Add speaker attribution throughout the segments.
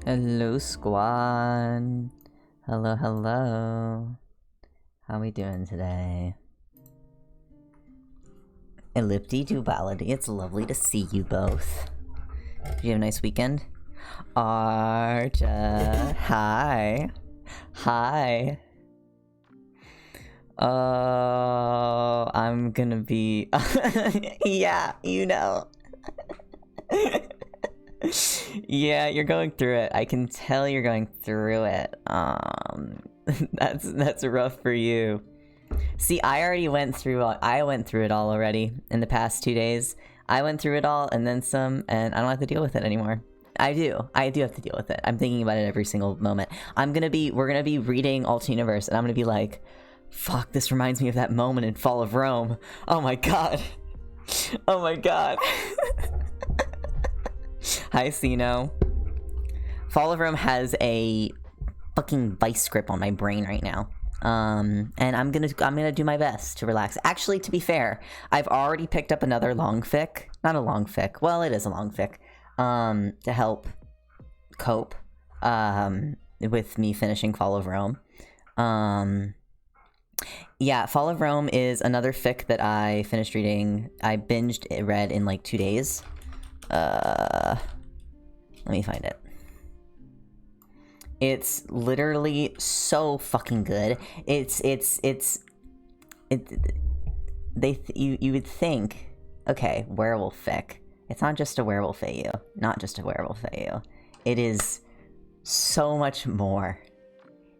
Speaker 1: Hello, squad. Hello, hello. How we doing today? Ellipti duality. It's lovely to see you both. Did you have a nice weekend? Arja. Hi. Hi. Oh, I'm gonna be... yeah, you know. Yeah, you're going through it. I can tell you're going through it. That's rough for you. See, I went through it all already in the past 2 days. I went through it all and then some, and I don't have to deal with it anymore. I do have to deal with it. I'm thinking about it every single moment. We're gonna be reading Alt Universe, and I'm gonna be like, fuck, this reminds me of that moment in Fall of Rome. Oh my god. Oh my god. Hi, Sino. Fall of Rome has a fucking vice grip on my brain right now. And I'm gonna do my best to relax. Actually, to be fair, I've already picked up another long fic. Not a long fic. Well, it is a long fic. To help cope with me finishing Fall of Rome. Yeah, Fall of Rome is another fic that I finished reading. I read in like 2 days. Let me find it. It's literally so fucking good. You would think, okay, werewolf fic. It's not just a werewolf AU. Not just a werewolf AU. It is so much more.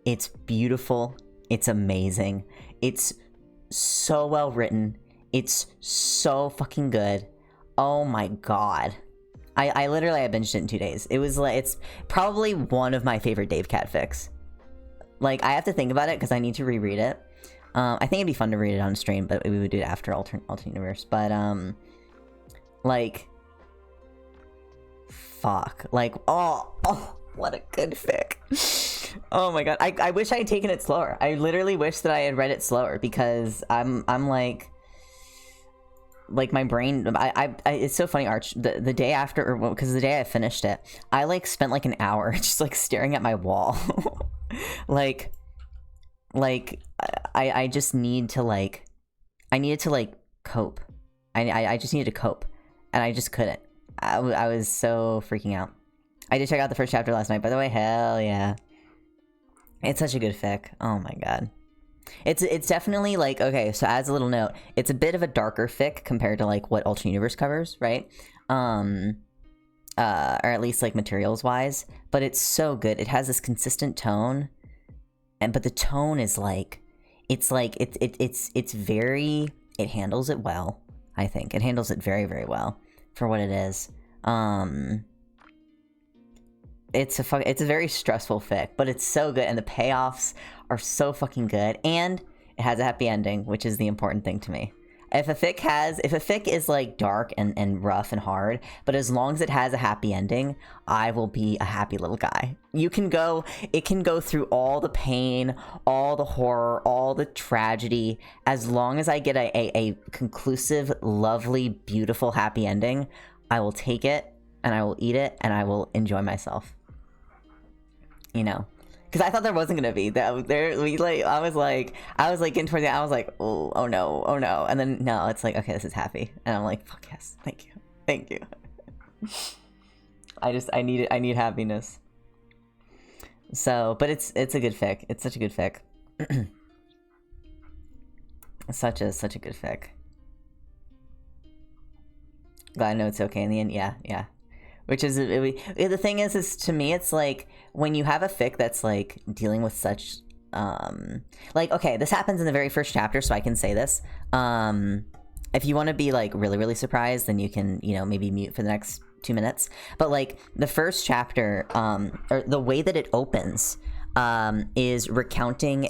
Speaker 1: It's beautiful. It's amazing. It's so well written. It's so fucking good. Oh my god. I literally binged it in 2 days. It was like, it's probably one of my favorite Dave Cat fics. Like, I have to think about it because I need to reread it. I think it'd be fun to read it on stream, but we would do it after Alternate Universe. But, like, fuck. Like, oh, what a good fic. Oh my god. I wish I had taken it slower. I literally wish that I had read it slower because I'm like my brain, it's so funny, Arch. The day after, because the day I finished it, I like spent like an hour just like staring at my wall. like I just need to like, I needed to like cope. I just needed to cope, and I just couldn't. I was so freaking out. I did check out the first chapter last night, by the way. Hell yeah, it's such a good fic. Oh my god. It's definitely like, okay, so as a little note, it's a bit of a darker fic compared to like what Alternate Universe covers, right? Or at least like materials wise, but it's so good. It has this consistent tone, but the tone is like, it's very, it handles it well. I think it handles it very, very well for what it is. It's a very stressful fic, but it's so good, and the payoffs are so fucking good, and it has a happy ending, which is the important thing to me. If a fic is like dark and rough and hard, but as long as it has a happy ending, I will be a happy little guy. It can go through all the pain, all the horror, all the tragedy. As long as I get a conclusive, lovely, beautiful, happy ending, I will take it, and I will eat it, and I will enjoy myself. You know, because I thought there wasn't gonna be that. I was like getting towards the end, I was like, oh no, and then no, it's like, okay, this is happy, and I'm like, fuck yes, thank you. I need happiness. So, but it's a good fic. It's such a good fic. such a good fic. Glad I know it's okay in the end. Yeah. Which is, the thing is to me, it's like, when you have a fic that's, like, dealing with such, like, okay, this happens in the very first chapter, so I can say this. If you want to be, like, really, really surprised, then you can, you know, maybe mute for the next 2 minutes. But, like, the first chapter, or the way that it opens, is recounting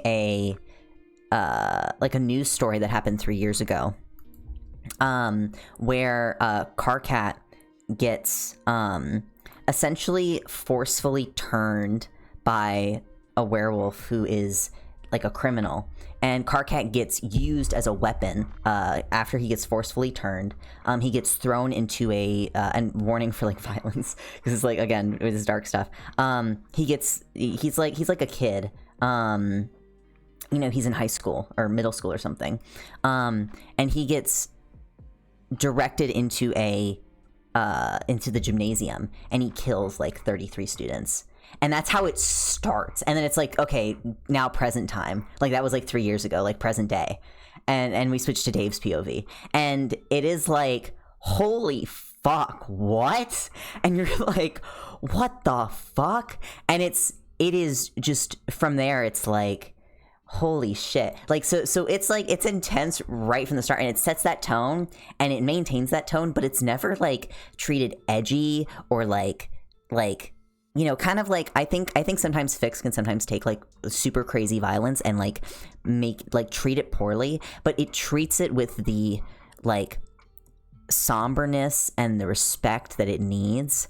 Speaker 1: like, a news story that happened 3 years ago, where, Carcat gets essentially forcefully turned by a werewolf who is like a criminal, and Karkat gets used as a weapon after he gets forcefully turned. He gets thrown into a and warning for like violence, because it's like, again, with his dark stuff. He's like a kid. You know, he's in high school or middle school or something, and he gets directed into the gymnasium, and he kills like 33 students. And that's how it starts. And then it's like, okay, now present time. Like, that was like 3 years ago, like present day. And we switch to Dave's POV. And it is like, holy fuck, what? And you're like, what the fuck? And it is just, from there, it's like, holy shit. Like, so it's like, it's intense right from the start, and it sets that tone, and it maintains that tone, but it's never like treated edgy or like, you know, kind of like, I think sometimes fics can sometimes take like super crazy violence and like treat it poorly, but it treats it with the like somberness and the respect that it needs.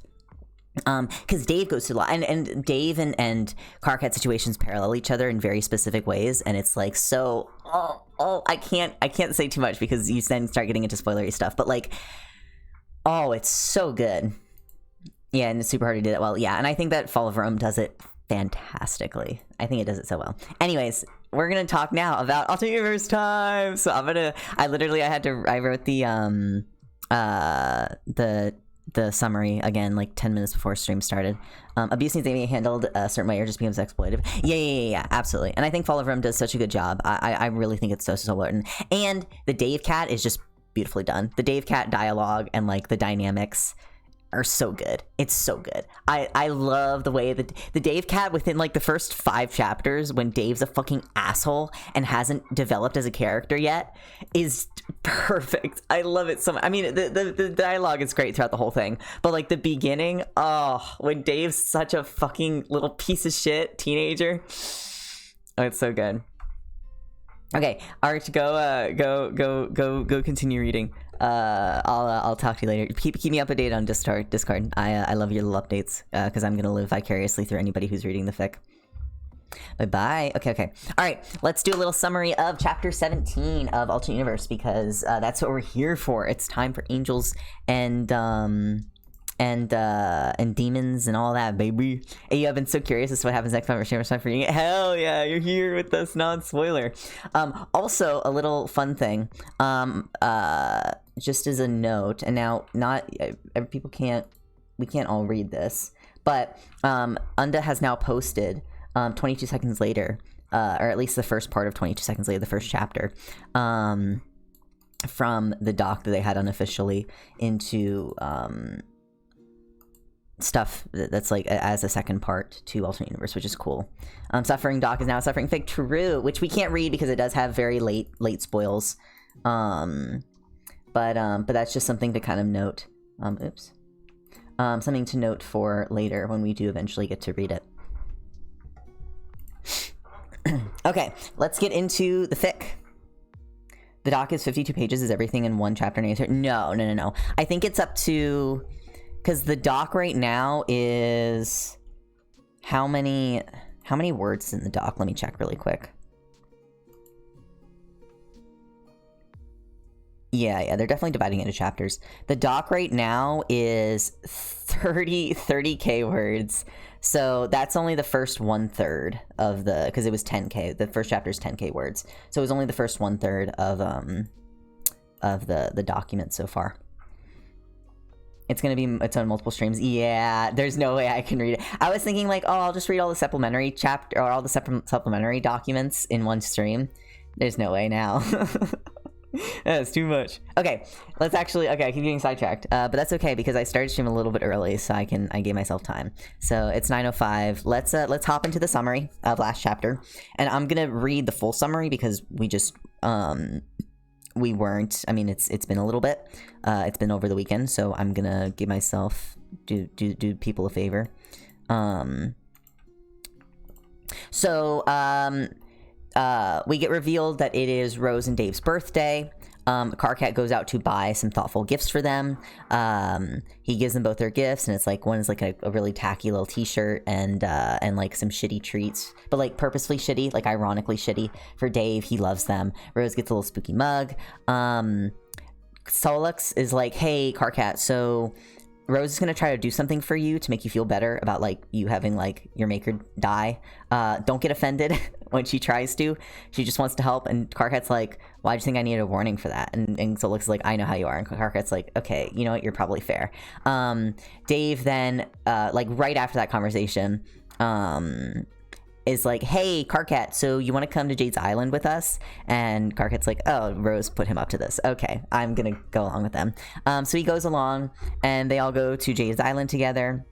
Speaker 1: Because Dave goes through a lot, and Dave and Karkat situations parallel each other in very specific ways, and it's like, so I can't say too much because you then start getting into spoilery stuff, but like, oh, it's so good. Yeah, and it's super hard to do that well. Yeah, and I think that Fall of Rome does it fantastically. I think it does it so well. Anyways, we're gonna talk now about alternate universe time. So I wrote the summary again like 10 minutes before stream started. Abuse needs to be handled a certain way or just becomes exploitive. Yeah, absolutely. And I think Fall of Rome does such a good job. I really think it's so well. And the Dave Cat is just beautifully done. The Dave Cat dialogue and like the dynamics are so good. It's so good. I love the way that the Dave Cat, within like the first 5 chapters, when Dave's a fucking asshole and hasn't developed as a character yet, is perfect. I love it so much. I mean, the dialogue is great throughout the whole thing, but like the beginning, when Dave's such a fucking little piece of shit teenager, it's so good. Okay, Art, go continue reading. I'll talk to you later. Keep me up to date on Discord. I love your little updates, because I'm gonna live vicariously through anybody who's reading the fic. Bye. Okay. All right, let's do a little summary of chapter 17 of Alternate Universe, because that's what we're here for. It's time for angels and demons and all that, baby. Hey, I've been so curious as to what happens next time for reading it. Hell yeah, you're here with us, non-spoiler. Also, a little fun thing, just as a note, and now we can't all read this, but Unda has now posted 22 seconds later, or at least the first part of 22 seconds later, the first chapter, from the doc that they had unofficially into stuff that's like as a second part to Alternate Universe, which is cool. Suffering Doc is now Suffering Fig True, which we can't read because it does have very late spoils. But that's just something to kind of note. Something to note for later when we do eventually get to read it. Okay, let's get into the fic. The doc is 52 pages. Is everything in one chapter and answer? No. I think it's up to... Because the doc right now is... How many words in the doc? Let me check really quick. Yeah, they're definitely dividing into chapters. The doc right now is 30k words. So that's only the first 1/3 of the... Because it was 10k. The first chapter is 10k words. So it was only the first 1/3 of the document so far. It's going to be its own multiple streams. Yeah, there's no way I can read it. I was thinking like, I'll just read all the supplementary chapter or all the supplementary documents in one stream. There's no way now. That's too much. Okay, let's actually... Okay, I keep getting sidetracked. But that's okay because I started streaming a little bit early, so I gave myself time. So it's 9:05. Let's hop into the summary of last chapter. And I'm going to read the full summary because we just... we weren't... I mean, it's been a little bit. It's been over the weekend, so I'm gonna give myself... do people a favor. We get revealed that it is Rose and Dave's birthday. Carcat goes out to buy some thoughtful gifts for them. He gives them both their gifts, and it's like one is like a really tacky little t-shirt and like some shitty treats, but like purposefully shitty, like ironically shitty for Dave. He loves them. Rose gets a little spooky mug. Solix is like, hey, Carcat, so Rose is going to try to do something for you to make you feel better about, like, you having, like, your maker die. Don't get offended when she tries to. She just wants to help. And Carcat's like, why do you think I need a warning for that? And Solix is like, I know how you are. And Carcat's like, okay, you know what? You're probably fair. Dave then, like, right after that conversation, is like, hey, Carcat, so you want to come to Jade's Island with us? And Carcat's like, oh, Rose put him up to this. Okay, I'm going to go along with them. So he goes along, and they all go to Jade's Island together.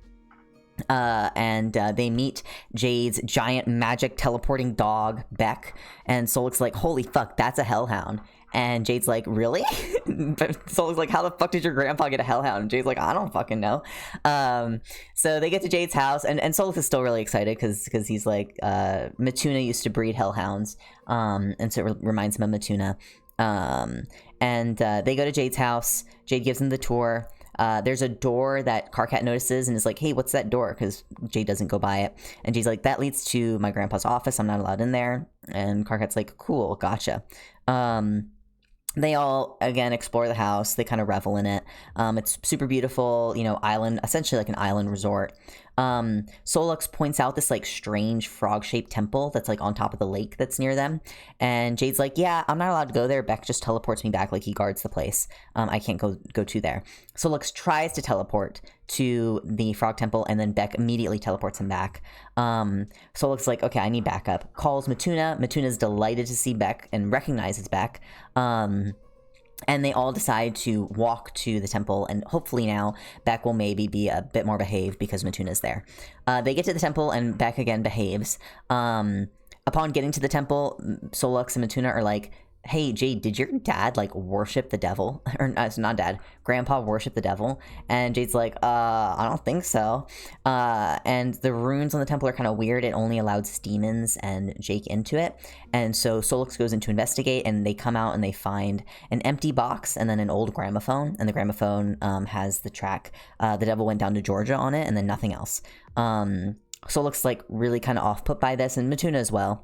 Speaker 1: And they meet Jade's giant magic teleporting dog, Beck. And Solix's like, holy fuck, that's a hellhound. And Jade's like, really? Solix's like, how the fuck did your grandpa get a hellhound? And Jade's like, I don't fucking know. So they get to Jade's house, and Solix is still really excited because he's like, Matuna used to breed hellhounds, and so it reminds him of Matuna. And they go to Jade's house. Jade gives them the tour. There's a door that Carcat notices and is like, hey, what's that door? Because Jade doesn't go by it. And Jade's like, that leads to my grandpa's office. I'm not allowed in there. And Carcat's like, cool, gotcha. They all, again, explore the house. They kind of revel in it. It's super beautiful, you know, island, essentially like an island resort. Solix points out this, like, strange frog-shaped temple that's, like, on top of the lake that's near them. And Jade's like, yeah, I'm not allowed to go there. Beck just teleports me back, like, he guards the place. I can't go to there. Solix tries to teleport to the frog temple, and then Beck immediately teleports him back. Solix's like, okay, I need backup. Calls Matuna. Matuna's delighted to see Beck and recognizes Beck. And they all decide to walk to the temple, and hopefully now Beck will maybe be a bit more behaved because Matuna's there. They get to the temple, and Beck again behaves. Upon getting to the temple, Solix and Matuna are like, hey, Jade, did your dad, like, worship the devil? Or, it's not dad, grandpa worship the devil? And Jade's like, I don't think so. And the runes on the temple are kind of weird. It only allowed demons and Jake into it. And so Solix goes in to investigate, and they come out and they find an empty box and then an old gramophone. And the gramophone has the track, The Devil Went Down to Georgia on it, and then nothing else. Solix, like, really kind of off-put by this, and Matuna as well.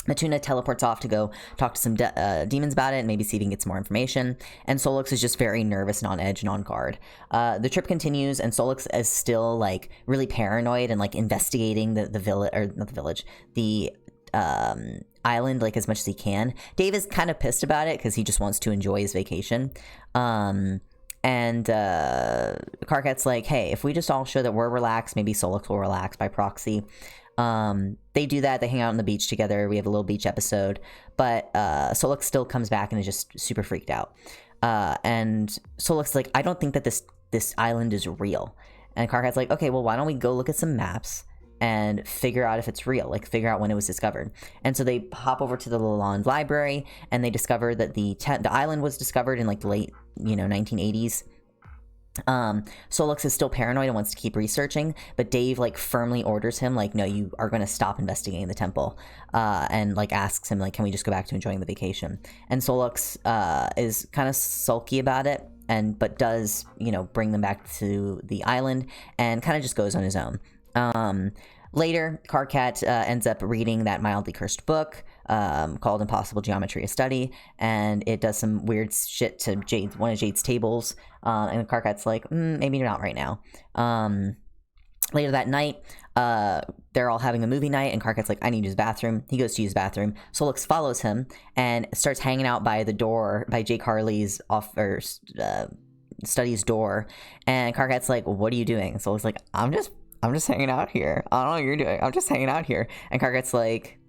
Speaker 1: Matuna teleports off to go talk to some demons about it and maybe see if he can get some more information. And Solix is just very nervous and on edge and on guard. The trip continues, and Solix is still, like, really paranoid and, like, investigating the village, or not the village, the island, like, as much as he can. Dave is kind of pissed about it because he just wants to enjoy his vacation. And Carcat's like, hey, if we just all show that we're relaxed, maybe Solix will relax by proxy. They do that. They hang out on the beach together. We have a little beach episode, but Solix still comes back and is just super freaked out. And Solix is like, I don't think that this island is real. And Carcat's like, okay, well, why don't we go look at some maps and figure out if it's real, like figure out when it was discovered. And so they hop over to the Lalonde Library, and they discover that the island was discovered in, like, the late, 1980s. Solix is still paranoid and wants to keep researching, but Dave, like, firmly orders him, like, no, you are going to stop investigating the temple, and, like, asks him, like, can we just go back to enjoying the vacation? And Solix is kind of sulky about it, but does, bring them back to the island, and kind of just goes on his own. Later, Carcat ends up reading that mildly cursed book called Impossible Geometry: A Study, and it does some weird shit to one of Jade's tables, and Carcat's like, maybe not right now. Later that night, they're all having a movie night, and Carcat's like, I need to use the bathroom. He goes to use the bathroom. Solix follows him and starts hanging out by the door, by Jake Harley's study's door, and Carcat's like, what are you doing? And Solix's like, I'm just hanging out here. I don't know what you're doing. I'm just hanging out here. And Carcat's like,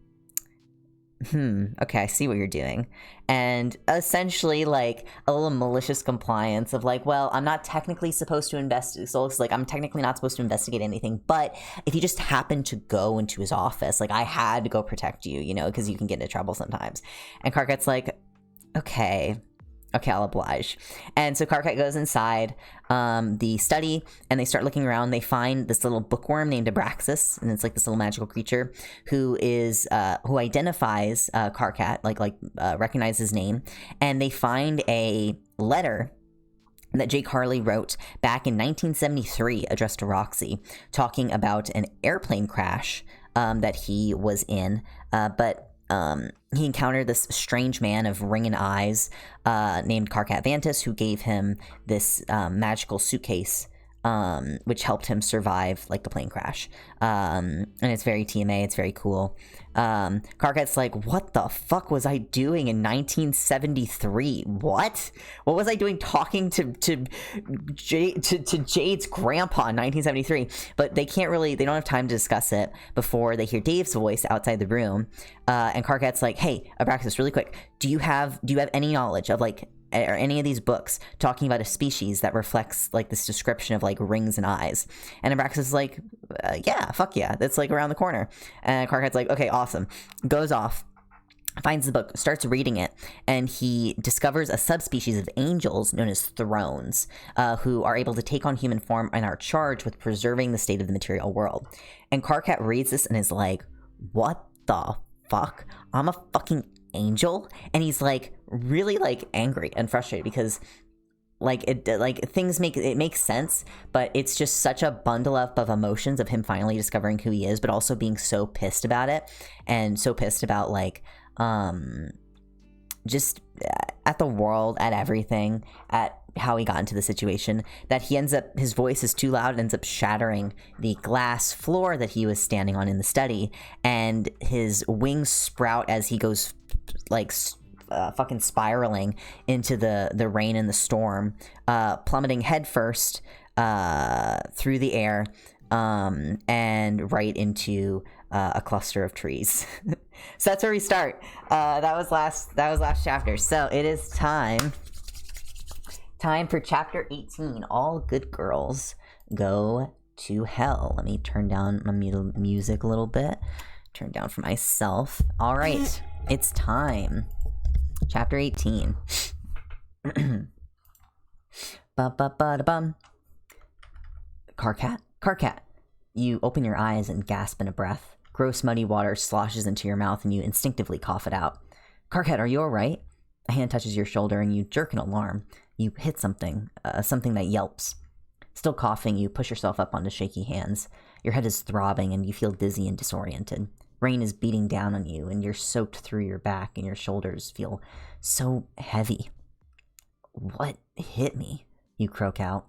Speaker 1: okay, I see what you're doing. And essentially, like, a little malicious compliance of, like, well, I'm not technically supposed to investigate. So it's like, I'm technically not supposed to investigate anything, but if you just happen to go into his office, like, I had to go protect you, because you can get into trouble sometimes. And Carcat's like, okay, Okay, I'll oblige. And so Karkat goes inside the study, and they start looking around. They find this little bookworm named Abraxas, and it's like this little magical creature who identifies Karkat, recognizes his name. And they find a letter that Jake Harley wrote back in 1973, addressed to Roxy, talking about an airplane crash that he was in, but he encountered this strange man of ringing eyes named Karkat Vantis, who gave him this magical suitcase, which helped him survive like the plane crash. And it's very TMA. It's very cool. Karkat's like, what the fuck was I doing in 1973? What was I doing talking to Jade's grandpa in 1973? But they don't have time to discuss it before they hear Dave's voice outside the room. And Karkat's like, hey, Abraxas, really quick, do you have any knowledge of like, or any of these books talking about a species that reflects like this description of like rings and eyes? And Abraxas is like, yeah, fuck yeah, that's like around the corner. And Karkat's like, okay, awesome. Goes off, finds the book, starts reading it, and he discovers a subspecies of angels known as thrones, who are able to take on human form and are charged with preserving the state of the material world. And Karkat reads this and is like, what the fuck? I'm a fucking angel? And he's like really like angry and frustrated because things make sense, but it's just such a bundle up of emotions of him finally discovering who he is, but also being so pissed about it, and so pissed about like just at the world, at everything, at how he got into the situation, that his voice is too loud and ends up shattering the glass floor that he was standing on in the study, and his wings sprout as he goes like fucking spiraling into the rain and the storm, plummeting headfirst through the air and right into a cluster of trees. So that's where we start. That was last chapter. So it is time for chapter 18. All good girls go to hell. Let me turn down my music a little bit. Turn down for myself. All right, it's time. Chapter 18. Ba-ba-ba-da-bum. Karkat. You open your eyes and gasp in a breath. Gross muddy water sloshes into your mouth and you instinctively cough it out. Karkat, are you alright? A hand touches your shoulder and you jerk in alarm. You hit something that yelps. Still coughing, you push yourself up onto shaky hands. Your head is throbbing and you feel dizzy and disoriented. Rain is beating down on you and you're soaked through your back and your shoulders feel so heavy. What hit me? You croak out.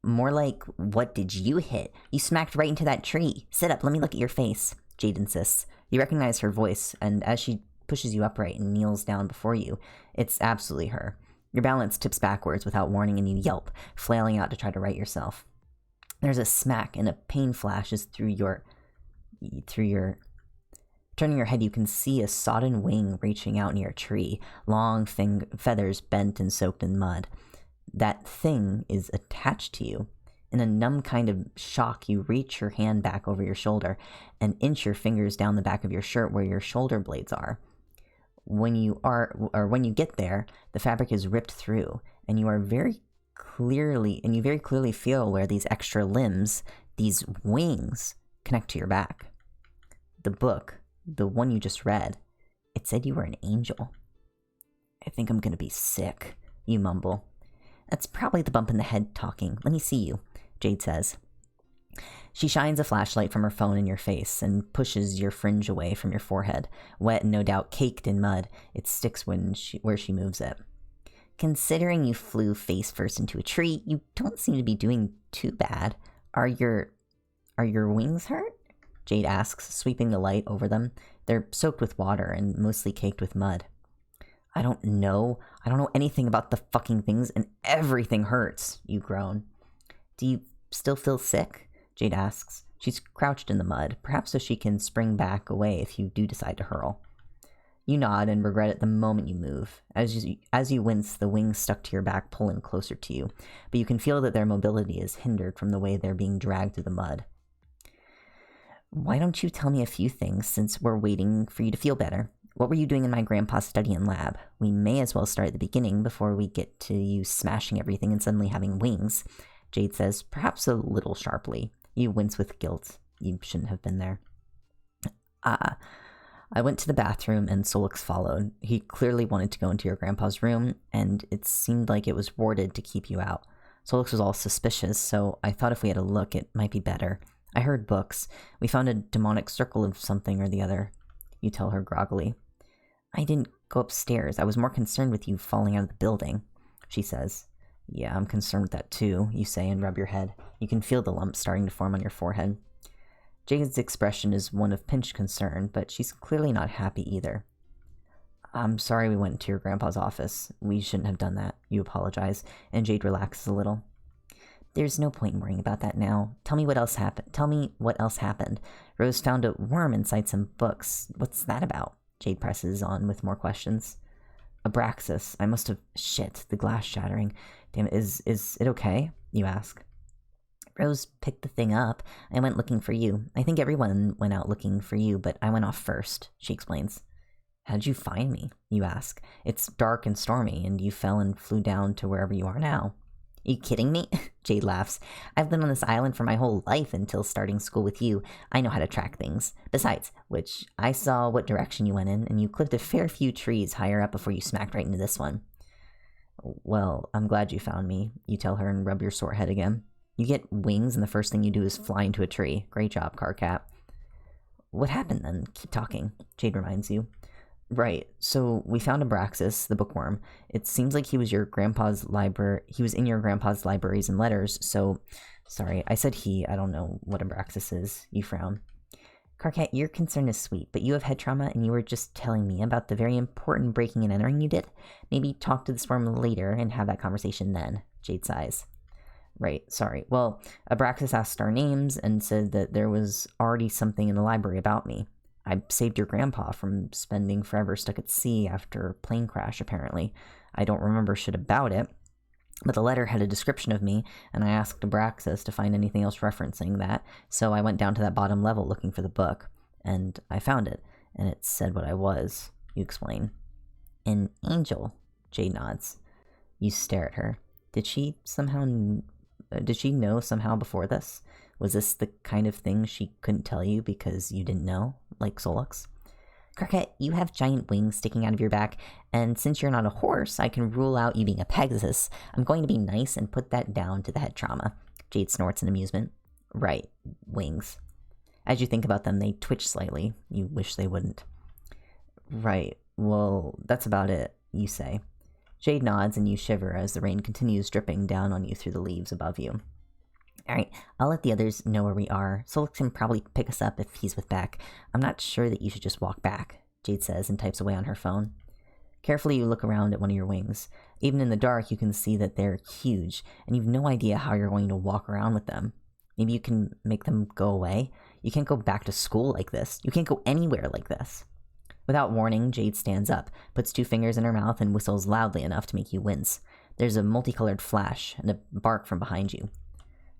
Speaker 1: More like, what did you hit? You smacked right into that tree. Sit up, let me look at your face, Jade insists. You recognize her voice, and as she pushes you upright and kneels down before you, it's absolutely her. Your balance tips backwards without warning and you yelp, flailing out to try to right yourself. There's a smack and a pain flashes through your... Turning your head, you can see a sodden wing reaching out near a tree, long feathers bent and soaked in mud. That thing is attached to you. In a numb kind of shock, you reach your hand back over your shoulder and inch your fingers down the back of your shirt where your shoulder blades are. When you get there, the fabric is ripped through, and you very clearly feel where these extra limbs, these wings, connect to your back. The book, the one you just read, it said you were an angel. I think I'm gonna be sick, you mumble. That's probably the bump in the head talking. Let me see you, Jade says. She shines a flashlight from her phone in your face and pushes your fringe away from your forehead, wet and no doubt caked in mud. It sticks where she moves it. Considering you flew face first into a tree, you don't seem to be doing too bad. Are your wings hurt? Jade asks, sweeping the light over them. They're soaked with water and mostly caked with mud. I don't know anything about the fucking things, and everything hurts, you groan. Do you still feel sick? Jade asks. She's crouched in the mud, perhaps so she can spring back away if you do decide to hurl. You nod and regret it the moment you move. As you wince, the wings stuck to your back pull in closer to you, but you can feel that their mobility is hindered from the way they're being dragged through the mud. Why don't you tell me a few things since we're waiting for you to feel better? What were you doing in my grandpa's study and lab? We may as well start at the beginning before we get to you smashing everything and suddenly having wings. Jade says, perhaps a little sharply. You wince with guilt. You shouldn't have been there. I went to the bathroom and Solix followed. He clearly wanted to go into your grandpa's room, and it seemed like it was warded to keep you out. Solix was all suspicious, so I thought if we had a look, it might be better. I heard books. We found a demonic circle of something or the other. You tell her groggily. I didn't go upstairs. I was more concerned with you falling out of the building, she says. Yeah, I'm concerned with that too, you say and rub your head. You can feel the lump starting to form on your forehead. Jade's expression is one of pinched concern, but she's clearly not happy either. I'm sorry we went to your grandpa's office. We shouldn't have done that, you apologize, and Jade relaxes a little. There's no point in worrying about that now. Tell me what else happened. Rose found a worm inside some books. What's that about? Jade presses on with more questions. Abraxas. I must have... Shit, the glass shattering. Damn it, is it okay? You ask. Rose picked the thing up. I went looking for you. I think everyone went out looking for you, but I went off first, she explains. How'd you find me? You ask. It's dark and stormy, and you fell and flew down to wherever you are now. Are you kidding me? Jade laughs. I've been on this island for my whole life until starting school with you. I know how to track things. Besides, which I saw what direction you went in, and you clipped a fair few trees higher up before you smacked right into this one. Well, I'm glad you found me, you tell her and rub your sore head again. You get wings and the first thing you do is fly into a tree. Great job, Carcat. What happened then? Keep talking, Jade reminds you. Right, so we found Abraxas, the bookworm. It seems like he was in your grandpa's libraries and letters, so... Sorry, I said he. I don't know what Abraxas is. You frown. Carcat, your concern is sweet, but you have head trauma and you were just telling me about the very important breaking and entering you did. Maybe talk to the swarm later and have that conversation then, Jade sighs. Right, sorry. Well, Abraxas asked our names and said that there was already something in the library about me. I saved your grandpa from spending forever stuck at sea after a plane crash, apparently. I don't remember shit about it, but the letter had a description of me, and I asked Abraxas to find anything else referencing that, so I went down to that bottom level looking for the book, and I found it, and it said what I was, you explain. An angel, Jade nods. You stare at her. Did she know somehow before this? Was this the kind of thing she couldn't tell you because you didn't know, like Solix? Carcat, you have giant wings sticking out of your back, and since you're not a horse, I can rule out you being a Pegasus. I'm going to be nice and put that down to the head trauma. Jade snorts in amusement. Right, wings. As you think about them, they twitch slightly. You wish they wouldn't. Right, well, that's about it, you say. Jade nods and you shiver as the rain continues dripping down on you through the leaves above you. Alright, I'll let the others know where we are. Solix can probably pick us up if he's with Beck. I'm not sure that you should just walk back, Jade says and types away on her phone. Carefully you look around at one of your wings. Even in the dark you can see that they're huge, and you've no idea how you're going to walk around with them. Maybe you can make them go away? You can't go back to school like this. You can't go anywhere like this. Without warning, Jade stands up, puts 2 fingers in her mouth, and whistles loudly enough to make you wince. There's a multicolored flash and a bark from behind you.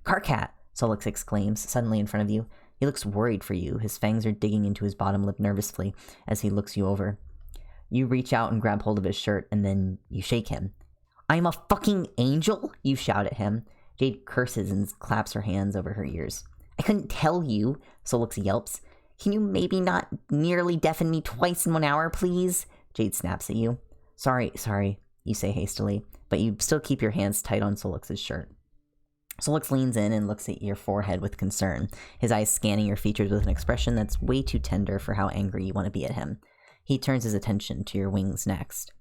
Speaker 1: Carcat! Solix exclaims, suddenly in front of you. He looks worried for you. His fangs are digging into his bottom lip nervously as he looks you over. You reach out and grab hold of his shirt, and then you shake him. I'm a fucking angel? You shout at him. Jade curses and claps her hands over her ears. I couldn't tell you, Solix yelps. Can you maybe not nearly deafen me twice in 1 hour, please? Jade snaps at you. Sorry, you say hastily, but you still keep your hands tight on Solix's shirt. Solix leans in and looks at your forehead with concern, his eyes scanning your features with an expression that's way too tender for how angry you want to be at him. He turns his attention to your wings next.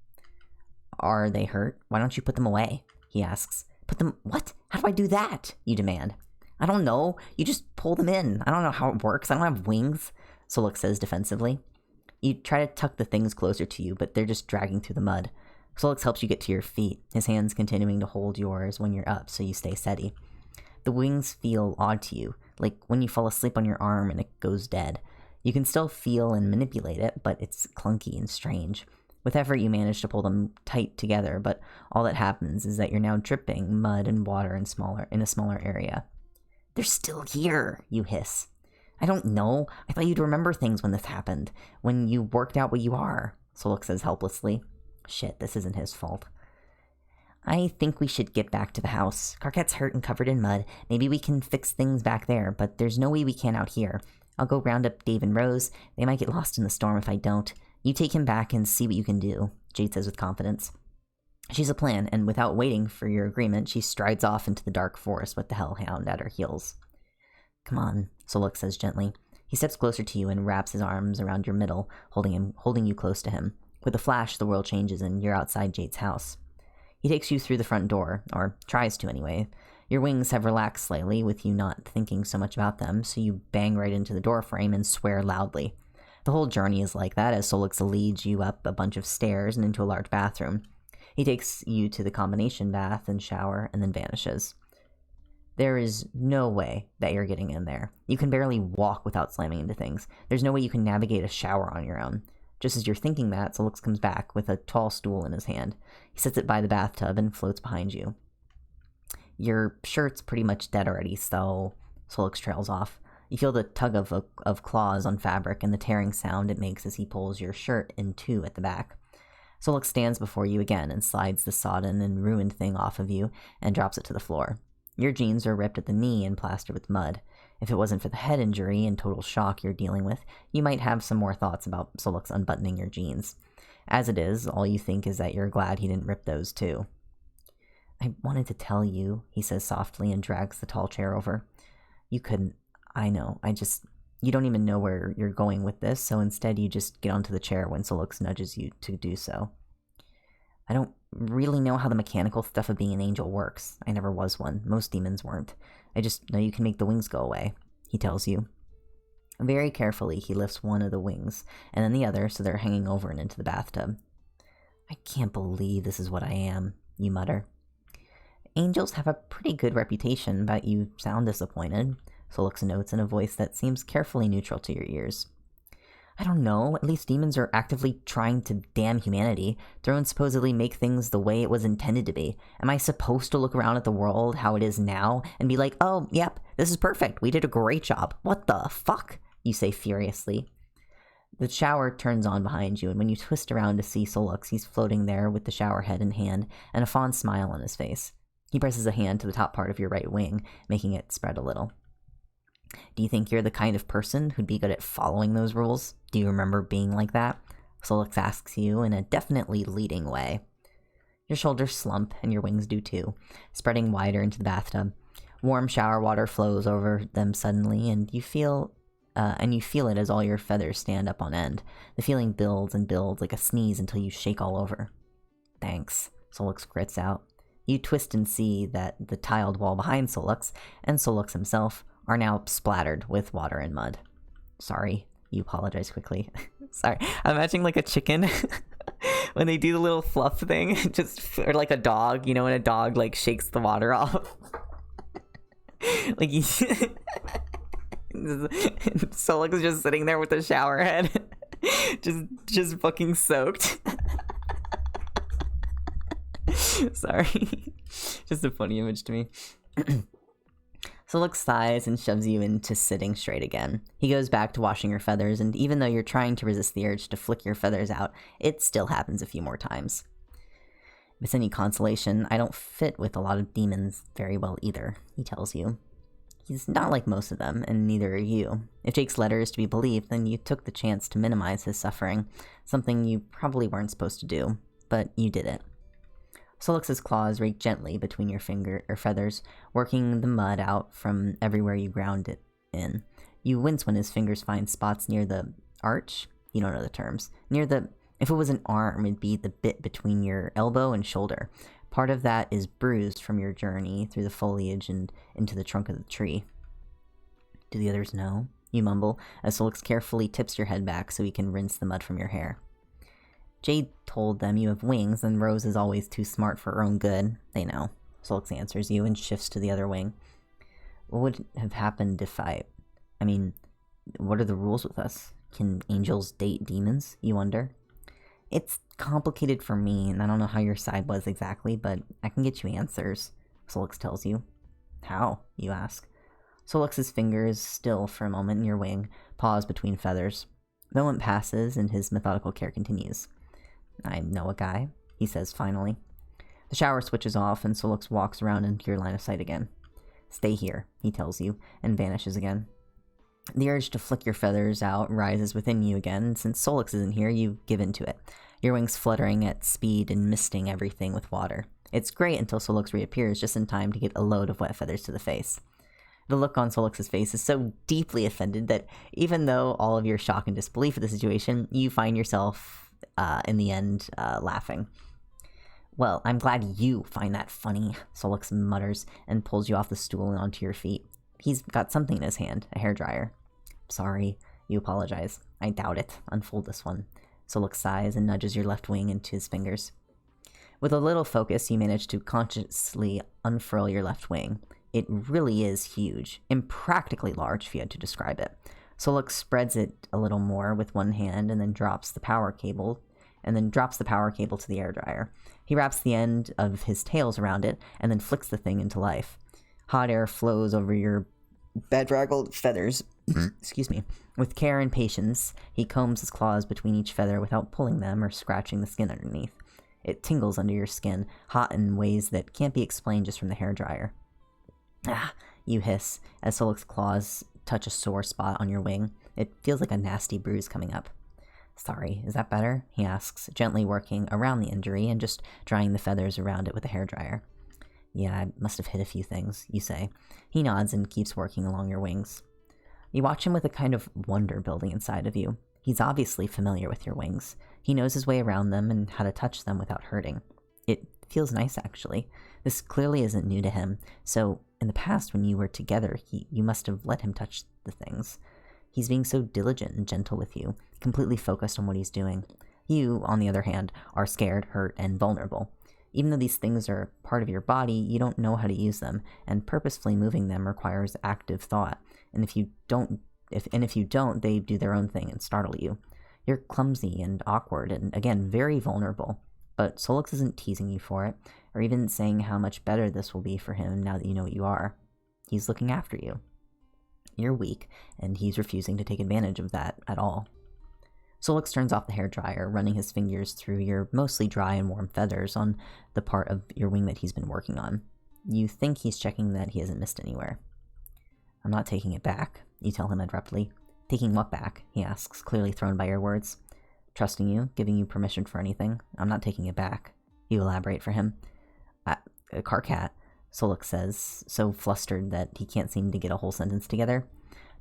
Speaker 1: Are they hurt? Why don't you put them away? He asks. Put them... What? How do I do that? You demand. I don't know. You just pull them in. I don't know how it works. I don't have wings, Solix says defensively. You try to tuck the things closer to you, but they're just dragging through the mud. Solix helps you get to your feet, his hands continuing to hold yours when you're up so you stay steady. The wings feel odd to you, like when you fall asleep on your arm and it goes dead. You can still feel and manipulate it, but it's clunky and strange. With effort, you manage to pull them tight together, but all that happens is that you're now dripping mud and water in a smaller area. They're still here, you hiss. I don't know. I thought you'd remember things when this happened. When you worked out what you are, Solix says helplessly. Shit, this isn't his fault. I think we should get back to the house. Carquette's hurt and covered in mud. Maybe we can fix things back there, but there's no way we can out here. I'll go round up Dave and Rose. They might get lost in the storm if I don't. You take him back and see what you can do, Jade says with confidence. She's a plan, and without waiting for your agreement, she strides off into the dark forest with the hellhound at her heels. Come on, Solix says gently. He steps closer to you and wraps his arms around your middle, holding you close to him. With a flash, the world changes and you're outside Jade's house. He takes you through the front door, or tries to anyway. Your wings have relaxed slightly, with you not thinking so much about them, so you bang right into the doorframe and swear loudly. The whole journey is like that, as Solix leads you up a bunch of stairs and into a large bathroom. He takes you to the combination bath and shower, and then vanishes. There is no way that you're getting in there. You can barely walk without slamming into things. There's no way you can navigate a shower on your own. Just as you're thinking that, Solix comes back with a tall stool in his hand. He sets it by the bathtub and floats behind you. Your shirt's pretty much dead already, so Solix trails off. You feel the tug of claws on fabric and the tearing sound it makes as he pulls your shirt in two at the back. Solix stands before you again and slides the sodden and ruined thing off of you and drops it to the floor. Your jeans are ripped at the knee and plastered with mud. If it wasn't for the head injury and total shock you're dealing with, you might have some more thoughts about Solix unbuttoning your jeans. As it is, all you think is that you're glad he didn't rip those too. I wanted to tell you, he says softly and drags the tall chair over. You couldn't. I know. You don't even know where you're going with this, so instead you just get onto the chair when Solix nudges you to do so. I don't really know how the mechanical stuff of being an angel works. I never was one. Most demons weren't. I just know you can make the wings go away, he tells you. Very carefully, he lifts one of the wings, and then the other, so they're hanging over and into the bathtub. I can't believe this is what I am, you mutter. Angels have a pretty good reputation, but you sound disappointed, Solix notes in a voice that seems carefully neutral to your ears. I don't know, at least demons are actively trying to damn humanity. Thrones supposedly make things the way it was intended to be. Am I supposed to look around at the world how it is now and be like, oh, yep, this is perfect, we did a great job. What the fuck? You say furiously. The shower turns on behind you, and when you twist around to see Solix, he's floating there with the shower head in hand and a fond smile on his face. He presses a hand to the top part of your right wing, making it spread a little. Do you think you're the kind of person who'd be good at following those rules? Do you remember being like that? Solix asks you in a definitely leading way. Your shoulders slump, and your wings do too, spreading wider into the bathtub. Warm shower water flows over them suddenly, and you feel it as all your feathers stand up on end. The feeling builds and builds like a sneeze until you shake all over. Thanks, Solix grits out. You twist and see that the tiled wall behind Solix, and Solix himself, are now splattered with water and mud. Sorry, you apologize quickly. Sorry, I'm imagining like a chicken when they do the little fluff thing, or like a dog, when a dog like shakes the water off. Like Solix is just sitting there with the shower head, just fucking soaked. Sorry, just a funny image to me. Solix sighs and shoves you into sitting straight again. He goes back to washing your feathers, and even though you're trying to resist the urge to flick your feathers out, it still happens a few more times. If it's any consolation, I don't fit with a lot of demons very well either, he tells you. He's not like most of them, and neither are you. If Jake's letter is to be believed, then you took the chance to minimize his suffering, something you probably weren't supposed to do, but you did it. Solix's claws rake gently between your feathers, working the mud out from everywhere you ground it in. You wince when his fingers find spots near the arch. You don't know the terms. If it was an arm, it'd be the bit between your elbow and shoulder. Part of that is bruised from your journey through the foliage and into the trunk of the tree. Do the others know? You mumble, as Solix carefully tips your head back so he can rinse the mud from your hair. Jade told them you have wings, and Rose is always too smart for her own good. They know. Solix answers you and shifts to the other wing. What would have happened if what are the rules with us? Can angels date demons, you wonder? It's complicated for me, and I don't know how your side was exactly, but I can get you answers, Solix tells you. How, you ask. Solux's fingers still for a moment in your wing, pause between feathers. The moment passes, and his methodical care continues. I know a guy, he says finally. The shower switches off, and Solux walks around into your line of sight again. Stay here, he tells you, and vanishes again. The urge to flick your feathers out rises within you again, and since Solux isn't here, you give in to it, your wings fluttering at speed and misting everything with water. It's great until Solux reappears just in time to get a load of wet feathers to the face. The look on Solux's face is so deeply offended that even though all of your shock and disbelief at the situation, you find yourself, in the end, laughing. Well, I'm glad you find that funny, Solux mutters, and pulls you off the stool and onto your feet. He's got something in his hand, a hairdryer. Sorry, you apologize. I doubt it. Unfold this one. Solux sighs and nudges your left wing into his fingers. With a little focus, you manage to consciously unfurl your left wing. It really is huge, impractically large if you had to describe it. Solux spreads it a little more with one hand and then drops the power cable to the airdryer. He wraps the end of his tails around it and then flicks the thing into life. Hot air flows over your bedraggled feathers. Excuse me. With care and patience, he combs his claws between each feather without pulling them or scratching the skin underneath. It tingles under your skin, hot in ways that can't be explained just from the hairdryer. Ah, you hiss, as Solix's claws touch a sore spot on your wing. It feels like a nasty bruise coming up. Sorry, is that better? He asks, gently working around the injury and just drying the feathers around it with a hairdryer. Yeah, I must have hit a few things, you say. He nods and keeps working along your wings. You watch him with a kind of wonder building inside of you. He's obviously familiar with your wings. He knows his way around them and how to touch them without hurting. It feels nice, actually. This clearly isn't new to him, so in the past when you were together, you must have let him touch the things. He's being so diligent and gentle with you, completely focused on what he's doing. You, on the other hand, are scared, hurt, and vulnerable. Even though these things are part of your body, you don't know how to use them, and purposefully moving them requires active thought. And if you don't, they do their own thing and startle you. You're clumsy and awkward, and again, very vulnerable. But Solux isn't teasing you for it, or even saying how much better this will be for him now that you know what you are. He's looking after you. You're weak, and he's refusing to take advantage of that at all. Solux turns off the hairdryer, running his fingers through your mostly dry and warm feathers on the part of your wing that he's been working on. You think he's checking that he hasn't missed anywhere. I'm not taking it back, you tell him abruptly. Taking what back? He asks, clearly thrown by your words. Trusting you, giving you permission for anything. I'm not taking it back. You elaborate for him. Carcat, Solux says, so flustered that he can't seem to get a whole sentence together.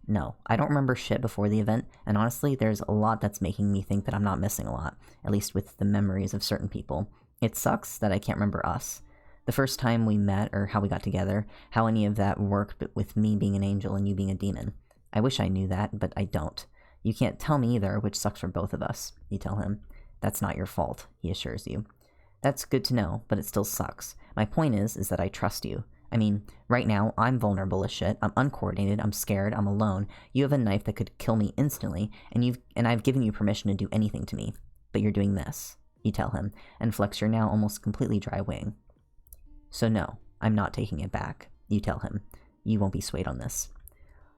Speaker 1: No, I don't remember shit before the event, and honestly, there's a lot that's making me think that I'm not missing a lot, at least with the memories of certain people. It sucks that I can't remember us. The first time we met, or how we got together, how any of that worked with me being an angel and you being a demon. I wish I knew that, but I don't. You can't tell me either, which sucks for both of us, you tell him. That's not your fault, he assures you. That's good to know, but it still sucks. My point is that I trust you. I mean, right now, I'm vulnerable as shit, I'm uncoordinated, I'm scared, I'm alone, you have a knife that could kill me instantly, and I've given you permission to do anything to me. But you're doing this, you tell him, and flex your now almost completely dry wing. So no, I'm not taking it back, you tell him. You won't be swayed on this.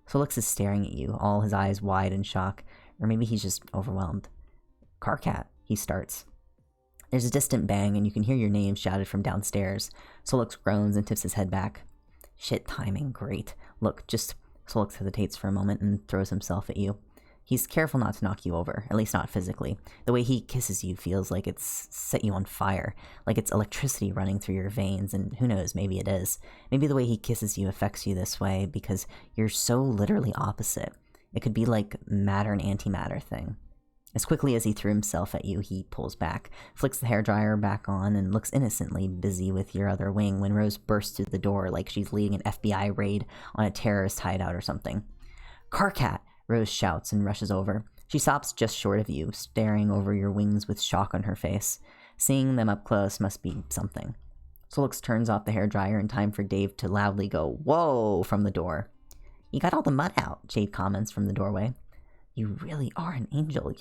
Speaker 1: Solux is staring at you, all his eyes wide in shock, or maybe he's just overwhelmed. Carcat, he starts. There's a distant bang, and you can hear your name shouted from downstairs. Solux groans and tips his head back. Shit timing, great. Look, Solux hesitates for a moment and throws himself at you. He's careful not to knock you over, at least not physically. The way he kisses you feels like it's set you on fire, like it's electricity running through your veins, and who knows, maybe it is. Maybe the way he kisses you affects you this way because you're so literally opposite. It could be like matter and antimatter thing. As quickly as he threw himself at you, he pulls back, flicks the hairdryer back on, and looks innocently busy with your other wing when Rose bursts through the door like she's leading an FBI raid on a terrorist hideout or something. Carcat! Rose shouts and rushes over. She stops just short of you, staring over your wings with shock on her face. Seeing them up close must be something. Solux turns off the hairdryer in time for Dave to loudly go, "Whoa!" from the door. You got all the mud out, Jade comments from the doorway. You really are an angel,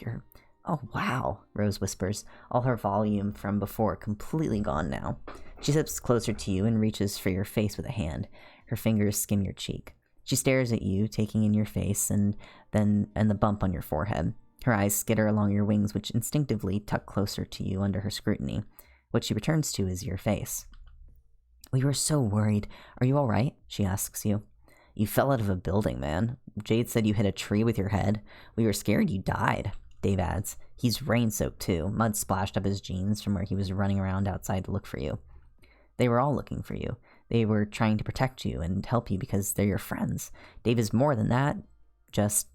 Speaker 1: Oh, wow, Rose whispers, all her volume from before completely gone now. She steps closer to you and reaches for your face with a hand. Her fingers skim your cheek. She stares at you, taking in your face and the bump on your forehead. Her eyes skitter along your wings, which instinctively tuck closer to you under her scrutiny. What she returns to is your face. "We were so worried. Are you all right?" she asks you. "You fell out of a building, man. Jade said you hit a tree with your head. We were scared you died," Dave adds. He's rain-soaked too. Mud splashed up his jeans from where he was running around outside to look for you. They were all looking for you. They were trying to protect you and help you because they're your friends. Dave is more than just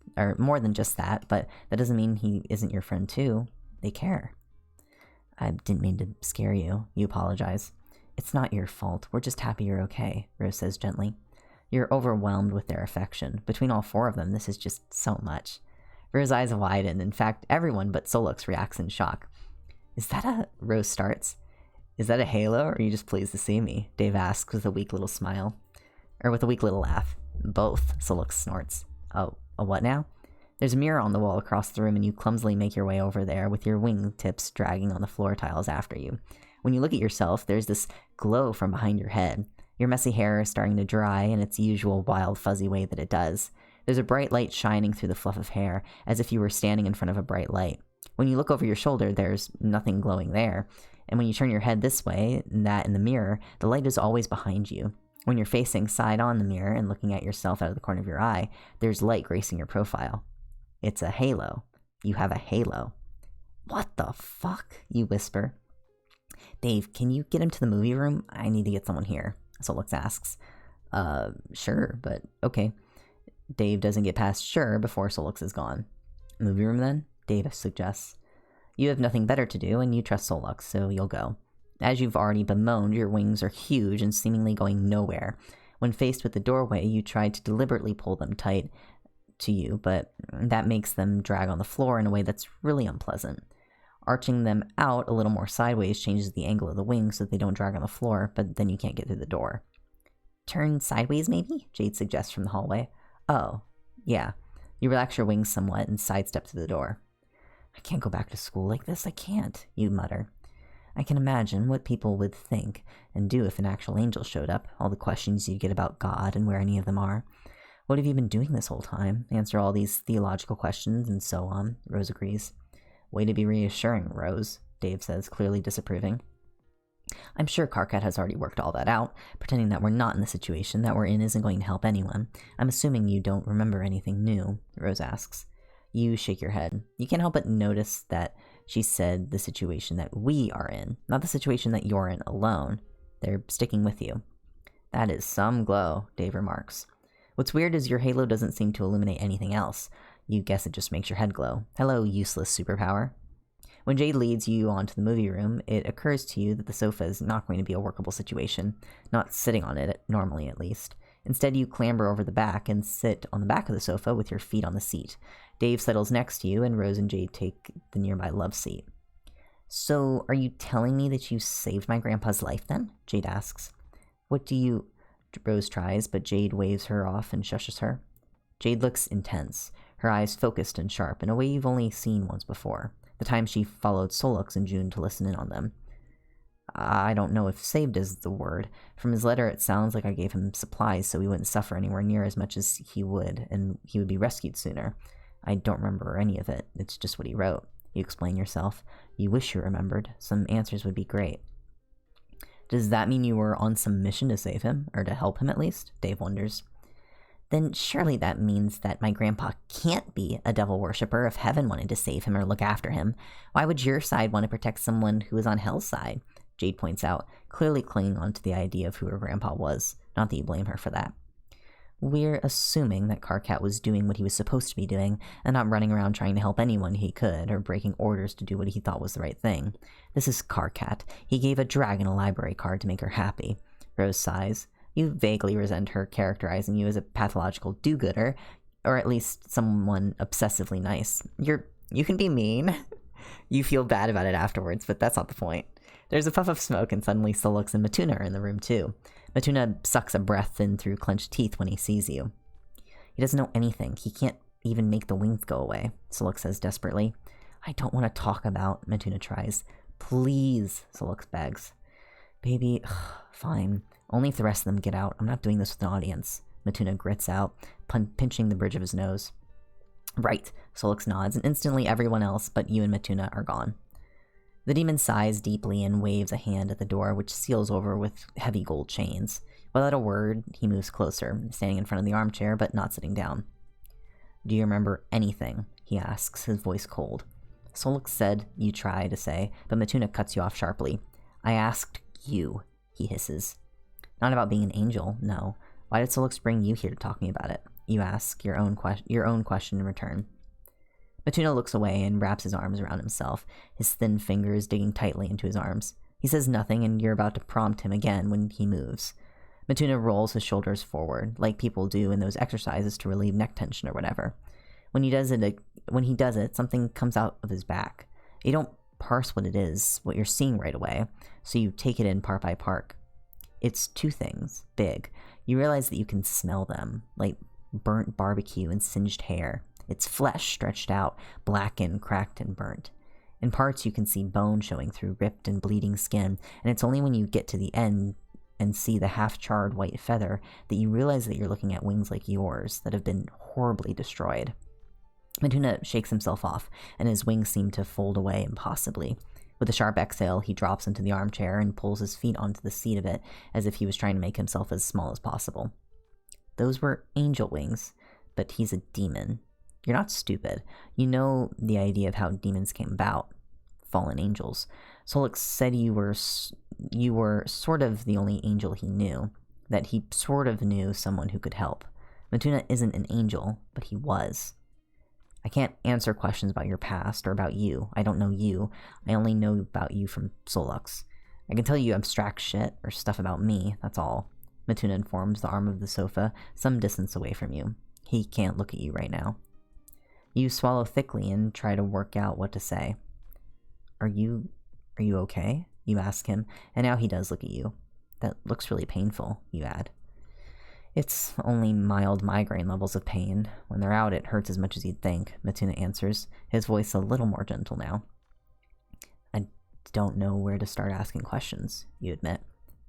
Speaker 1: that, but that doesn't mean he isn't your friend too. They care. "I didn't mean to scare you," you apologize. "It's not your fault. We're just happy you're okay," Rose says gently. You're overwhelmed with their affection. Between all four of them, this is just so much. Rose's eyes widen. In fact, everyone but Solux reacts in shock. Rose starts. "Is that a halo, or are you just pleased to see me?" Dave asks with a weak little smile. Or with a weak little laugh. "Both," Solux snorts. "Oh, a what now?" There's a mirror on the wall across the room, and you clumsily make your way over there with your wingtips dragging on the floor tiles after you. When you look at yourself, there's this glow from behind your head. Your messy hair is starting to dry in its usual wild, fuzzy way that it does. There's a bright light shining through the fluff of hair, as if you were standing in front of a bright light. When you look over your shoulder, there's nothing glowing there. And when you turn your head this way, and that in the mirror, the light is always behind you. When you're facing side on the mirror and looking at yourself out of the corner of your eye, there's light gracing your profile. It's a halo. You have a halo. "What the fuck?" you whisper. "Dave, can you get him to the movie room? I need to get someone here," Solix asks. Sure, but okay." Dave doesn't get past sure before Solix is gone. "Movie room then?" Dave suggests. You have nothing better to do, and you trust Solux, so you'll go. As you've already bemoaned, your wings are huge and seemingly going nowhere. When faced with the doorway, you try to deliberately pull them tight to you, but that makes them drag on the floor in a way that's really unpleasant. Arching them out a little more sideways changes the angle of the wings so that they don't drag on the floor, but then you can't get through the door. "Turn sideways, maybe?" Jade suggests from the hallway. "Oh, yeah." You relax your wings somewhat and sidestep to the door. "I can't go back to school like this, I can't," you mutter. I can imagine what people would think and do if an actual angel showed up, all the questions you'd get about God and where any of them are. "What have you been doing this whole time? Answer all these theological questions and so on," Rose agrees. "Way to be reassuring, Rose," Dave says, clearly disapproving. "I'm sure Karkat has already worked all that out. Pretending that we're not in the situation that we're in isn't going to help anyone. I'm assuming you don't remember anything new," Rose asks. You shake your head. You can't help but notice that she said the situation that we are in, not the situation that you're in alone. They're sticking with you. "That is some glow," Dave remarks. "What's weird is your halo doesn't seem to illuminate anything else. You guess it just makes your head glow. Hello, useless superpower." When Jade leads you onto the movie room, it occurs to you that the sofa is not going to be a workable situation, not sitting on it, normally at least. Instead, you clamber over the back and sit on the back of the sofa with your feet on the seat. Dave settles next to you, and Rose and Jade take the nearby love seat. "So, are you telling me that you saved my grandpa's life, then?" Jade asks. "What do you—" Rose tries, but Jade waves her off and shushes her. Jade looks intense, her eyes focused and sharp, in a way you've only seen once before, the time she followed Solux in June to listen in on them. "I don't know if saved is the word. From his letter, it sounds like I gave him supplies so he wouldn't suffer anywhere near as much as he would, and he would be rescued sooner. I don't remember any of it. It's just what he wrote." You explain yourself. "You wish you remembered. Some answers would be great." "Does that mean you were on some mission to save him, or to help him at least?" Dave wonders. "Then surely that means that my grandpa can't be a devil worshipper if heaven wanted to save him or look after him. Why would your side want to protect someone who is on hell's side?" Jade points out, clearly clinging on to the idea of who her grandpa was. Not that you blame her for that. "We're assuming that Karkat was doing what he was supposed to be doing, and not running around trying to help anyone he could, or breaking orders to do what he thought was the right thing. This is Karkat. He gave a dragon a library card to make her happy." Rose sighs. You vaguely resent her characterizing you as a pathological do-gooder, or at least someone obsessively nice. You can be mean. You feel bad about it afterwards, but that's not the point. There's a puff of smoke, and suddenly Solux and Matuna are in the room too. Matuna sucks a breath in through clenched teeth when he sees you. "He doesn't know anything. He can't even make the wings go away," Solux says desperately. "I don't want to talk about," Matuna tries. "Please," Solux begs. "Baby, fine. Only if the rest of them get out. I'm not doing this with an audience." Matuna grits out, pinching the bridge of his nose. Right, Solix nods, and instantly everyone else but you and Matuna are gone. The demon sighs deeply and waves a hand at the door, which seals over with heavy gold chains. Without a word, he moves closer, standing in front of the armchair, but not sitting down. Do you remember anything? He asks, his voice cold. Solix said you try to say, but Matuna cuts you off sharply. I asked you, he hisses. Not about being an angel, no. Why did Solix bring you here to talk to me about it? You ask your own question in return. Matuna looks away and wraps his arms around himself, his thin fingers digging tightly into his arms. He says nothing, and you're about to prompt him again when he moves. Matuna rolls his shoulders forward, like people do in those exercises to relieve neck tension or whatever. When he does it, something comes out of his back. You don't parse what it is, what you're seeing right away, so you take it in part by part. It's two things, big. You realize that you can smell them, like burnt barbecue and singed hair. It's flesh stretched out, blackened, cracked, and burnt. In parts, you can see bone showing through ripped and bleeding skin, and it's only when you get to the end and see the half-charred white feather that you realize that you're looking at wings like yours that have been horribly destroyed. Matuna shakes himself off, and his wings seem to fold away impossibly. With a sharp exhale, he drops into the armchair and pulls his feet onto the seat of it as if he was trying to make himself as small as possible. Those were angel wings, but he's a demon. You're not stupid. You know the idea of how demons came about. Fallen angels. Solix said you were sort of the only angel he knew, that he sort of knew someone who could help. Matuna isn't an angel, but he was. I can't answer questions about your past or about you. I don't know you. I only know about you from Solux. I can tell you abstract shit or stuff about me, that's all. Matuna informs the arm of the sofa, some distance away from you. He can't look at you right now. You swallow thickly and try to work out what to say. Are you okay? You ask him, and now he does look at you. That looks really painful, you add. It's only mild migraine levels of pain. When they're out, it hurts as much as you'd think, Matuna answers, his voice a little more gentle now. I don't know where to start asking questions, you admit.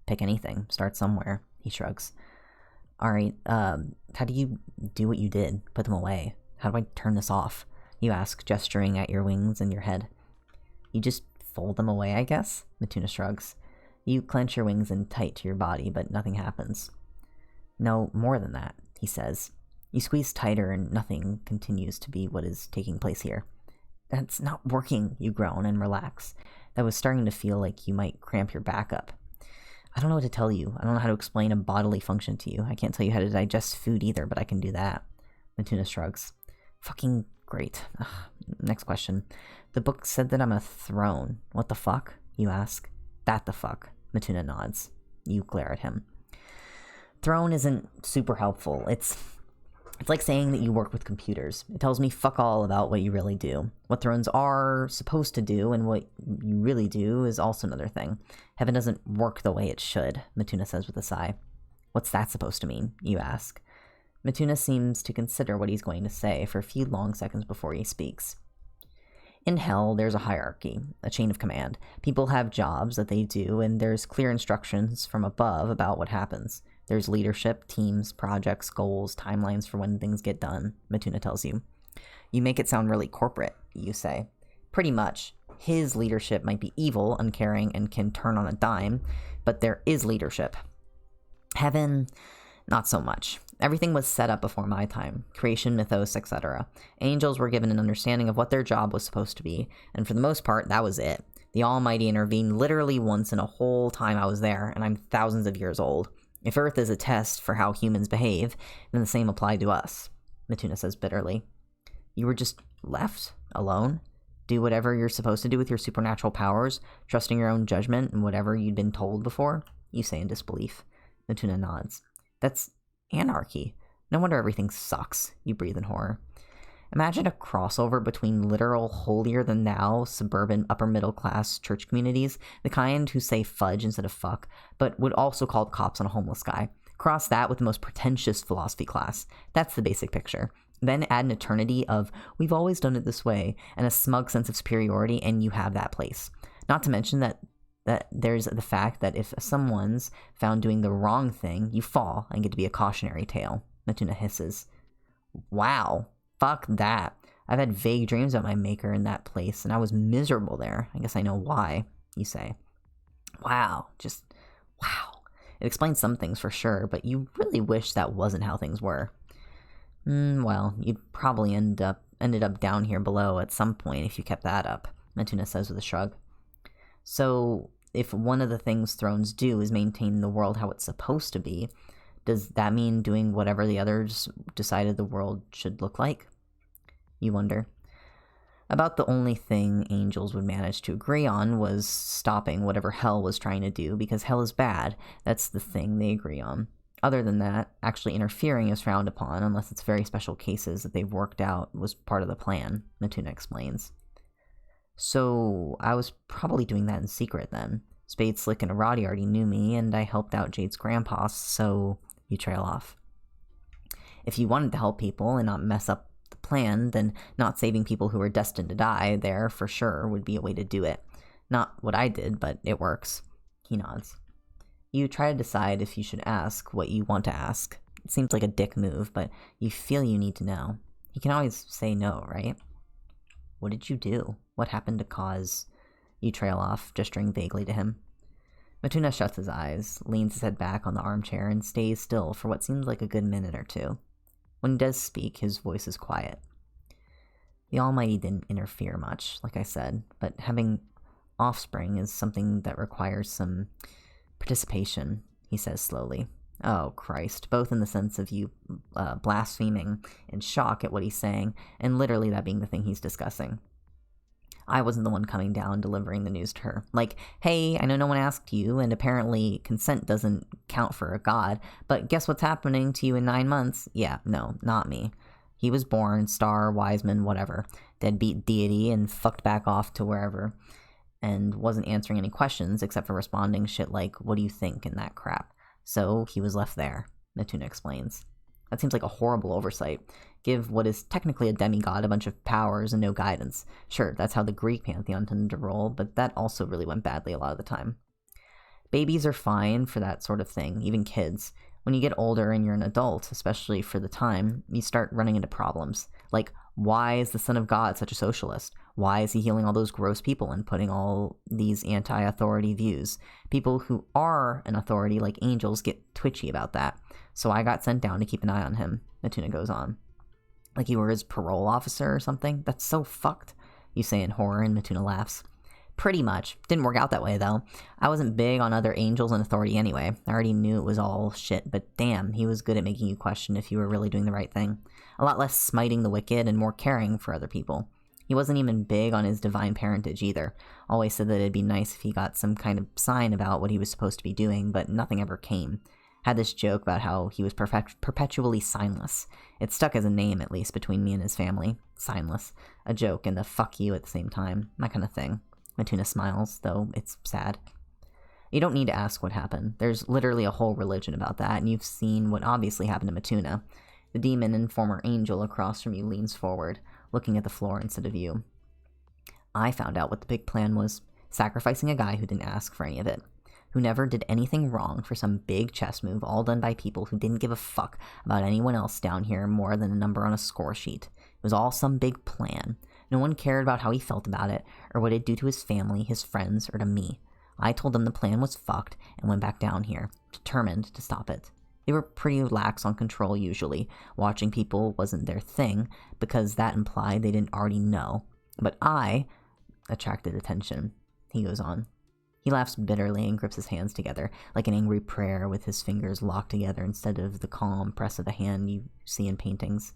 Speaker 1: Pick anything. Start somewhere, he shrugs. Alright, how do you do what you did? Put them away. How do I turn this off? You ask, gesturing at your wings and your head. You just fold them away, I guess? Matuna shrugs. You clench your wings in tight to your body, but nothing happens. No, more than that, he says. You squeeze tighter and nothing continues to be what is taking place here. That's not working, you groan and relax. That was starting to feel like you might cramp your back up. I don't know what to tell you. I don't know how to explain a bodily function to you. I can't tell you how to digest food either, but I can do that. Matuna shrugs. Fucking great. Ugh. Next question. The book said that I'm a throne. What the fuck? You ask. That the fuck. Matuna nods. You glare at him. Throne isn't super helpful. It's like saying that you work with computers. It tells me fuck all about what you really do. What thrones are supposed to do and what you really do is also another thing. Heaven doesn't work the way it should, Matuna says with a sigh. What's that supposed to mean? You ask. Matuna seems to consider what he's going to say for a few long seconds before he speaks. In hell, there's a hierarchy, a chain of command. People have jobs that they do, and there's clear instructions from above about what happens. There's leadership, teams, projects, goals, timelines for when things get done, Matuna tells you. You make it sound really corporate, you say. Pretty much. His leadership might be evil, uncaring, and can turn on a dime, but there is leadership. Heaven, not so much. Everything was set up before my time. Creation, mythos, etc. Angels were given an understanding of what their job was supposed to be, and for the most part, that was it. The Almighty intervened literally once in a whole time I was there, and I'm thousands of years old. If Earth is a test for how humans behave, then the same applied to us, Matuna says bitterly. You were just left, alone? Do whatever you're supposed to do with your supernatural powers, trusting your own judgment and whatever you'd been told before? You say in disbelief. Matuna nods. That's anarchy. No wonder everything sucks, you breathe in horror. Imagine a crossover between literal holier-than-thou suburban upper-middle-class church communities, the kind who say fudge instead of fuck, but would also call cops on a homeless guy. Cross that with the most pretentious philosophy class. That's the basic picture. Then add an eternity of, we've always done it this way, and a smug sense of superiority, and you have that place. Not to mention that that there's the fact that if someone's found doing the wrong thing, you fall and get to be a cautionary tale. Matuna hisses. Wow. Fuck that. I've had vague dreams about my maker in that place, and I was miserable there. I guess I know why, you say. Wow. Just, wow. It explains some things for sure, but you really wish that wasn't how things were. Well, you'd probably ended up down here below at some point if you kept that up, Matuna says with a shrug. So, if one of the things thrones do is maintain the world how it's supposed to be, does that mean doing whatever the others decided the world should look like? You wonder. About the only thing angels would manage to agree on was stopping whatever hell was trying to do, because hell is bad. That's the thing they agree on. Other than that, actually interfering is frowned upon, unless it's very special cases that they've worked out was part of the plan, Matuna explains. So, I was probably doing that in secret then. Spade, Slick, and Arati already knew me, and I helped out Jade's grandpa, so you trail off. If you wanted to help people and not mess up the plan, then not saving people who are destined to die there, for sure, would be a way to do it. Not what I did, but it works. He nods. You try to decide if you should ask what you want to ask. It seems like a dick move, but you feel you need to know. You can always say no, right? What did you do? What happened to cause... You trail off, gesturing vaguely to him. Matuna shuts his eyes, leans his head back on the armchair, and stays still for what seems like a good minute or two. When he does speak, his voice is quiet. The Almighty didn't interfere much, like I said, but having offspring is something that requires some participation, he says slowly. Oh, Christ, both in the sense of you blaspheming in shock at what he's saying, and literally that being the thing he's discussing. I wasn't the one coming down delivering the news to her. Like, hey, I know no one asked you, and apparently consent doesn't count for a god, but guess what's happening to you in 9 months? Yeah, no, not me. He was born, star, wiseman, whatever, deadbeat deity, and fucked back off to wherever, and wasn't answering any questions except for responding shit like, what do you think, and that crap. So he was left there, Matuna explains. That seems like a horrible oversight. Give what is technically a demigod a bunch of powers and no guidance. Sure, that's how the Greek pantheon tended to roll, but that also really went badly a lot of the time. Babies are fine for that sort of thing, even kids. When you get older and you're an adult, especially for the time, you start running into problems. Like, why is the Son of God such a socialist? Why is he healing all those gross people and putting all these anti-authority views? People who are an authority, like angels, get twitchy about that. So I got sent down to keep an eye on him, Matuna goes on. Like you were his parole officer or something? That's so fucked, you say in horror, and Matuna laughs. Pretty much. Didn't work out that way, though. I wasn't big on other angels and authority anyway. I already knew it was all shit, but damn, he was good at making you question if you were really doing the right thing. A lot less smiting the wicked and more caring for other people. He wasn't even big on his divine parentage either. Always said that it'd be nice if he got some kind of sign about what he was supposed to be doing, but nothing ever came. Had this joke about how he was perpetually signless. It stuck as a name, at least, between me and his family. Signless. A joke and a fuck you at the same time. That kind of thing. Matuna smiles, though it's sad. You don't need to ask what happened. There's literally a whole religion about that, and you've seen what obviously happened to Matuna. The demon and former angel across from you leans forward, looking at the floor instead of you. I found out what the big plan was. Sacrificing a guy who didn't ask for any of it. Who never did anything wrong for some big chess move all done by people who didn't give a fuck about anyone else down here more than a number on a score sheet. It was all some big plan. No one cared about how he felt about it, or what it'd do to his family, his friends, or to me. I told them the plan was fucked and went back down here, determined to stop it. They were pretty lax on control usually. Watching people wasn't their thing, because that implied they didn't already know. But I attracted attention. He goes on. He laughs bitterly and grips his hands together, like an angry prayer with his fingers locked together instead of the calm press of a hand you see in paintings.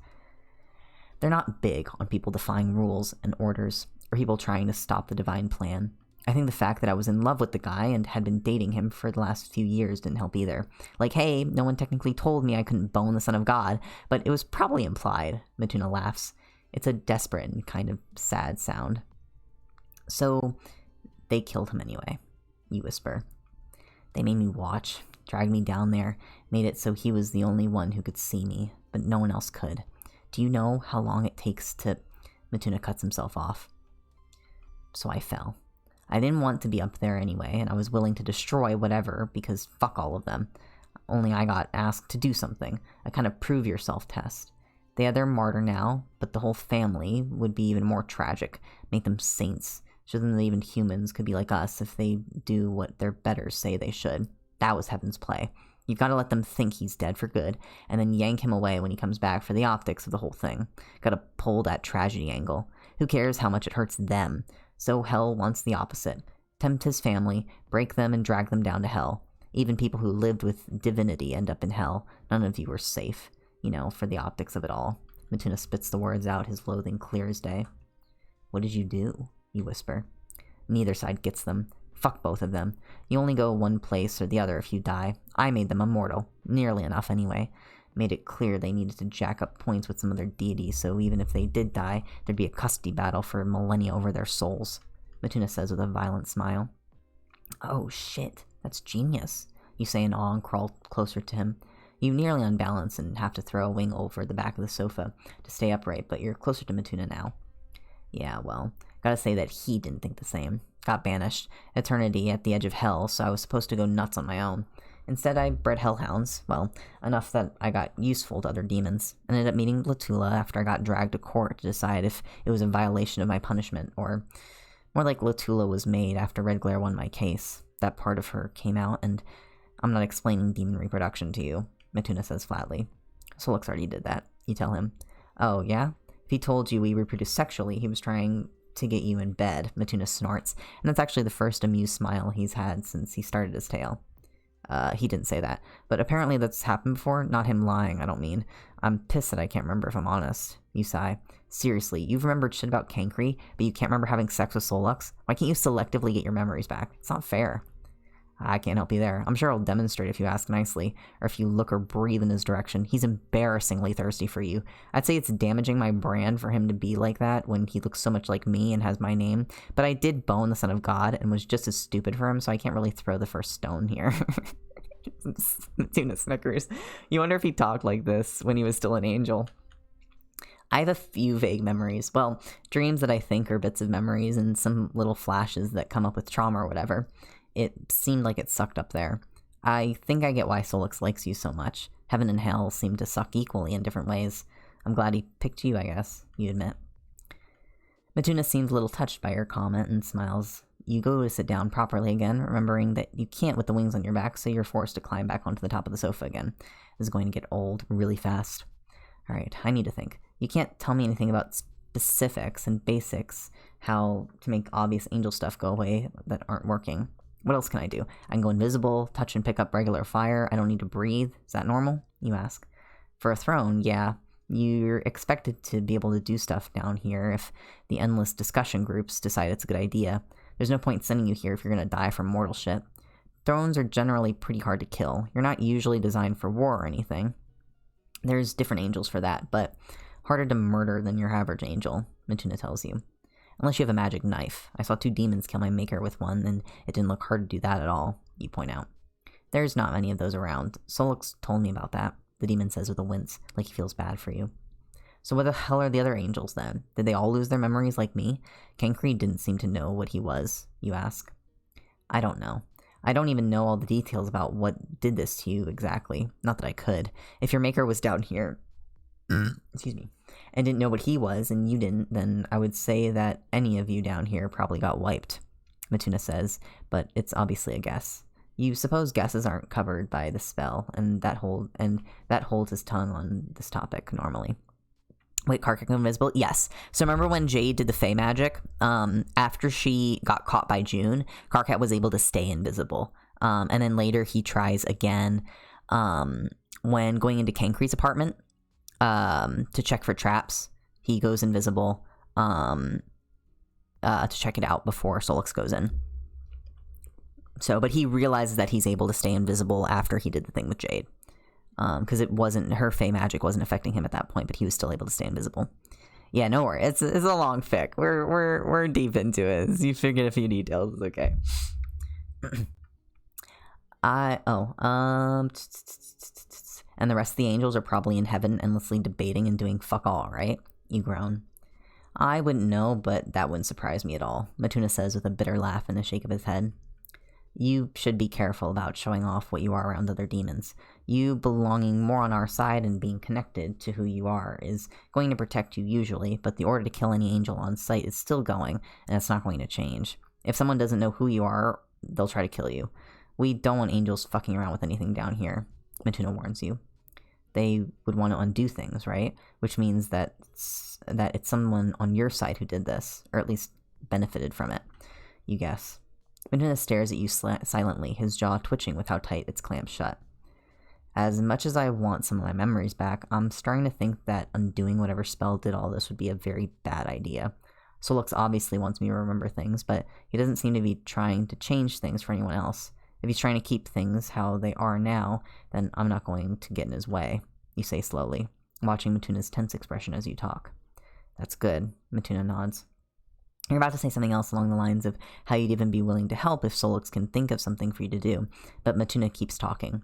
Speaker 1: They're not big on people defying rules and orders, or people trying to stop the divine plan. I think the fact that I was in love with the guy and had been dating him for the last few years didn't help either. Like, hey, no one technically told me I couldn't bone the Son of God, but it was probably implied, Matuna laughs. It's a desperate and kind of sad sound. So, they killed him anyway. You whisper. They made me watch, dragged me down there, made it so he was the only one who could see me, but no one else could. Do you know how long it takes to... Matuna cuts himself off. So I fell. I didn't want to be up there anyway, and I was willing to destroy whatever, because fuck all of them. Only I got asked to do something, a kind of prove yourself test. They had their martyr now, but the whole family would be even more tragic, make them saints, show them that even humans could be like us if they do what their betters say they should. That was Heaven's play. You've got to let them think he's dead for good, and then yank him away when he comes back for the optics of the whole thing. Gotta pull that tragedy angle. Who cares how much it hurts them? So hell wants the opposite. Tempt his family, break them, and drag them down to hell. Even people who lived with divinity end up in hell. None of you are safe, for the optics of it all. Matuna spits the words out, his loathing clear as day. What did you do? You whisper. Neither side gets them. Fuck both of them. You only go one place or the other if you die. I made them immortal. Nearly enough, anyway. Made it clear they needed to jack up points with some of their deities, so even if they did die, there'd be a custody battle for millennia over their souls. Matuna says with a violent smile. Oh, shit. That's genius. You say in awe and crawl closer to him. You nearly unbalance and have to throw a wing over the back of the sofa to stay upright, but you're closer to Matuna now. Yeah, well, gotta say that he didn't think the same. Got banished. Eternity at the edge of hell, so I was supposed to go nuts on my own. Instead, I bred hellhounds. Well, enough that I got useful to other demons. Ended up meeting Latula after I got dragged to court to decide if it was a violation of my punishment, or more like Latula was made after Red Glare won my case. That part of her came out, and I'm not explaining demon reproduction to you, Matuna says flatly. Solix already did that, you tell him. Oh, yeah? If he told you we reproduce sexually, he was trying to get you in bed, Matuna snorts, and that's actually the first amused smile he's had since he started his tale. He didn't say that, but apparently that's happened before, not him lying, I don't mean. I'm pissed that I can't remember if I'm honest. You sigh. Seriously, you've remembered shit about Cankry, but you can't remember having sex with Solux? Why can't you selectively get your memories back? It's not fair. I can't help you there. I'm sure I'll demonstrate if you ask nicely, or if you look or breathe in his direction. He's embarrassingly thirsty for you. I'd say it's damaging my brand for him to be like that when he looks so much like me and has my name, but I did bone the Son of God and was just as stupid for him, so I can't really throw the first stone here. Tuna snickers. You wonder if he talked like this when he was still an angel. I have a few vague memories. Well, dreams that I think are bits of memories and some little flashes that come up with trauma or whatever. It seemed like it sucked up there. I think I get why Solix likes you so much. Heaven and hell seem to suck equally in different ways. I'm glad he picked you, I guess, you admit. Matuna seems a little touched by your comment and smiles. You go to sit down properly again, remembering that you can't with the wings on your back, so you're forced to climb back onto the top of the sofa again. This is going to get old really fast. Alright, I need to think. You can't tell me anything about specifics and basics, how to make obvious angel stuff go away that aren't working. What else can I do? I can go invisible, touch and pick up regular fire. I don't need to breathe. Is that normal? You ask. For a throne, yeah. You're expected to be able to do stuff down here if the endless discussion groups decide it's a good idea. There's no point sending you here if you're gonna die from mortal shit. Thrones are generally pretty hard to kill. You're not usually designed for war or anything. There's different angels for that, but harder to murder than your average angel, Matuna tells you. Unless you have a magic knife. I saw 2 demons kill my maker with one, and it didn't look hard to do that at all, you point out. There's not many of those around. Solix told me about that, the demon says with a wince, like he feels bad for you. So what the hell are the other angels then? Did they all lose their memories like me? Cankry didn't seem to know what he was, you ask. I don't know. I don't even know all the details about what did this to you exactly. Not that I could. If your maker was down here, excuse me, and didn't know what he was, and you didn't, then I would say that any of you down here probably got wiped, Matuna says, but it's obviously a guess. You suppose guesses aren't covered by the spell, and that holds his tongue on this topic normally. Wait, Karkat go invisible? Yes. So remember when Jade did the Fey magic? After she got caught by June, Karkat was able to stay invisible. And then later he tries again when going into Cankry's apartment to check for traps. He goes invisible to check it out before Solix goes in. So, but he realizes that he's able to stay invisible after he did the thing with Jade. Because it wasn't, her Fey magic wasn't affecting him at that point, but he was still able to stay invisible. Yeah, no worry. It's a long fic. We're deep into it. As you figured a few details, it's okay. And the rest of the angels are probably in heaven endlessly debating and doing fuck all, right? You groan. I wouldn't know, but that wouldn't surprise me at all, Matuna says with a bitter laugh and a shake of his head. You should be careful about showing off what you are around other demons. You belonging more on our side and being connected to who you are is going to protect you usually, but the order to kill any angel on sight is still going, and it's not going to change. If someone doesn't know who you are, they'll try to kill you. We don't want angels fucking around with anything down here, Matuna warns you. They would want to undo things, right? Which means that it's someone on your side who did this, or at least benefited from it, you guess. Matuna stares at you silently, his jaw twitching with how tight it's clamped shut. As much as I want some of my memories back, I'm starting to think that undoing whatever spell did all this would be a very bad idea. Solux obviously wants me to remember things, but he doesn't seem to be trying to change things for anyone else. If he's trying to keep things how they are now, then I'm not going to get in his way, you say slowly, watching Matuna's tense expression as you talk. That's good, Matuna nods. You're about to say something else along the lines of how you'd even be willing to help if Solux can think of something for you to do, but Matuna keeps talking.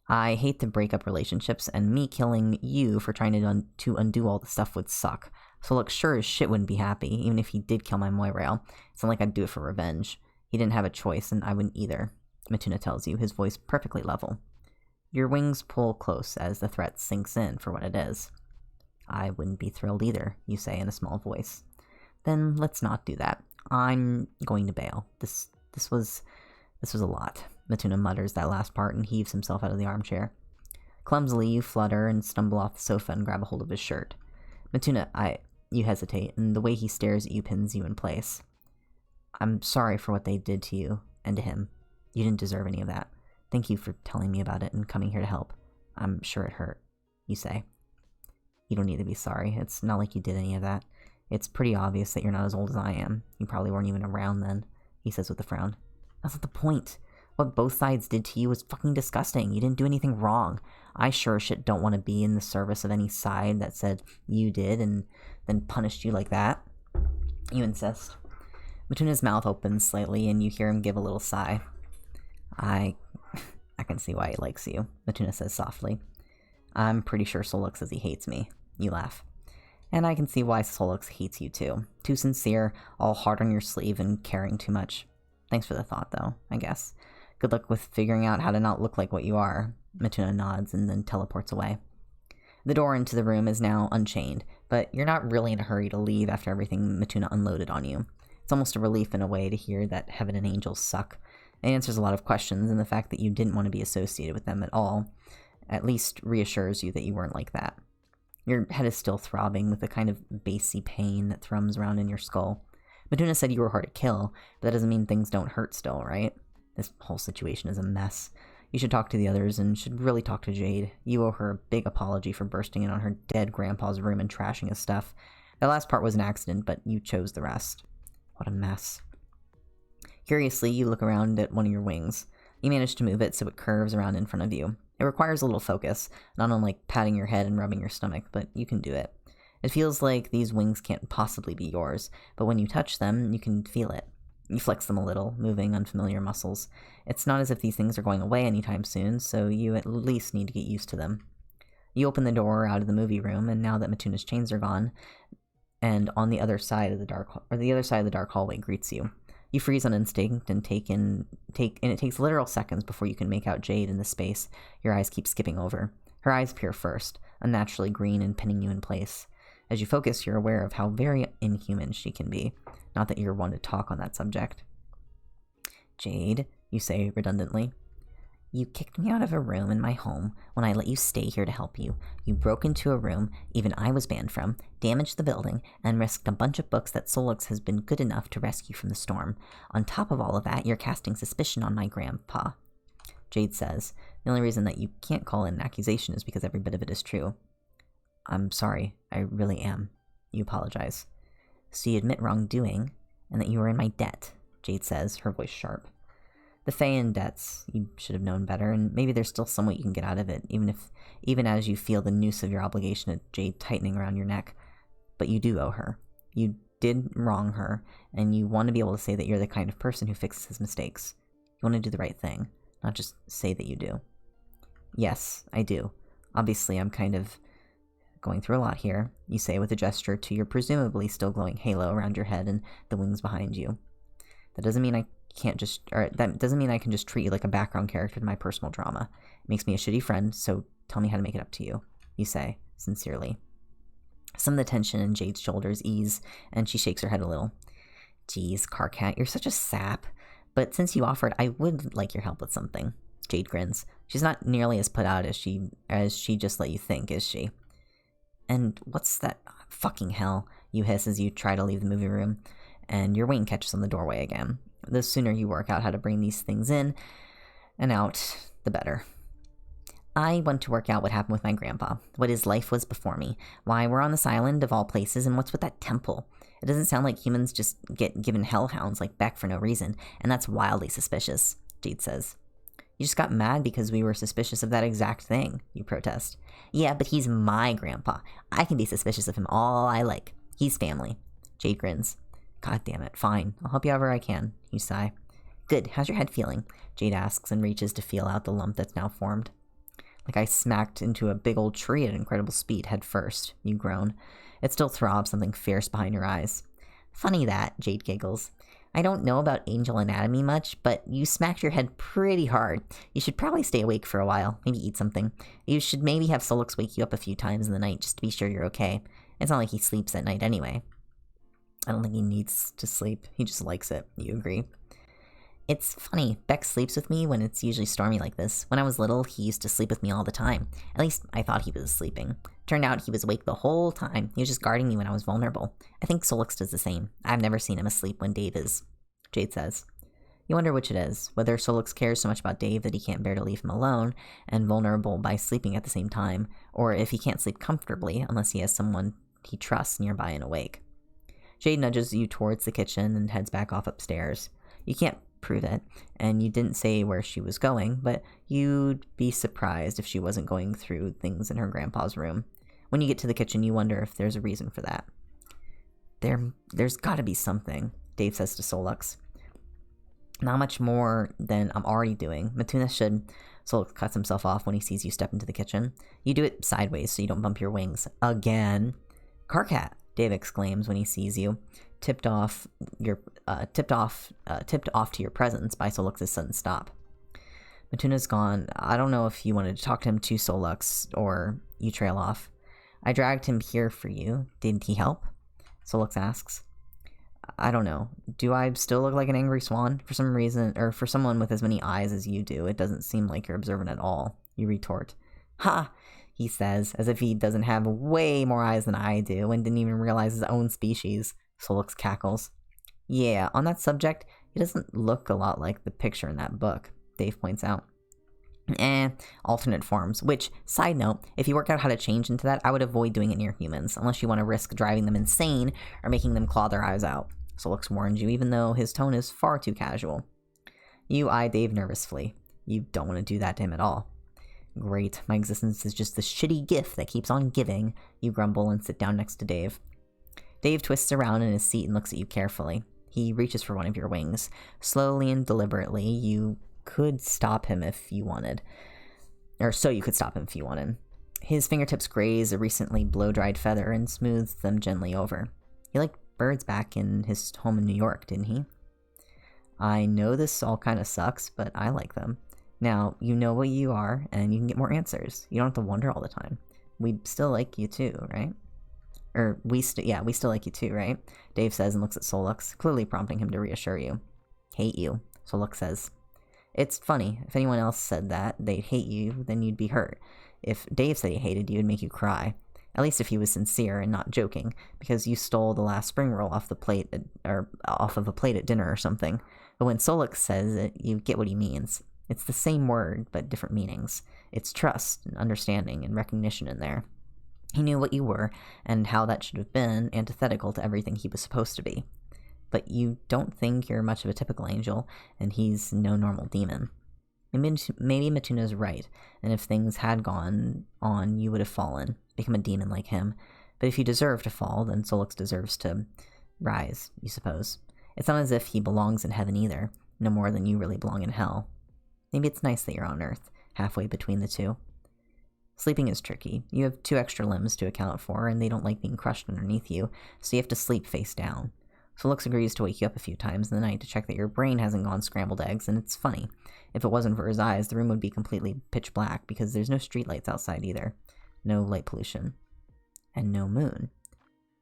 Speaker 1: I hate to break up relationships, and me killing you for trying to undo all the stuff would suck. Solux sure as shit wouldn't be happy, even if he did kill my Moirail. It's not like I'd do it for revenge. He didn't have a choice, and I wouldn't either, Matuna tells you, his voice perfectly level. Your wings pull close as the threat sinks in for what it is. I wouldn't be thrilled either, you say in a small voice. Then let's not do that. I'm going to bail. This was a lot. Matuna mutters that last part and heaves himself out of the armchair. Clumsily, you flutter and stumble off the sofa and grab a hold of his shirt. Matuna, you hesitate, and the way he stares at you pins you in place. I'm sorry for what they did to you and to him. You didn't deserve any of that. Thank you for telling me about it and coming here to help. I'm sure it hurt, you say. You don't need to be sorry. It's not like you did any of that. It's pretty obvious that you're not as old as I am. You probably weren't even around then, he says with a frown. That's not the point. What both sides did to you was fucking disgusting. You didn't do anything wrong. I sure as shit don't want to be in the service of any side that said you did and then punished you like that. You insist. Matuna's mouth opens slightly and you hear him give a little sigh. I can see why he likes you, Matuna says softly. I'm pretty sure Solux says he hates me. You laugh. And I can see why Solux hates you too. Too sincere, all hard on your sleeve, and caring too much. Thanks for the thought, though, I guess. Good luck with figuring out how to not look like what you are. Matuna nods and then teleports away. The door into the room is now unchained, but you're not really in a hurry to leave after everything Matuna unloaded on you. It's almost a relief in a way to hear that heaven and angels suck. It answers a lot of questions, and the fact that you didn't want to be associated with them at all at least reassures you that you weren't like that. Your head is still throbbing with a kind of bassy pain that thrums around in your skull. Matuna said you were hard to kill, but that doesn't mean things don't hurt still, right? This whole situation is a mess. You should talk to the others and should really talk to Jade. You owe her a big apology for bursting in on her dead grandpa's room and trashing his stuff. That last part was an accident, but you chose the rest. What a mess. Curiously, you look around at one of your wings. You manage to move it so it curves around in front of you. It requires a little focus, not unlike patting your head and rubbing your stomach, but you can do it. It feels like these wings can't possibly be yours, but when you touch them, you can feel it. You flex them a little, moving unfamiliar muscles. It's not as if these things are going away anytime soon, so you at least need to get used to them. You open the door out of the movie room, and now that Matuna's chains are gone, and on the other side of the dark hallway greets you. You freeze on instinct and and it takes literal seconds before you can make out Jade in the space your eyes keep skipping over. Her eyes peer first, unnaturally green and pinning you in place. As you focus, you're aware of how very inhuman she can be. Not that you're one to talk on that subject. Jade, you say redundantly. You kicked me out of a room in my home when I let you stay here to help you. You broke into a room even I was banned from, damaged the building, and risked a bunch of books that Solux has been good enough to rescue from the storm. On top of all of that, you're casting suspicion on my grandpa. Jade says, the only reason that you can't call it an accusation is because every bit of it is true. I'm sorry, I really am. You apologize. So you admit wrongdoing, and that you were in my debt, Jade says, her voice sharp. The Fae in debts, you should have known better, and maybe there's still some way you can get out of it, even as you feel the noose of your obligation to Jade tightening around your neck. But you do owe her. You did wrong her, and you want to be able to say that you're the kind of person who fixes his mistakes. You want to do the right thing, not just say that you do. Yes, I do. Obviously, I'm kind of Going through a lot here, you say with a gesture to your presumably still glowing halo around your head and the wings behind you. That doesn't mean I can just treat you like a background character in my personal drama. It makes me a shitty friend, so tell me how to make it up to you, you say, sincerely. Some of the tension in Jade's shoulders ease, and she shakes her head a little. Geez, Carcat, you're such a sap. But since you offered, I would like your help with something. Jade grins. She's not nearly as put out as she just let you think, is she? And what's that? Fucking hell, you hiss as you try to leave the movie room, and your wing catches on the doorway again. The sooner you work out how to bring these things in and out, the better. I want to work out what happened with my grandpa, what his life was before me, why we're on this island of all places, and what's with that temple. It doesn't sound like humans just get given hellhounds like Beck for no reason, and that's wildly suspicious, Jade says. You just got mad because we were suspicious of that exact thing, you protest. Yeah, but he's my grandpa. I can be suspicious of him all I like. He's family. Jade grins. God damn it, fine. I'll help you however I can, you sigh. Good, how's your head feeling? Jade asks and reaches to feel out the lump that's now formed. Like I smacked into a big old tree at incredible speed head first, you groan. It still throbs something fierce behind your eyes. Funny that, Jade giggles. I don't know about angel anatomy much, but you smacked your head pretty hard. You should probably stay awake for a while, maybe eat something. You should maybe have Solix wake you up a few times in the night just to be sure you're okay. It's not like he sleeps at night anyway. I don't think he needs to sleep. He just likes it. You agree? It's funny. Beck sleeps with me when it's usually stormy like this. When I was little, he used to sleep with me all the time. At least I thought he was sleeping. Turned out he was awake the whole time. He was just guarding me when I was vulnerable. I think Solix does the same. I've never seen him asleep when Dave is. Jade says. You wonder which it is. Whether Solix cares so much about Dave that he can't bear to leave him alone and vulnerable by sleeping at the same time, or if he can't sleep comfortably unless he has someone he trusts nearby and awake. Jade nudges you towards the kitchen and heads back off upstairs. You can't prove it, and you didn't say where she was going, but you'd be surprised if she wasn't going through things in her grandpa's room. When you get to the kitchen, you wonder if there's a reason for that. There's gotta be something, Dave says to Solux. Not much more than I'm already doing. Matuna should. Solux cuts himself off when he sees you step into the kitchen. You do it sideways so you don't bump your wings. Again. Carcat, Dave exclaims when he sees you, tipped off to your presence by Solux's sudden stop. Matuna's gone. I don't know if you wanted to talk to him to Solux, or you trail off. I dragged him here for you. Didn't he help? Solux asks. I don't know. Do I still look like an angry swan? For some reason, or for someone with as many eyes as you do, it doesn't seem like you're observant at all, you retort. Ha! He says, as if he doesn't have way more eyes than I do, and didn't even realize his own species. Solux cackles. Yeah, on that subject, he doesn't look a lot like the picture in that book, Dave points out. Alternate forms, which, side note, if you work out how to change into that, I would avoid doing it near humans, unless you want to risk driving them insane or making them claw their eyes out. Solux warns you, even though his tone is far too casual. You eye Dave nervously. You don't want to do that to him at all. Great, my existence is just the shitty gift that keeps on giving, you grumble and sit down next to Dave. Dave twists around in his seat and looks at you carefully. He reaches for one of your wings. Slowly and deliberately, you could stop him if you wanted. Or so you could stop him if you wanted. His fingertips graze a recently blow-dried feather and smooths them gently over. He liked birds back in his home in New York, didn't he? I know this all kind of sucks, but I like them. Now, you know what you are, and you can get more answers. You don't have to wonder all the time. We still like you too, right? We still like you too, right? Dave says and looks at Solux, clearly prompting him to reassure you. Hate you, Solux says. It's funny, if anyone else said that, they'd hate you, then you'd be hurt. If Dave said he hated you, it'd make you cry. At least if he was sincere and not joking, because you stole the last spring roll off of a plate at dinner or something. But when Solux says it, you get what he means. It's the same word, but different meanings. It's trust and understanding and recognition in there. He knew what you were, and how that should have been antithetical to everything he was supposed to be. But you don't think you're much of a typical angel, and he's no normal demon. Maybe Matuna's right, and if things had gone on, you would have fallen, become a demon like him. But if you deserve to fall, then Solux deserves to rise, you suppose. It's not as if he belongs in heaven either, no more than you really belong in hell. Maybe it's nice that you're on Earth, halfway between the two. Sleeping is tricky. You have 2 extra limbs to account for, and they don't like being crushed underneath you, so you have to sleep face down. Solix agrees to wake you up a few times in the night to check that your brain hasn't gone scrambled eggs, and it's funny. If it wasn't for his eyes, the room would be completely pitch black, because there's no streetlights outside either. No light pollution. And no moon.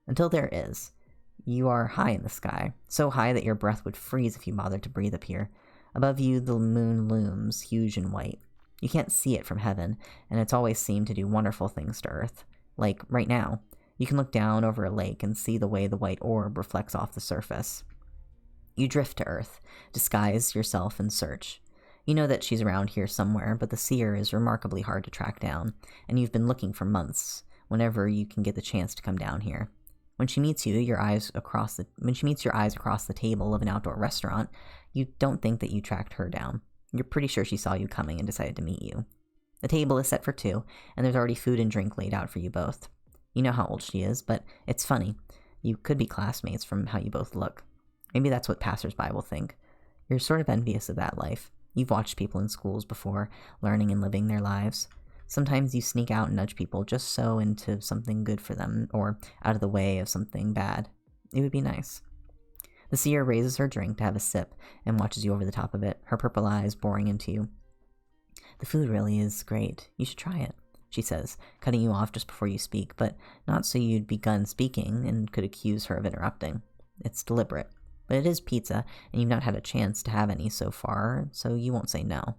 Speaker 1: Until there is. You are high in the sky, so high that your breath would freeze if you bothered to breathe up here. Above you, the moon looms, huge and white. You can't see it from heaven, and it's always seemed to do wonderful things to Earth. Like, right now, you can look down over a lake and see the way the white orb reflects off the surface. You drift to Earth, disguise yourself, and search. You know that she's around here somewhere, but the seer is remarkably hard to track down, and you've been looking for months, whenever you can get the chance to come down here. When she meets your eyes across the table of an outdoor restaurant, you don't think that you tracked her down. You're pretty sure she saw you coming and decided to meet you. The table is set for 2, and there's already food and drink laid out for you both. You know how old she is, but it's funny. You could be classmates from how you both look. Maybe that's what passersby will think. You're sort of envious of that life. You've watched people in schools before, learning and living their lives. Sometimes you sneak out and nudge people just so into something good for them, or out of the way of something bad. It would be nice. The seer raises her drink to have a sip and watches you over the top of it, her purple eyes boring into you. The food really is great. You should try it, she says, cutting you off just before you speak, but not so you'd begun speaking and could accuse her of interrupting. It's deliberate, but it is pizza, and you've not had a chance to have any so far, so you won't say no.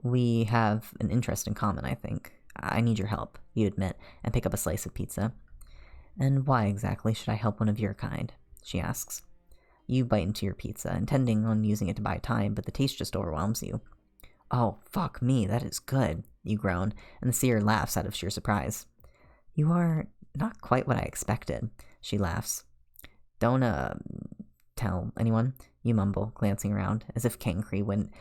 Speaker 1: We have an interest in common, I think. I need your help, you admit, and pick up a slice of pizza. And why exactly should I help one of your kind? She asks. You bite into your pizza, intending on using it to buy time, but the taste just overwhelms you. Oh, fuck me, that is good, you groan, and the seer laughs out of sheer surprise. You are not quite what I expected, she laughs. Don't, tell anyone, you mumble, glancing around, as if Kankri wouldn't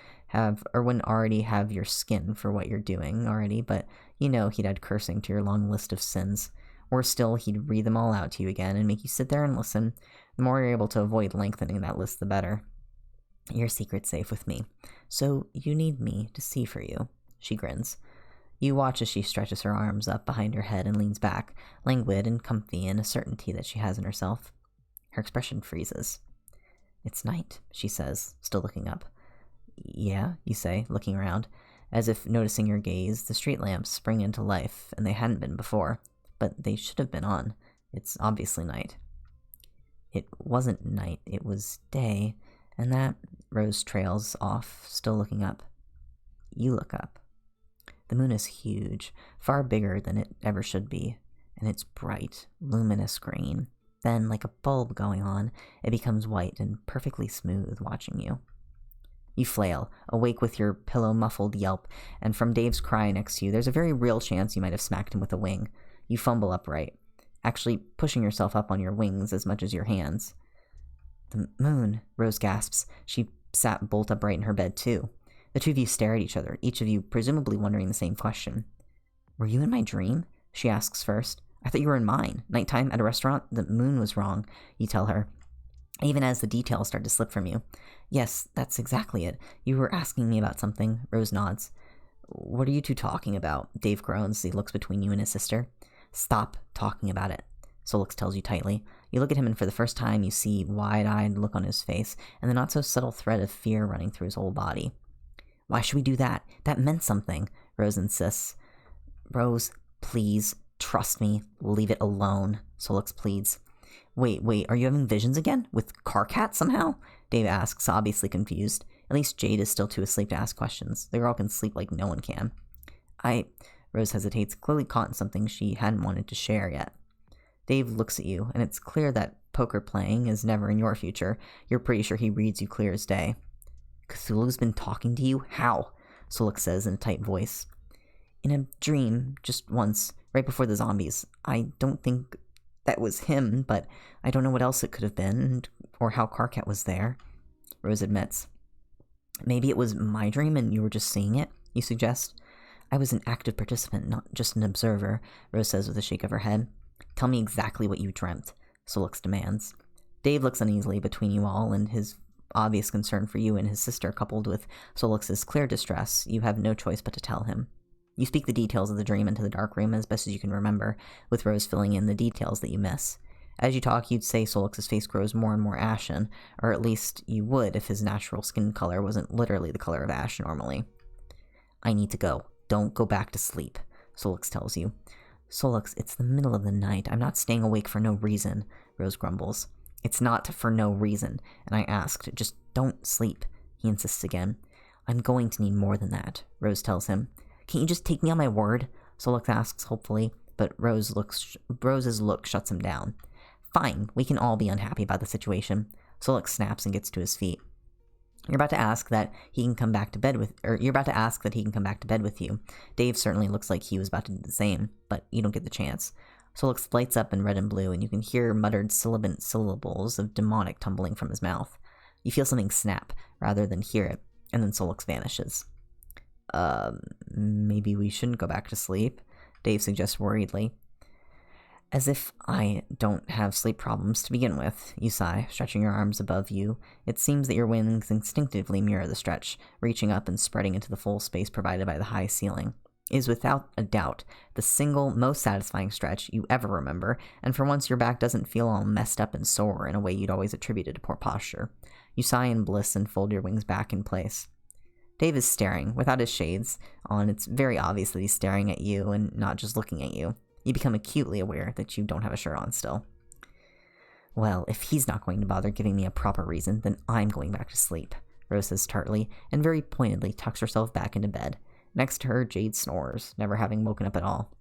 Speaker 1: already have your skin for what you're doing already, but you know he'd add cursing to your long list of sins. Or still, he'd read them all out to you again and make you sit there and listen. The more you're able to avoid lengthening that list, the better. Your secret's safe with me, so you need me to see for you, she grins. You watch as she stretches her arms up behind her head and leans back, languid and comfy in a certainty that she has in herself. Her expression freezes. It's night, she says, still looking up. Yeah, you say, looking around. As if noticing your gaze, the street lamps spring into life, and they hadn't been before. But they should have been on. It's obviously night. It wasn't night, it was day, and that Rose trails off, still looking up. You look up. The moon is huge, far bigger than it ever should be, and it's bright, luminous green. Then, like a bulb going on, it becomes white and perfectly smooth watching you. You flail, awake with your pillow-muffled yelp, and from Dave's cry next to you, there's a very real chance you might have smacked him with a wing. You fumble upright, actually pushing yourself up on your wings as much as your hands. The moon, Rose gasps. She sat bolt upright in her bed, too. The 2 of you stare at each other, each of you presumably wondering the same question. Were you in my dream? She asks first. I thought you were in mine. Nighttime at a restaurant? The moon was wrong, you tell her, even as the details start to slip from you. Yes, that's exactly it. You were asking me about something, Rose nods. What are you 2 talking about? Dave groans as he looks between you and his sister. Stop talking about it, Solix tells you tightly. You look at him, and for the first time you see wide-eyed look on his face, and the not-so-subtle thread of fear running through his whole body. Why should we do that? That meant something, Rose insists. Rose, please, trust me, leave it alone, Solix pleads. Wait, are you having visions again? With Karkat somehow? Dave asks, obviously confused. At least Jade is still too asleep to ask questions. The girl can sleep like no one can. Rose hesitates, clearly caught in something she hadn't wanted to share yet. Dave looks at you, and it's clear that poker playing is never in your future. You're pretty sure he reads you clear as day. Cthulhu's been talking to you? How? Solix says in a tight voice. In a dream, just once, right before the zombies. I don't think that was him, but I don't know what else it could have been, or how Karkat was there, Rose admits. Maybe it was my dream and you were just seeing it, you suggest? I was an active participant, not just an observer, Rose says with a shake of her head. Tell me exactly what you dreamt, Solix demands. Dave looks uneasily between you all, and his obvious concern for you and his sister coupled with Solix's clear distress, you have no choice but to tell him. You speak the details of the dream into the dark room as best as you can remember, with Rose filling in the details that you miss. As you talk, you'd say Solix's face grows more and more ashen, or at least you would if his natural skin color wasn't literally the color of ash normally. I need to go. Don't go back to sleep, Solix tells you. Solix, it's the middle of the night. I'm not staying awake for no reason, Rose grumbles. It's not for no reason, and I asked, just don't sleep, he insists again. I'm going to need more than that, Rose tells him. Can't you just take me on my word? Solix asks hopefully, but Rose's look shuts him down. Fine, we can all be unhappy about the situation. Solix snaps and gets to his feet. You're about to ask that he can come back to bed with you. Dave certainly looks like he was about to do the same, but you don't get the chance. Solix lights up in red and blue, and you can hear muttered sibilant syllables of demonic tumbling from his mouth. You feel something snap, rather than hear it, and then Solix vanishes. Maybe we shouldn't go back to sleep, Dave suggests worriedly. As if I don't have sleep problems to begin with, you sigh, stretching your arms above you. It seems that your wings instinctively mirror the stretch, reaching up and spreading into the full space provided by the high ceiling. It is without a doubt the single most satisfying stretch you ever remember, and for once your back doesn't feel all messed up and sore in a way you'd always attributed to poor posture. You sigh in bliss and fold your wings back in place. Dave is staring, without his shades on. It's very obvious that he's staring at you and not just looking at you. You become acutely aware that you don't have a shirt on still. Well, if he's not going to bother giving me a proper reason, then I'm going back to sleep, Rose says tartly, and very pointedly tucks herself back into bed. Next to her, Jade snores, never having woken up at all.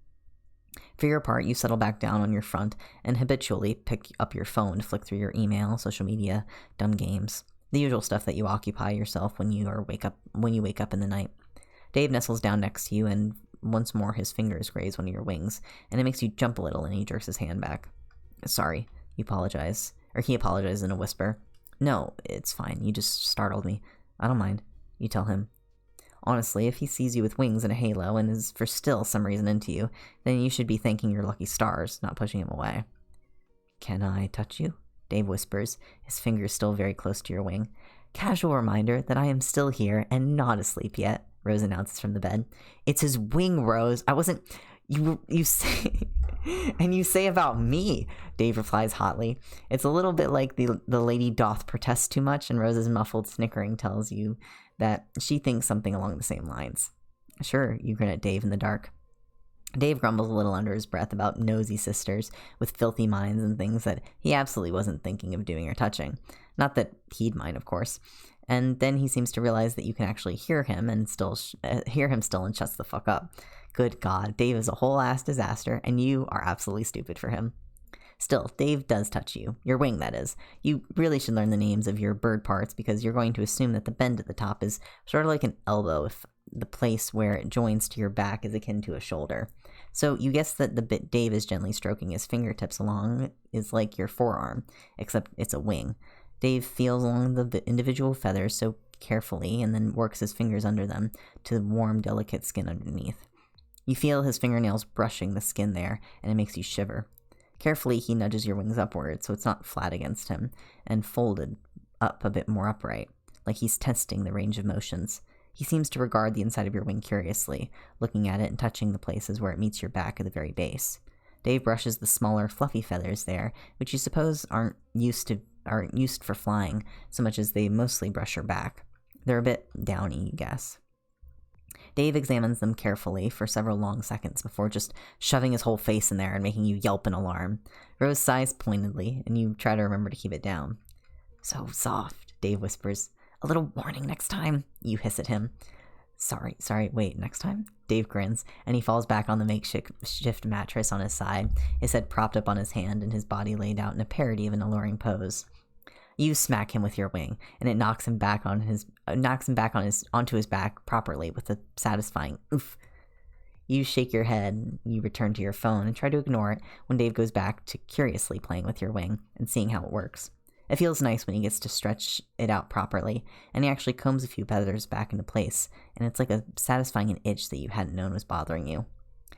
Speaker 1: For your part, you settle back down on your front and habitually pick up your phone to flick through your email, social media, dumb games, the usual stuff that you occupy yourself when you wake up in the night. Dave nestles down next to you, and once more his fingers graze one of your wings, and it makes you jump a little, and he jerks his hand back. Sorry, he apologizes in a whisper. No, it's fine, you just startled me. I don't mind, you tell him. Honestly, if he sees you with wings and a halo and is for still some reason into you, then you should be thanking your lucky stars, not pushing him away. Can I touch you? Dave whispers, his fingers still very close to your wing. Casual reminder that I am still here and not asleep yet, Rose announces from the bed. It's his wing, Rose. I wasn't... You say... And you say about me, Dave replies hotly. It's a little bit like the lady doth protest too much, and Rose's muffled snickering tells you that she thinks something along the same lines. Sure, you grin at Dave in the dark. Dave grumbles a little under his breath about nosy sisters with filthy minds and things that he absolutely wasn't thinking of doing or touching. Not that he'd mind, of course. And then he seems to realize that you can actually hear him and still and shuts the fuck up. Good God, Dave is a whole ass disaster, and you are absolutely stupid for him. Still, Dave does touch you. Your wing, that is. You really should learn the names of your bird parts, because you're going to assume that the bend at the top is sort of like an elbow if the place where it joins to your back is akin to a shoulder. So you guess that the bit Dave is gently stroking his fingertips along is like your forearm, except it's a wing. Dave feels along the individual feathers so carefully and then works his fingers under them to the warm, delicate skin underneath. You feel his fingernails brushing the skin there, and it makes you shiver. Carefully, he nudges your wings upward so it's not flat against him, and folded up a bit more upright, like he's testing the range of motions. He seems to regard the inside of your wing curiously, looking at it and touching the places where it meets your back at the very base. Dave brushes the smaller, fluffy feathers there, which you suppose aren't used for flying so much as they mostly brush your back. They're a bit downy, you guess. Dave examines them carefully for several long seconds before just shoving his whole face in there and making you yelp in alarm. Rose sighs pointedly, and you try to remember to keep it down. So soft, Dave whispers. A little warning next time, you hiss at him. Sorry, wait, next time? Dave grins, and he falls back on the makeshift mattress on his side, his head propped up on his hand and his body laid out in a parody of an alluring pose. You smack him with your wing, and it knocks him back onto his back properly with a satisfying oof. You shake your head, you return to your phone, and try to ignore it when Dave goes back to curiously playing with your wing and seeing how it works. It feels nice when he gets to stretch it out properly, and he actually combs a few feathers back into place, and it's like a satisfying an itch that you hadn't known was bothering you.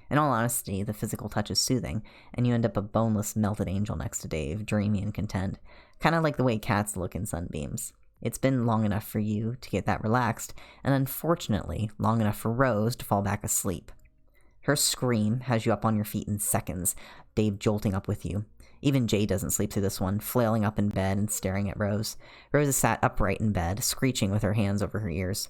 Speaker 1: In all honesty, the physical touch is soothing, and you end up a boneless, melted angel next to Dave, dreamy and content, kind of like the way cats look in sunbeams. It's been long enough for you to get that relaxed, and unfortunately, long enough for Rose to fall back asleep. Her scream has you up on your feet in seconds, Dave jolting up with you. Even Jade doesn't sleep through this one, flailing up in bed and staring at Rose. Rose is sat upright in bed, screeching with her hands over her ears.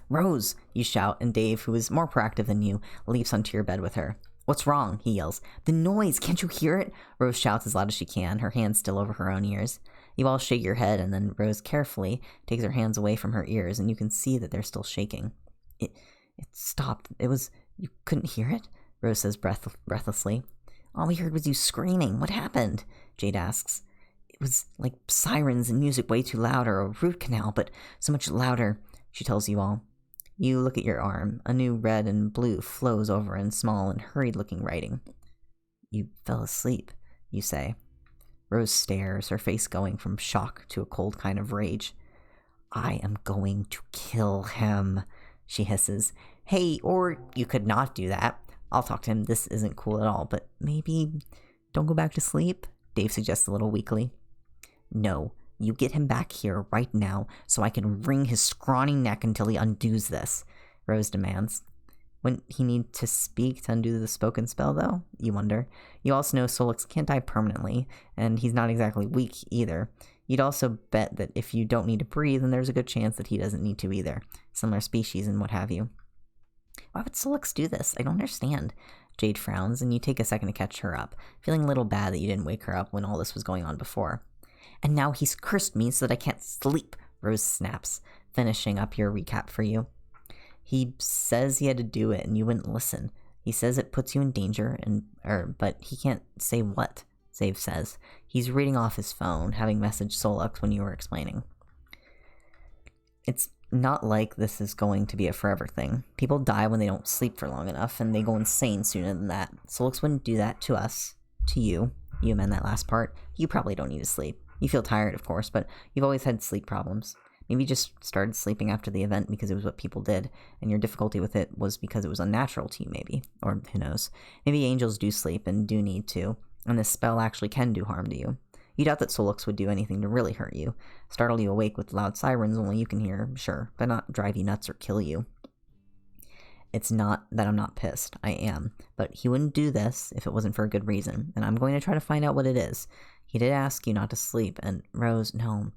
Speaker 1: "Rose!" you shout, and Dave, who is more proactive than you, leaps onto your bed with her. "What's wrong?" he yells. "The noise! Can't you hear it?" Rose shouts as loud as she can, her hands still over her own ears. You all shake your head, and then Rose carefully takes her hands away from her ears, and you can see that they're still shaking. It stopped. You couldn't hear it?" Rose says breathlessly. "All we heard was you screaming. What happened?" Jade asks. "It was like sirens and music way too loud, or a root canal, but so much louder," she tells you all. You look at your arm. A new red and blue flows over in small and hurried-looking writing. "You fell asleep," you say. Rose stares, her face going from shock to a cold kind of rage. "I am going to kill him," she hisses. "Hey, or you could not do that. I'll talk to him. This isn't cool at all, but maybe don't go back to sleep," Dave suggests a little weakly. "No, you get him back here right now so I can wring his scrawny neck until he undoes this," Rose demands. Wouldn't he need to speak to undo the spoken spell, though? You wonder. You also know Solix can't die permanently, and he's not exactly weak either. You'd also bet that if you don't need to breathe, then there's a good chance that he doesn't need to either. Similar species and what have you. Why would Solix do this? I don't understand. Jade frowns, and you take a second to catch her up, feeling a little bad that you didn't wake her up when all this was going on before. "And now he's cursed me so that I can't sleep," Rose snaps, finishing up your recap for you. "He says he had to do it, and you wouldn't listen. He says it puts you in danger, but he can't say what," Zave says. He's reading off his phone, having messaged Solux when you were explaining. "It's not like this is going to be a forever thing. People die when they don't sleep for long enough, and they go insane sooner than that. Solix wouldn't do that to us. To you. You amend that last part. You probably don't need to sleep. You feel tired, of course, but you've always had sleep problems. Maybe you just started sleeping after the event because it was what people did, and your difficulty with it was because it was unnatural to you, maybe. Or who knows. Maybe angels do sleep and do need to, and this spell actually can do harm to you. You doubt that Solux would do anything to really hurt you. Startle you awake with loud sirens only you can hear, sure, but not drive you nuts or kill you. It's not that I'm not pissed. I am. But he wouldn't do this if it wasn't for a good reason, and I'm going to try to find out what it is. He did ask you not to sleep, and Rose, no,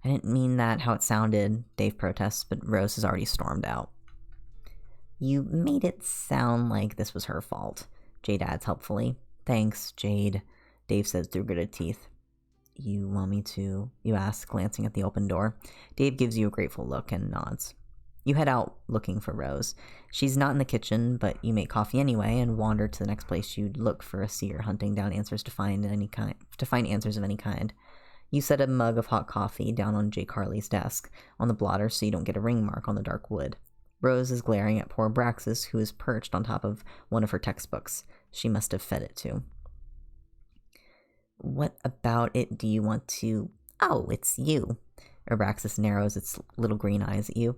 Speaker 1: I didn't mean that how it sounded, Dave protests, but Rose has already stormed out. You made it sound like this was her fault, Jade adds helpfully. Thanks, Jade, Dave says through gritted teeth. You want me to? You ask, glancing at the open door. Dave gives you a grateful look and nods. You head out looking for Rose. She's not in the kitchen, but you make coffee anyway and wander to the next place you'd look for a seer hunting down answers to find answers of any kind. You set a mug of hot coffee down on Jake Harley's desk on the blotter so you don't get a ring mark on the dark wood. Rose is glaring at poor Abraxas, who is perched on top of one of her textbooks. She must have fed it to. What about it do you want to... Oh, it's you. Abraxas narrows its little green eyes at you.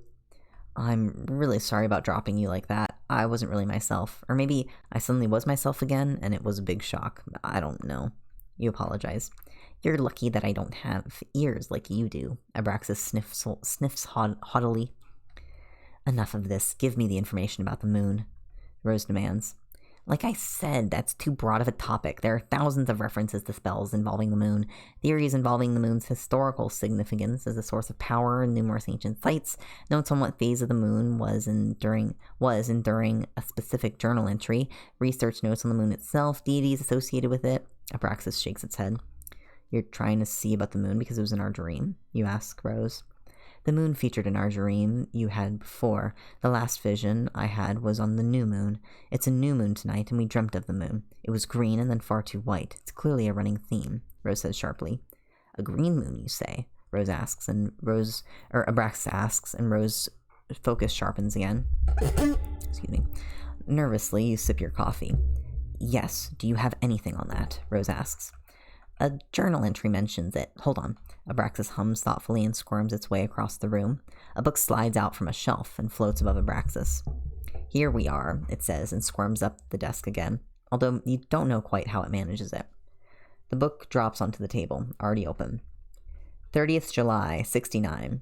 Speaker 1: I'm really sorry about dropping you like that. I wasn't really myself. Or maybe I suddenly was myself again, and it was a big shock. I don't know. You apologize. You're lucky that I don't have ears like you do. Abraxas sniffs haughtily. Enough of this. Give me the information about the moon, Rose demands. Like I said, that's too broad of a topic. There are thousands of references to spells involving the moon, theories involving the moon's historical significance as a source of power in numerous ancient sites, notes on what phase of the moon was in during a specific journal entry, research notes on the moon itself, deities associated with it. Abraxas shakes its head. You're trying to see about the moon because it was in our dream, you ask, Rose. The moon featured in our dream you had before. The last vision I had was on the new moon. It's a new moon tonight, and we dreamt of the moon. It was green and then far too white. It's clearly a running theme, Rose says sharply. A green moon, you say? Abraxas asks, and Rose's focus sharpens again. Excuse me. Nervously, you sip your coffee. Yes, do you have anything on that? Rose asks. A journal entry mentions it. Hold on. Abraxas hums thoughtfully and squirms its way across the room. A book slides out from a shelf and floats above Abraxas. Here we are, it says, and squirms up the desk again, although you don't know quite how it manages it. The book drops onto the table, already open. 30th July, 69.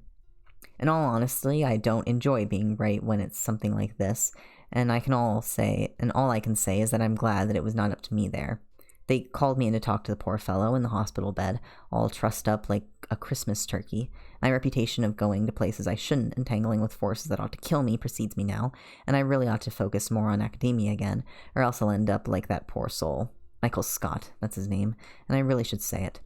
Speaker 1: In all honesty, I don't enjoy being right when it's something like this. And all I can say is that I'm glad that it was not up to me there. They called me in to talk to the poor fellow in the hospital bed, all trussed up like a Christmas turkey. My reputation of going to places I shouldn't and tangling with forces that ought to kill me precedes me now, and I really ought to focus more on academia again, or else I'll end up like that poor soul. Michael Scott, that's his name, and I really should say it.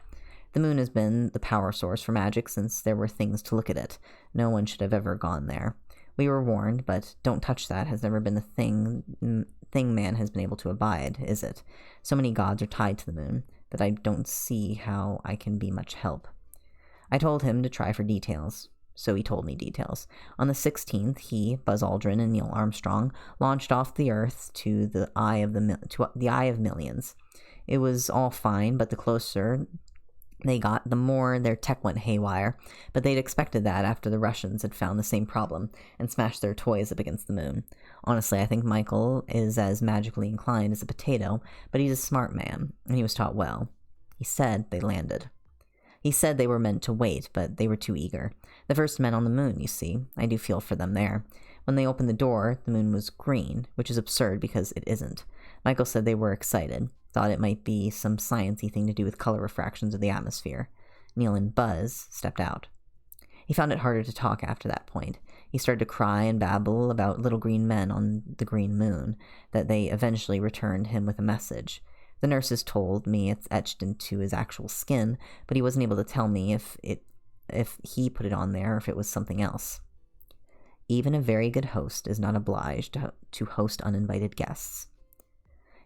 Speaker 1: The moon has been the power source for magic since there were things to look at it. No one should have ever gone there. We were warned, but don't touch that has never been the thing man has been able to abide, is it? So many gods are tied to the moon that I don't see how I can be much help. I told him to try for details, so he told me details. On the 16th, he, Buzz Aldrin, and Neil Armstrong launched off the Earth to the eye of millions. It was all fine, but the closer they got, the more their tech went haywire, but they'd expected that after the Russians had found the same problem and smashed their toys up against the moon. Honestly, I think Michael is as magically inclined as a potato, but he's a smart man, and he was taught well. He said they landed. He said they were meant to wait, but they were too eager. The first men on the moon, you see. I do feel for them there. When they opened the door, the moon was green, which is absurd because it isn't. Michael said they were excited, thought it might be some sciencey thing to do with color refractions of the atmosphere. Neil and Buzz stepped out. He found it harder to talk after that point. He started to cry and babble about little green men on the green moon, that they eventually returned him with a message. The nurses told me it's etched into his actual skin, but he wasn't able to tell me if he put it on there or if it was something else. Even a very good host is not obliged to host uninvited guests.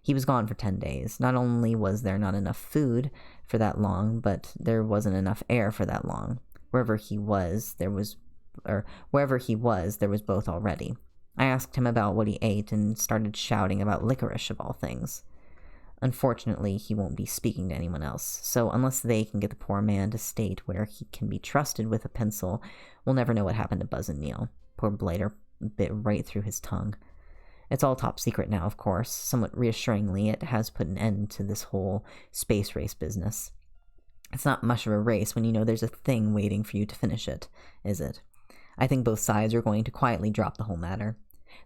Speaker 1: He was gone for 10 days. Not only was there not enough food for that long, but there wasn't enough air for that long. Wherever he was, there was both already. I asked him about what he ate and started shouting about licorice of all things. Unfortunately, he won't be speaking to anyone else, so unless they can get the poor man to state where he can be trusted with a pencil, we'll never know what happened to Buzz and Neil. Poor Blader bit right through his tongue. It's all top secret now, of course. Somewhat reassuringly, it has put an end to this whole space race business. It's not much of a race when you know there's a thing waiting for you to finish it, is it? I think both sides are going to quietly drop the whole matter.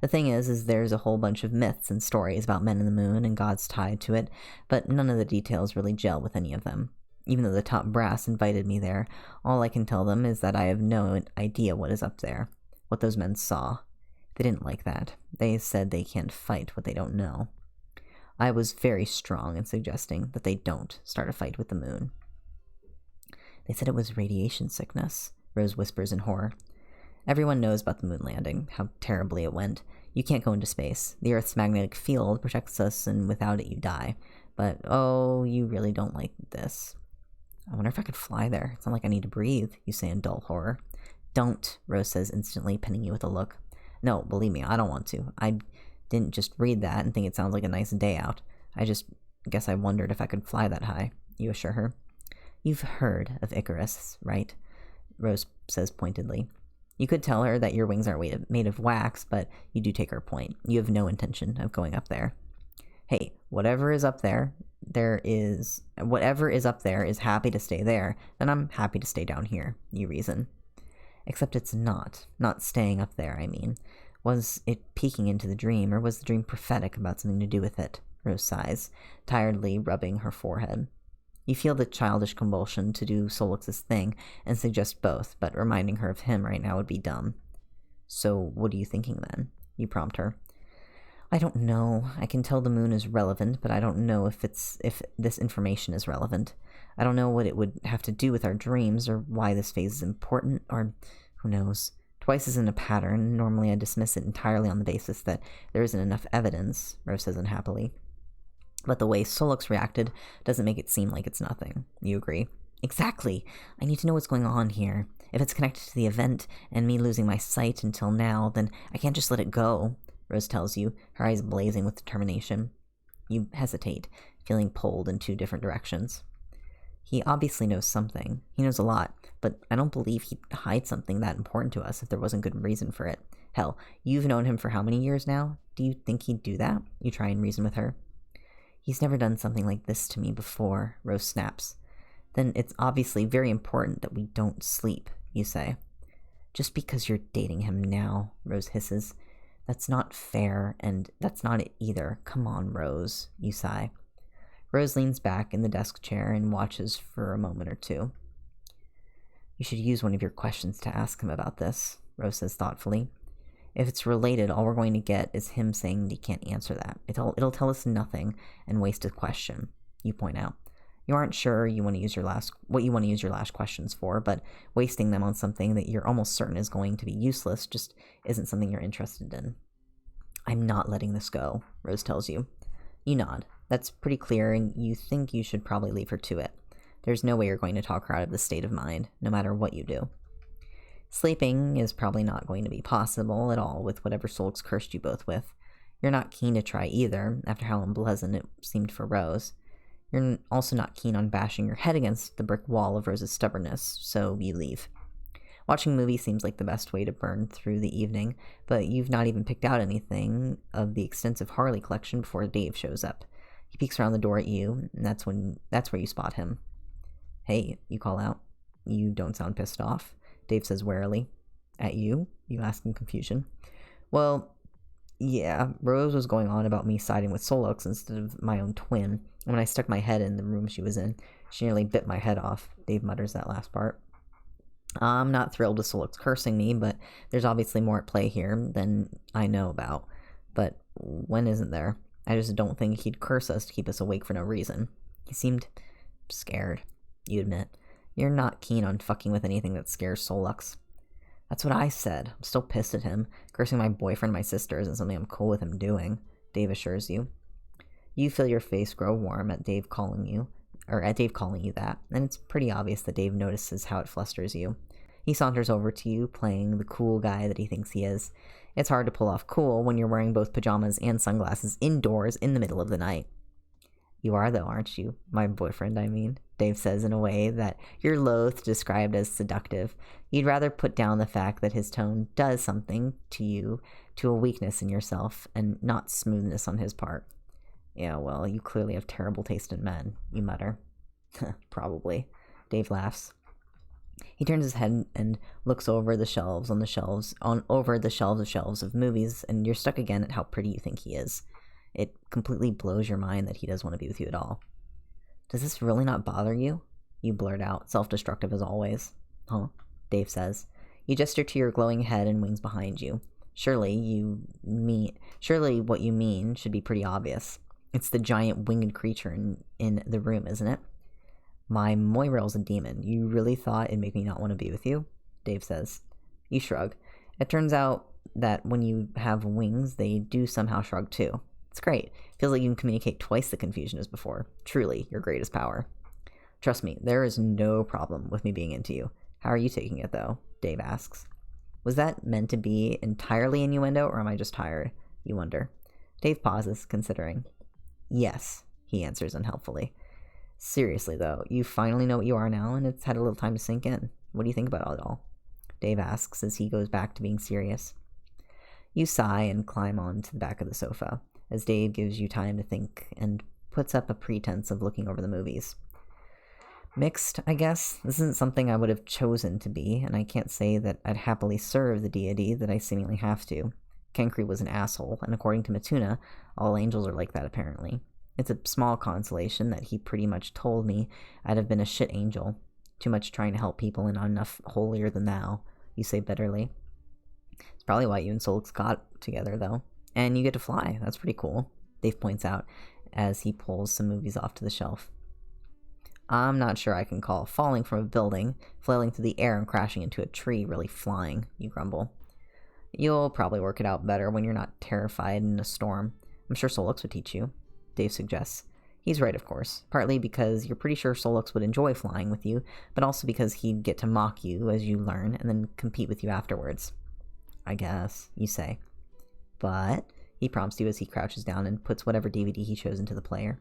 Speaker 1: The thing is there's a whole bunch of myths and stories about men in the moon and gods tied to it, but none of the details really gel with any of them. Even though the top brass invited me there, all I can tell them is that I have no idea what is up there, what those men saw. They didn't like that. They said they can't fight what they don't know. I was very strong in suggesting that they don't start a fight with the moon. They said it was radiation sickness, Rose whispers in horror. Everyone knows about the moon landing, how terribly it went. You can't go into space. The Earth's magnetic field protects us, and without it you die. But, oh, you really don't like this. I wonder if I could fly there. It's not like I need to breathe, you say in dull horror. Don't, Rose says instantly, pinning you with a look. No, believe me, I don't want to. I didn't just read that and think it sounds like a nice day out. I just guess I wondered if I could fly that high, you assure her. You've heard of Icarus, right? Rose says pointedly. You could tell her that your wings aren't made of wax, but you do take her point. You have no intention of going up there. Hey, whatever is up there is happy to stay there, then I'm happy to stay down here, you reason. Except it's not staying up there, I mean. Was it peeking into the dream, or was the dream prophetic about something to do with it? Rose sighs, tiredly rubbing her forehead. You feel the childish compulsion to do Solix's thing and suggest both, but reminding her of him right now would be dumb. So what are you thinking then? You prompt her. I don't know. I can tell the moon is relevant, but I don't know if this information is relevant. I don't know what it would have to do with our dreams, or why this phase is important, or who knows. Twice isn't a pattern. Normally I dismiss it entirely on the basis that there isn't enough evidence, Rose says unhappily. But the way Solix reacted doesn't make it seem like it's nothing. You agree? Exactly. I need to know what's going on here. If it's connected to the event and me losing my sight until now, then I can't just let it go, Rose tells you, her eyes blazing with determination. You hesitate, feeling pulled in two different directions. He obviously knows something. He knows a lot, but I don't believe he'd hide something that important to us if there wasn't good reason for it. Hell, you've known him for how many years now? Do you think he'd do that? You try and reason with her. He's never done something like this to me before, Rose snaps. Then it's obviously very important that we don't sleep, you say. Just because you're dating him now, Rose hisses. That's not fair, and that's not it either. Come on, Rose, you sigh. Rose leans back in the desk chair and watches for a moment or two. You should use one of your questions to ask him about this, Rose says thoughtfully. If it's related, all we're going to get is him saying that he can't answer that. It'll tell us nothing and waste a question, you point out. You aren't sure what you want to use your last questions for, but wasting them on something that you're almost certain is going to be useless just isn't something you're interested in. I'm not letting this go, Rose tells you. You nod. That's pretty clear, and you think you should probably leave her to it. There's no way you're going to talk her out of this state of mind, no matter what you do. Sleeping is probably not going to be possible at all with whatever Solix cursed you both with. You're not keen to try either, after how unpleasant it seemed for Rose. You're also not keen on bashing your head against the brick wall of Rose's stubbornness, so you leave. Watching movies seems like the best way to burn through the evening, but you've not even picked out anything of the extensive Harley collection before Dave shows up. He peeks around the door at you, and that's where you spot him. Hey, you call out. You don't sound pissed off, Dave says warily. At you? You ask in confusion. Well, yeah, Rose was going on about me siding with Solix instead of my own twin. When I stuck my head in the room she was in, she nearly bit my head off. Dave mutters that last part. I'm not thrilled with Solix cursing me, but there's obviously more at play here than I know about. But when isn't there? I just don't think he'd curse us to keep us awake for no reason. He seemed scared, you admit. You're not keen on fucking with anything that scares Solix. That's what I said. I'm still pissed at him. Cursing my boyfriend and my sister isn't something I'm cool with him doing, Dave assures you. You feel your face grow warm at Dave calling you that, and it's pretty obvious that Dave notices how it flusters you. He saunters over to you, playing the cool guy that he thinks he is. It's hard to pull off cool when you're wearing both pajamas and sunglasses indoors in the middle of the night. You are, though, aren't you? My boyfriend, I mean, Dave says in a way that you're loath to describe as seductive. You'd rather put down the fact that his tone does something to you, to a weakness in yourself, and not smoothness on his part. Yeah, well, you clearly have terrible taste in men, you mutter. Probably. Dave laughs. He turns his head and looks over the shelves of movies, and you're stuck again at how pretty you think he is. It completely blows your mind that he does want to be with you at all. Does this really not bother you? You blurt out, self-destructive as always. Huh? Dave says. You gesture to your glowing head and wings behind you. Surely what you mean should be pretty obvious. It's the giant winged creature in the room, isn't it? My Moirel's a demon. You really thought it'd make me not want to be with you? Dave says. You shrug. It turns out that when you have wings, they do somehow shrug too. It's great. Feels like you can communicate twice the confusion as before. Truly, your greatest power. Trust me, there is no problem with me being into you. How are you taking it, though? Dave asks. Was that meant to be entirely innuendo, or am I just tired? You wonder. Dave pauses, considering. Yes, he answers unhelpfully. Seriously, though, you finally know what you are now, and it's had a little time to sink in. What do you think about it all? Dave asks as he goes back to being serious. You sigh and climb onto the back of the sofa, as Dave gives you time to think and puts up a pretense of looking over the movies. Mixed, I guess. This isn't something I would have chosen to be, and I can't say that I'd happily serve the deity that I seemingly have to. Kenkri was an asshole, and according to Matuna, all angels are like that apparently. It's a small consolation that he pretty much told me I'd have been a shit angel. Too much trying to help people and not enough holier than thou, you say bitterly. It's probably why you and Solix got together, though. And you get to fly. That's pretty cool, Dave points out as he pulls some movies off to the shelf. I'm not sure I can call falling from a building, flailing through the air and crashing into a tree really flying, you grumble. You'll probably work it out better when you're not terrified in a storm. I'm sure Solix would teach you, Dave suggests. He's right, of course, partly because you're pretty sure Solix would enjoy flying with you, but also because he'd get to mock you as you learn and then compete with you afterwards. I guess, you say. But, he prompts you as he crouches down and puts whatever DVD he chose into the player.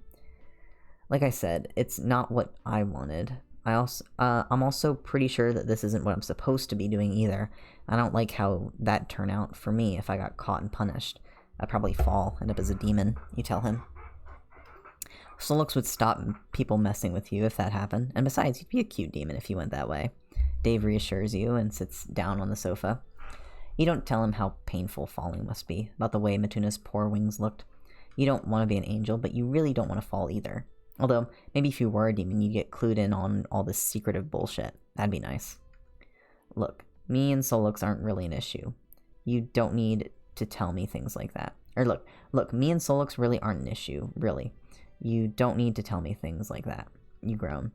Speaker 1: Like I said, it's not what I wanted. I'm also pretty sure that this isn't what I'm supposed to be doing either. I don't like how that'd turn out for me if I got caught and punished. I'd probably fall, end up as a demon, you tell him. Solix would stop people messing with you if that happened, and besides, you'd be a cute demon if you went that way. Dave reassures you and sits down on the sofa. You don't tell him how painful falling must be, about the way Matuna's poor wings looked. You don't want to be an angel, but you really don't want to fall either. Although, maybe if you were a demon, you'd get clued in on all this secretive bullshit. That'd be nice. Look, me and Solux aren't really an issue. You don't need to tell me things like that. Or look, me and Solux really aren't an issue, really. You don't need to tell me things like that. You groan.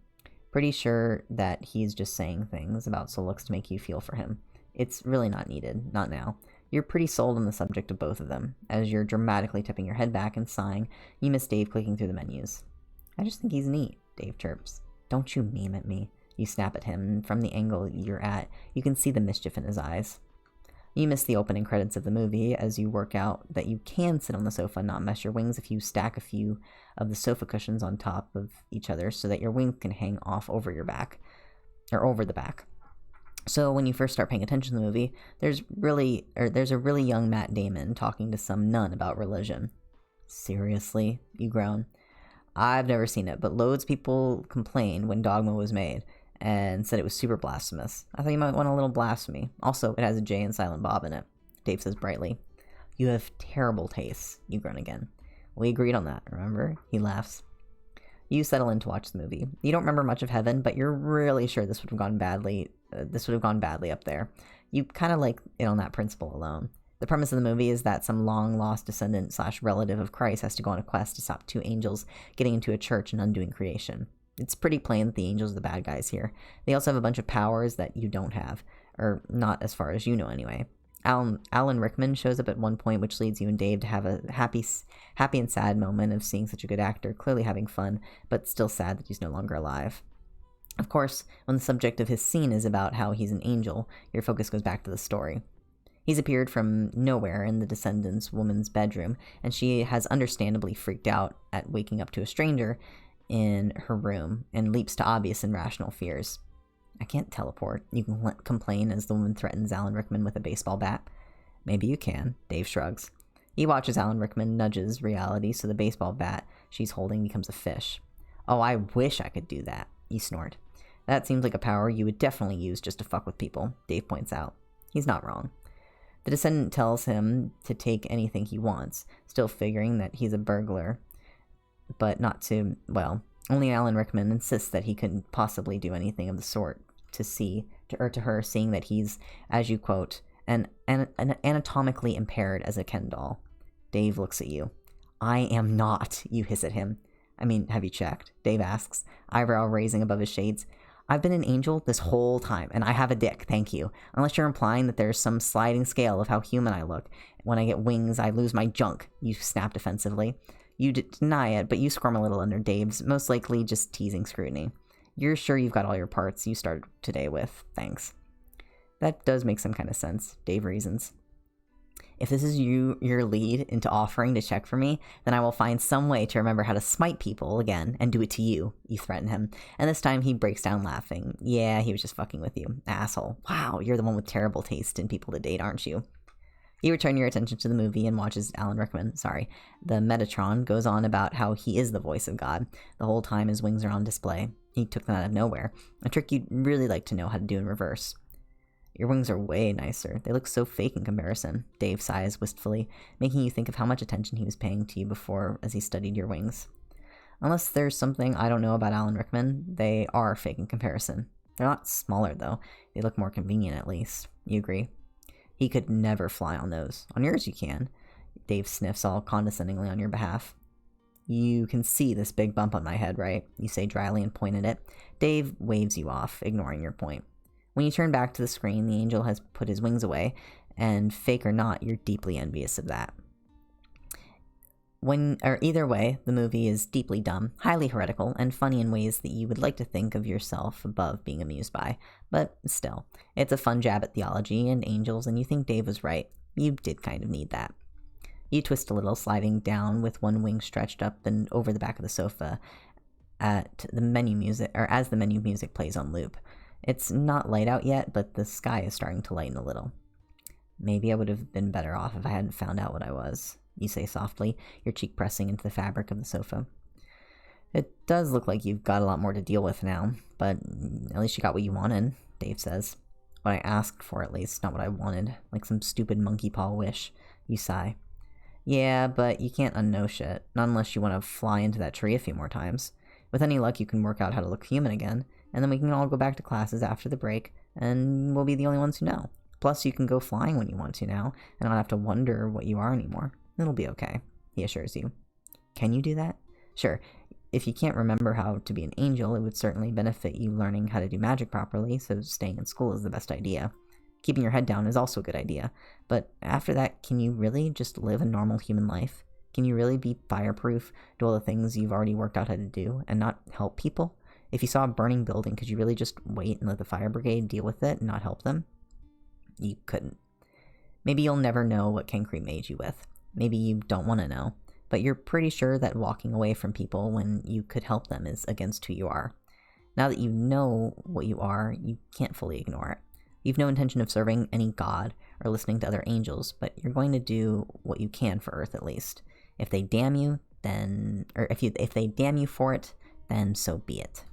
Speaker 1: Pretty sure that he's just saying things about Solux to make you feel for him. It's really not needed, not now. You're pretty sold on the subject of both of them. As you're dramatically tipping your head back and sighing, you miss Dave clicking through the menus. I just think he's neat, Dave chirps. Don't you meme at me. You snap at him, and from the angle you're at, you can see the mischief in his eyes. You miss the opening credits of the movie as you work out that you can sit on the sofa and not mess your wings if you stack a few of the sofa cushions on top of each other so that your wings can hang off over your back, or over the back. So when you first start paying attention to the movie, there's a really young Matt Damon talking to some nun about religion. Seriously? You groan. I've never seen it, but loads of people complained when Dogma was made and said it was super blasphemous. I thought you might want a little blasphemy. Also, it has a Jay and Silent Bob in it, Dave says brightly. You have terrible tastes, you groan again. We agreed on that, remember? He laughs. You settle in to watch the movie. You don't remember much of Heaven, but you're really sure this would have gone badly up there. You kind of like it on that principle alone. The premise of the movie is that some long-lost descendant / relative of Christ has to go on a quest to stop two angels getting into a church and undoing creation. It's pretty plain that the angels are the bad guys here. They also have a bunch of powers that you don't have, or not as far as you know anyway. Alan Rickman shows up at one point, which leads you and Dave to have a happy and sad moment of seeing such a good actor clearly having fun, but still sad that he's no longer alive. Of course, when the subject of his scene is about how he's an angel, your focus goes back to the story. He's appeared from nowhere in the descendant's woman's bedroom, and she has understandably freaked out at waking up to a stranger in her room and leaps to obvious and rational fears. I can't teleport, you can complain as the woman threatens Alan Rickman with a baseball bat. Maybe you can, Dave shrugs. He watches Alan Rickman nudges reality so the baseball bat she's holding becomes a fish. Oh, I wish I could do that, you snort. That seems like a power you would definitely use just to fuck with people, Dave points out. He's not wrong. The descendant tells him to take anything he wants, still figuring that he's a burglar, but not to, well, only Alan Rickman insists that he couldn't possibly do anything of the sort to her, seeing that he's, as you quote, an anatomically impaired as a Ken doll. Dave looks at you. I am not, you hiss at him. I mean, have you checked? Dave asks, eyebrow raising above his shades. I've been an angel this whole time, and I have a dick, thank you. Unless you're implying that there's some sliding scale of how human I look. When I get wings, I lose my junk, you snap defensively. You deny it, but you squirm a little under Dave's, most likely just teasing scrutiny. You're sure you've got all your parts you started today with, thanks. That does make some kind of sense, Dave reasons. If this is your lead into offering to check for me, then I will find some way to remember how to smite people again and do it to you, you threaten him. And this time he breaks down laughing. Yeah, he was just fucking with you, asshole. Wow, you're the one with terrible taste in people to date, aren't you? You return your attention to the movie and watches Alan Rickman, the Metatron, goes on about how he is the voice of God. The whole time his wings are on display. He took them out of nowhere. A trick you'd really like to know how to do in reverse. Your wings are way nicer. They look so fake in comparison, Dave sighs wistfully, making you think of how much attention he was paying to you before as he studied your wings. Unless there's something I don't know about Alan Rickman, they are fake in comparison. They're not smaller, though. They look more convenient, at least. You agree? He could never fly on those. On yours you can. Dave sniffs all condescendingly on your behalf. You can see this big bump on my head, right? You say dryly and point at it. Dave waves you off, ignoring your point. When you turn back to the screen, the angel has put his wings away, and fake or not, you're deeply envious of that. Either way, the movie is deeply dumb, highly heretical, and funny in ways that you would like to think of yourself above being amused by. But still, it's a fun jab at theology and angels, and you think Dave was right. You did kind of need that. You twist a little, sliding down with one wing stretched up and over the back of the sofa as the menu music plays on loop. It's not light out yet, but the sky is starting to lighten a little. Maybe I would have been better off if I hadn't found out what I was, you say softly, your cheek pressing into the fabric of the sofa. It does look like you've got a lot more to deal with now, but at least you got what you wanted, Dave says. what I asked for, at least, not what I wanted. Like some stupid monkey paw wish. You sigh. Yeah, but you can't unknow shit. Not unless you want to fly into that tree a few more times. With any luck, you can work out how to look human again, and then we can all go back to classes after the break, and we'll be the only ones who know. Plus, you can go flying when you want to now, and not have to wonder what you are anymore. It'll be okay, he assures you. Can you do that? Sure. If you can't remember how to be an angel, it would certainly benefit you learning how to do magic properly, so staying in school is the best idea. Keeping your head down is also a good idea. But after that, can you really just live a normal human life? Can you really be fireproof, do all the things you've already worked out how to do, and not help people? If you saw a burning building, could you really just wait and let the fire brigade deal with it and not help them? You couldn't. Maybe you'll never know what Kankri made you with. Maybe you don't want to know. But you're pretty sure that walking away from people when you could help them is against who you are. Now that you know what you are, you can't fully ignore it. You've no intention of serving any god or listening to other angels, but you're going to do what you can for Earth at least. If they damn you, then... or if they damn you for it, then so be it.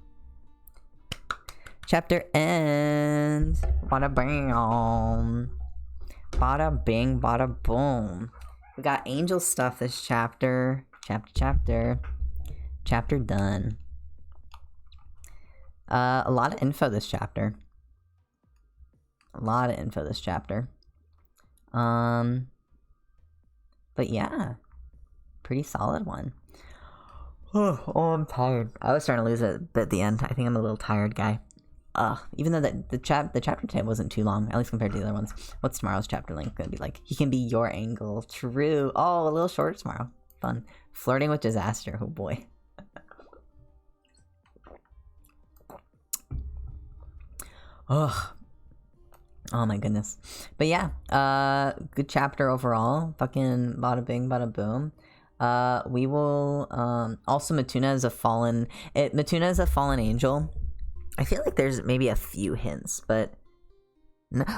Speaker 1: Chapter ends. Bada bing. Bada bing, bada boom. We got angel stuff this chapter. Chapter done. A lot of info this chapter. But yeah. Pretty solid one. Oh, I'm tired. I was starting to lose it a bit at the end. I think I'm a little tired guy. Even though the chapter today wasn't too long, at least compared to the other ones. What's tomorrow's chapter length gonna be like? He can be your angle. True. Oh, a little shorter tomorrow. Fun. Flirting with disaster. Oh boy. Ugh. Oh my goodness. But yeah, good chapter overall. Fucking bada bing, bada boom. We will, also Matuna is a fallen angel. I feel like there's maybe a few hints, but...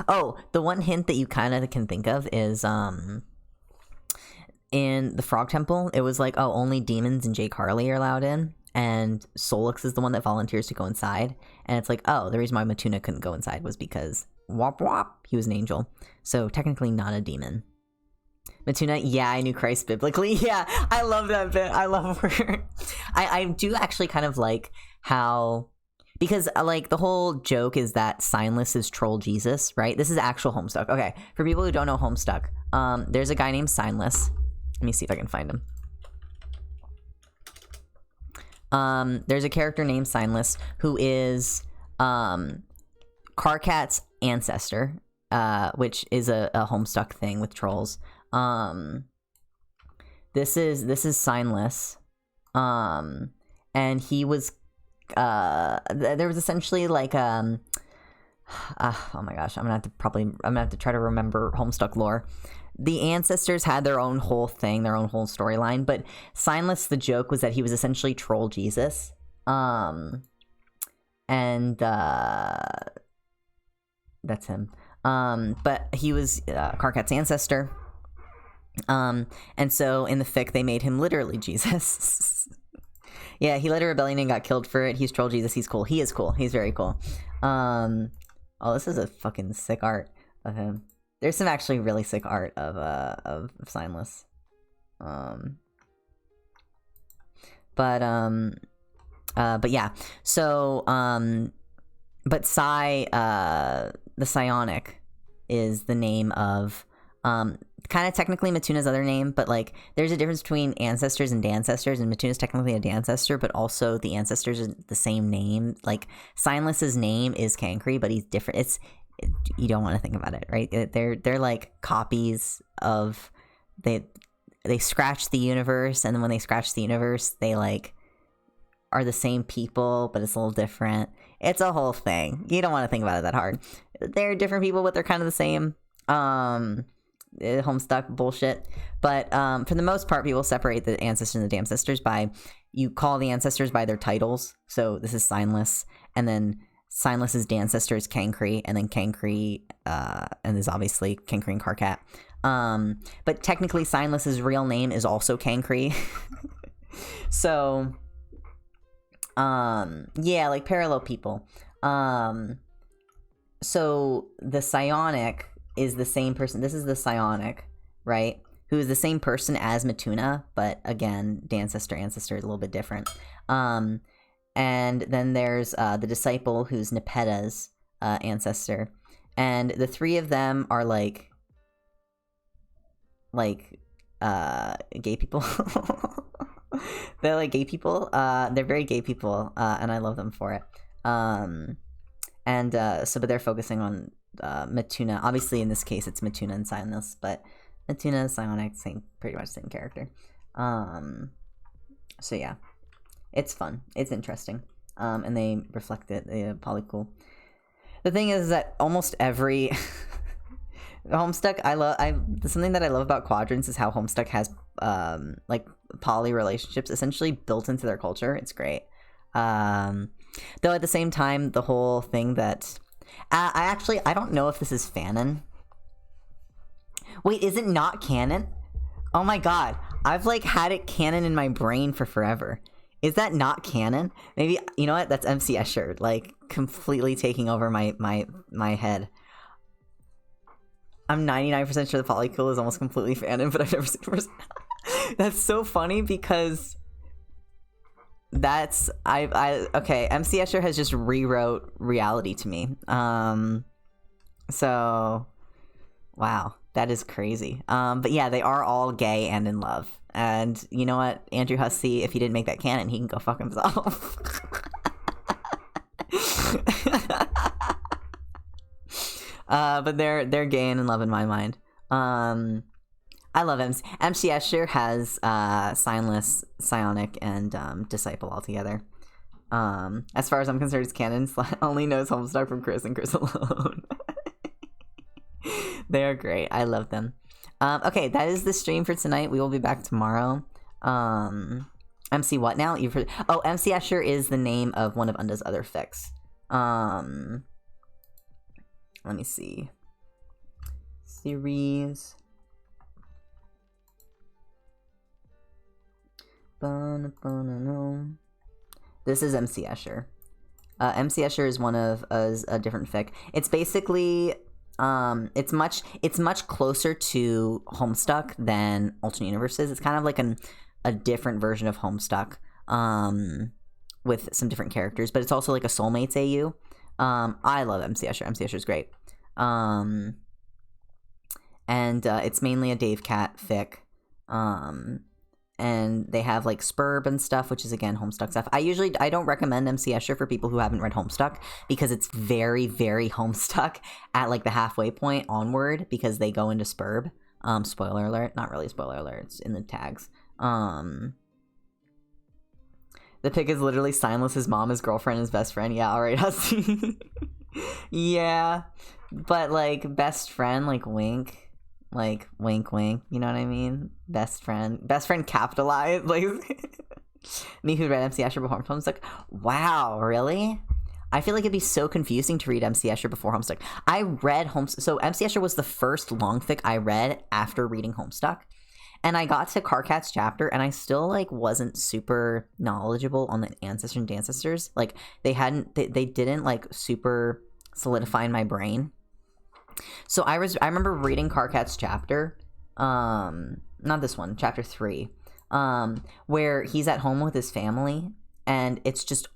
Speaker 1: Oh, the one hint that you kind of can think of is, in the Frog Temple, it was like, oh, only demons and Jake Harley are allowed in, and Solix is the one that volunteers to go inside, and it's like, oh, the reason why Matuna couldn't go inside was because, wop wop, he was an angel, so technically not a demon. Matuna, yeah, I knew Christ biblically. Yeah, I love that bit. I love her. I do actually kind of like how... Because, like, the whole joke is that Signless is Troll Jesus, right? This is actual Homestuck. Okay, for people who don't know Homestuck, there's a guy named Signless. Let me see if I can find him. There's a character named Signless who is Karkat's ancestor, which is a Homestuck thing with trolls. This is Signless, and he was... there was essentially like oh my gosh, I'm gonna have to try to remember Homestuck lore. The ancestors had their own whole thing, their own whole storyline, but Signless, the joke was that he was essentially Troll Jesus, and that's him. But he was Karkat's ancestor, and so in the fic they made him literally Jesus. Yeah, he led a rebellion and got killed for it. He's Troll Jesus. He's cool. He is cool. He's very cool. Oh, this is a fucking sick art of him. There's some actually really sick art of Signless. But yeah. So, but the Psionic is the name of, kind of technically Matuna's other name, but like there's a difference between ancestors and dancestors, and Matuna's technically a dancestor, but also the ancestors are the same name. Like Signless's name is Kankri, but he's different. You don't want to think about it, right? They're like copies of they scratch the universe, and then when they scratch the universe, they like are the same people, but it's a little different. It's a whole thing. You don't want to think about it that hard. They're different people, but they're kind of the same. Homestuck bullshit, but for the most part, people separate the ancestors and the dancestors by, you call the ancestors by their titles. So this is Signless, and then Signless's dancestor is Kankri, and then Kankri, and there's obviously Kankri and Karkat. But technically, Signless's real name is also Kankri. So, yeah, like parallel people. So the psionic is the same person. This is the psionic, right? Who is the same person as Matuna, but again, ancestor is a little bit different. And then there's the disciple, who's Nepeta's ancestor, and the three of them are like gay people. They're like gay people. They're very gay people, and I love them for it. But they're focusing on Matuna. Obviously, in this case, it's Matuna and Silas, but Matuna and Psionic, pretty much same character. So yeah, it's fun. It's interesting. And they reflect it. They're probably cool. The thing is that almost every Homestuck, something that I love about Quadrants is how Homestuck has like poly relationships essentially built into their culture. It's great. Though at the same time, the whole thing that I don't know if this is fanon. Wait, is it not canon? Oh my god, I've like had it canon in my brain for forever. Is that not canon? Maybe, you know what? That's MC Escher, like completely taking over my head. I'm 99% sure the Polykill is almost completely fanon, but I've never seen it. That's so funny because that's okay. MC Escher has just rewrote reality to me. So wow, that is crazy. But yeah, they are all gay and in love. And you know what, Andrew Hussey, if he didn't make that canon, he can go fuck himself. But they're gay and in love in my mind. I love MC Escher has Signless, Psionic, and Disciple all together. As far as I'm concerned, it's canon. Only knows Homestuck from Chris and Chris alone. They are great. I love them. Okay, that is the stream for tonight. We will be back tomorrow. MC what now? MC Escher is the name of one of Unda's other fics. Let me see. Series. This is MC Escher. MC Escher is one of a different fic. It's basically it's much closer to Homestuck than Alternate Universes. It's kind of like a different version of Homestuck, with some different characters, but it's also like a Soulmates AU. I love MC Escher. MC Escher is great. And it's mainly a Dave Cat fic. And they have like Spurb and stuff, which is again Homestuck stuff. I don't recommend MC Escher for people who haven't read Homestuck because it's very, very Homestuck at like the halfway point onward because they go into Spurb. Spoiler alert, not really spoiler alert, it's in the tags. The pic is literally Signless, his mom, his girlfriend, his best friend. Yeah, alright, Hussey. Yeah, but like best friend, like wink. Like wink wink, you know what I mean? Best friend capitalized. Like me who read MC Escher before Homestuck. Wow, really? I feel like it'd be so confusing to read MC Escher before Homestuck. I read Homestuck, so MC Escher was the first long fic I read after reading Homestuck, and I got to Karkat's chapter, and I still like wasn't super knowledgeable on the ancestor and ancestors. Like they didn't like super solidify in my brain. So I remember reading Karkat's chapter, not this one, chapter 3, where he's at home with his family, and it's just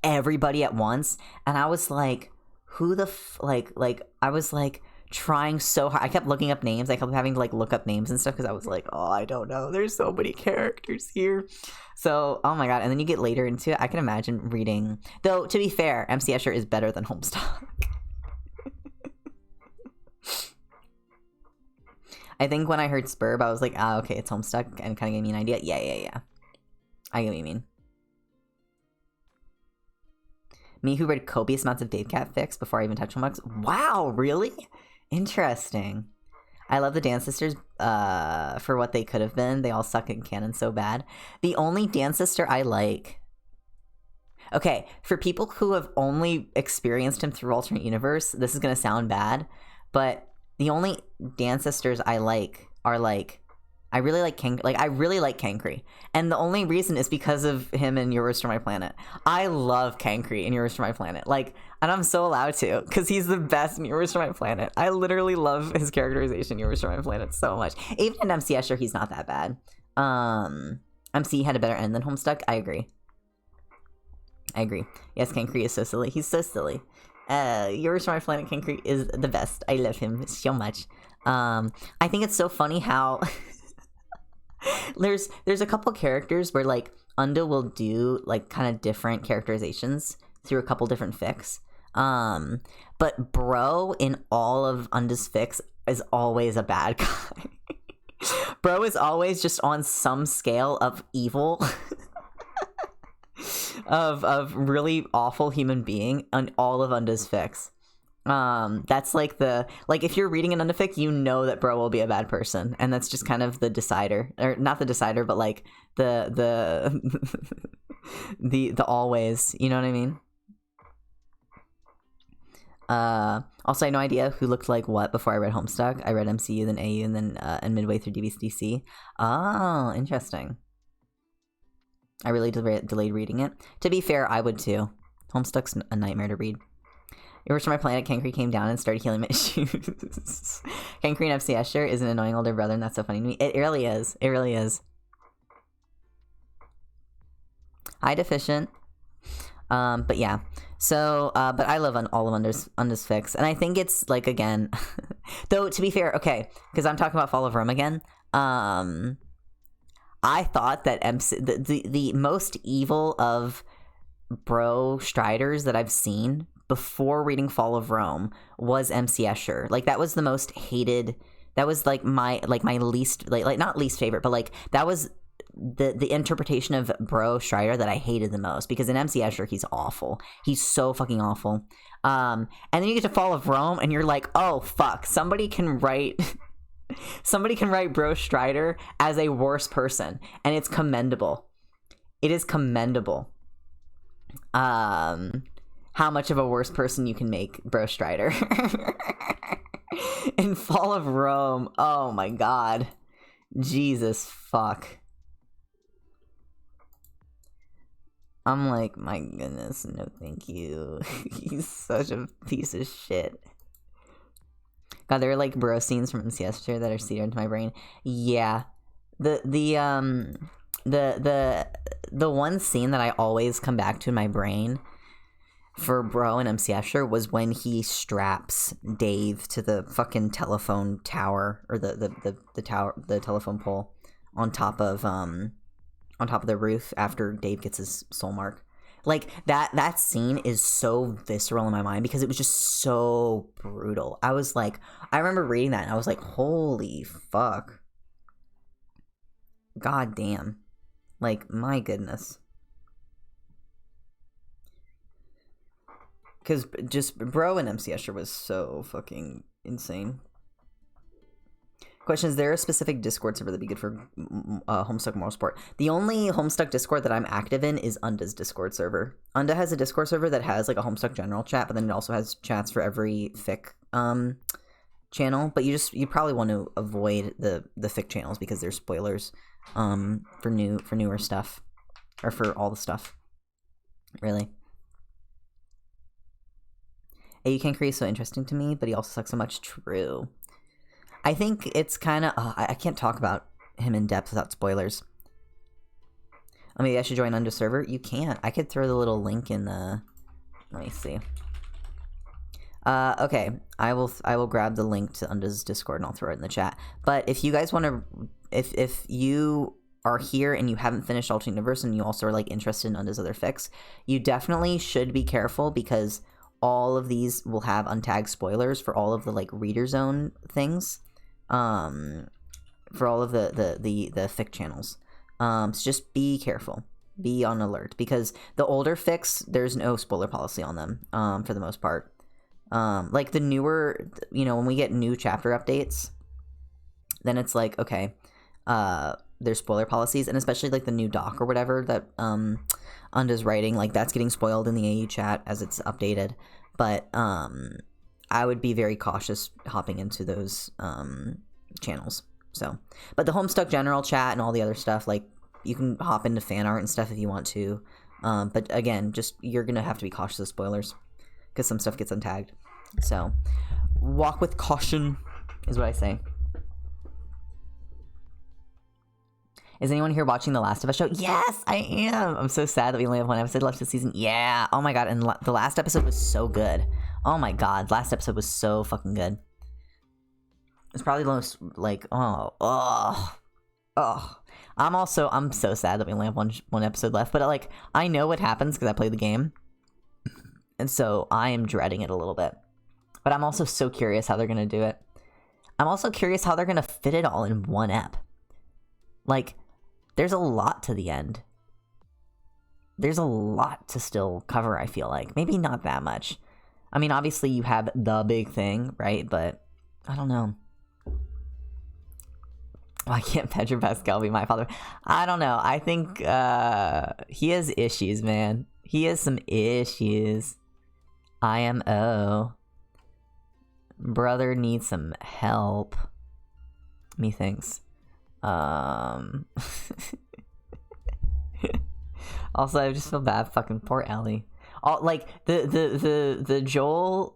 Speaker 1: everybody at once, and I was like, who the I was like trying so hard. I kept looking up names. I kept having to like look up names and stuff because I was like, oh, I don't know. There's so many characters here. So, oh my god. And then you get later into it. I can imagine reading, though, to be fair, MC Escher is better than Homestuck. I think when I heard Spurb, I was like, okay, it's Homestuck, and kind of gave me an idea. Yeah. I get what you mean. Me who read copious amounts of Dave Cat fics before I even touched Homestuck. Wow, really? Interesting. I love the Dance Sisters for what they could have been. They all suck in canon so bad. The only Dance Sister I like... Okay, for people who have only experienced him through Alternate Universe, this is going to sound bad, but... The only Dance Sisters I like are like I really like Kankri. And the only reason is because of him in Your Wish for My Planet. I love Kankri in Your Wish for My Planet. Like, and I'm so allowed to, because he's the best in Your Wish for My Planet. I literally love his characterization in Your Wish for My Planet so much. Even in MC Escher, he's not that bad. MC had a better end than Homestuck. I agree. Yes, Kankri is so silly. He's so silly. Your Wish for My Planet Kankri is the best. I love him so much. I think it's so funny how... there's a couple characters where like Unda will do like kind of different characterizations through a couple different fics. But Bro in all of Unda's fics is always a bad guy. Bro is always just on some scale of evil. of really awful human being on all of Unda's fics. That's like if you're reading an unfic, you know that Bro will be a bad person, and that's just kind of the decider, or not the decider, but like the the always, you know what I mean? Also, I had no idea who looked like what before I read Homestuck. I read MCU, then AU, and then and midway through DBDC. Oh, interesting. I really delayed reading it. To be fair, I would too. Homestuck's a nightmare to read. Your Wish for My Planet, Kankri came down and started healing my issues. Kankri and FC Escher is an annoying older brother, and that's so funny to me. It really is. It really is. Hi, Deficient. But yeah. So, but I love all of Unda's fics. And I think it's, like, again... though, to be fair, okay, because I'm talking about Fall of Rome again. I thought that the most evil of Bro Striders that I've seen... before reading Fall of Rome was MC Escher. Like, that was the most hated, that was like my least, like not least favorite, but like that was the interpretation of Bro Strider that I hated the most, because in MC Escher he's awful. He's so fucking awful. And then you get to Fall of Rome and you're like, oh fuck, somebody can write Bro Strider as a worse person, and it's commendable. It is commendable. How much of a worse person you can make Bro Strider. In Fall of Rome, oh my god. Jesus fuck. I'm like, my goodness, no thank you. He's such a piece of shit. God, there are like bro scenes from MC Escher that are seared into my brain. Yeah. The one scene that I always come back to in my brain for Bro and MC Escher was when he straps Dave to the fucking telephone tower, or the telephone pole on top of the roof after Dave gets his soul mark. Like that scene is so visceral in my mind because it was just so brutal. I was like, I remember reading that and I was like, holy fuck. God damn. Like, my goodness. Because just Bro and MC Escher was so fucking insane. Question, is there a specific Discord server that'd be good for Homestuck Moral Support? The only Homestuck Discord that I'm active in is Unda's Discord server. Unda has a Discord server that has like a Homestuck general chat, but then it also has chats for every fic channel. But you probably want to avoid the fic channels because there's spoilers for newer stuff, or for all the stuff. Really. You Can't Create so interesting to me, but he also sucks so much. True. I think it's kind of... I can't talk about him in depth without spoilers. Oh, maybe I should join Unda server? You can't. I could throw the little link in the... Let me see. Okay. I will grab the link to Unda's Discord and I'll throw it in the chat. But if you guys want to... If you are here and you haven't finished Alternate Universe and you also are like interested in Unda's other fics, you definitely should be careful because all of these will have untagged spoilers for all of the like reader zone things. For all of the fic channels. So just be careful. Be on alert. Because the older fics, there's no spoiler policy on them, for the most part. Like the newer, when we get new chapter updates, then it's like, okay, there's spoiler policies, and especially like the new doc or whatever that Unda's writing, like that's getting spoiled in the AU chat as it's updated. But I would be very cautious hopping into those channels. So, but the Homestuck general chat and all the other stuff, like, you can hop into fan art and stuff if you want to. But again, just, you're gonna have to be cautious of spoilers, because some stuff gets untagged. So, walk with caution is what I say. Is anyone here watching The Last of Us show? Yes, I am. I'm so sad that we only have one episode left this season. Yeah. Oh my god, and the last episode was so good. Oh my god, last episode was so fucking good. It's probably the most, like, I'm so sad that we only have one episode left, but, like, I know what happens because I played the game, and so I am dreading it a little bit. But I'm also so curious how they're gonna do it. I'm also curious how they're gonna fit it all in one ep. Like, there's a lot to the end. There's a lot to still cover, I feel like. Maybe not that much. I mean, obviously you have the big thing, right? But, I don't know. Why can't Pedro Pascal be my father? I don't know. I think he has issues, man. He has some issues. IMO. Brother needs some help. Methinks. Also, I just feel bad. Fucking poor Ellie. Like the Joel,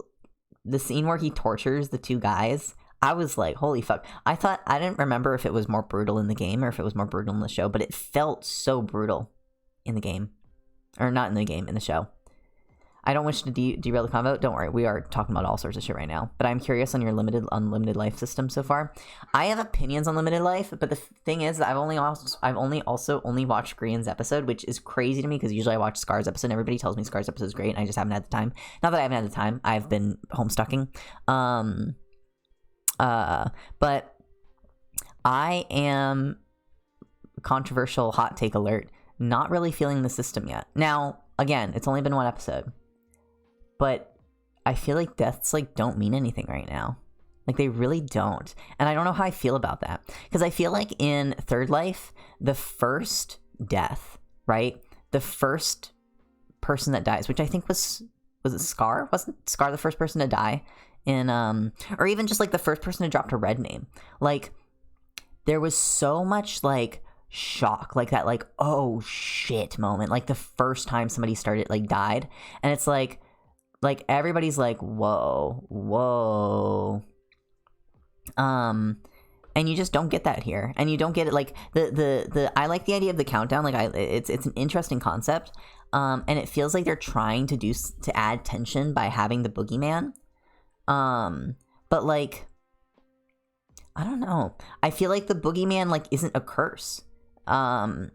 Speaker 1: the scene where he tortures the two guys. I was like, holy fuck. I didn't remember if it was more brutal in the game or if it was more brutal in the show, but it felt so brutal in the game, or not in the game, in the show. I don't wish to derail the convo. Don't worry, we are talking about all sorts of shit right now. But I'm curious on your unlimited life system so far. I have opinions on limited life, but the thing is that I've only watched Grian's episode, which is crazy to me because usually I watch Scar's episode and everybody tells me Scar's episode is great and I just haven't had the time. Not that I haven't had the time, I've been homestucking. But I am, controversial hot take alert, not really feeling the system yet. Now, again, it's only been one episode. But I feel like deaths, like, don't mean anything right now. Like, they really don't. And I don't know how I feel about that. Because I feel like in Third Life, the first death, right? The first person that dies, which I think was it Scar? Wasn't Scar the first person to die? In, or even just, like, the first person to drop a red name. Like, there was so much, like, shock, like that, like, oh, shit moment. Like, the first time somebody died. And it's like everybody's like, whoa. And you just don't get that here, and you don't get it. Like the I like the idea of the countdown. Like it's an interesting concept, and it feels like they're trying to add tension by having the boogeyman. But like, I don't know. I feel like the boogeyman, like, isn't a curse.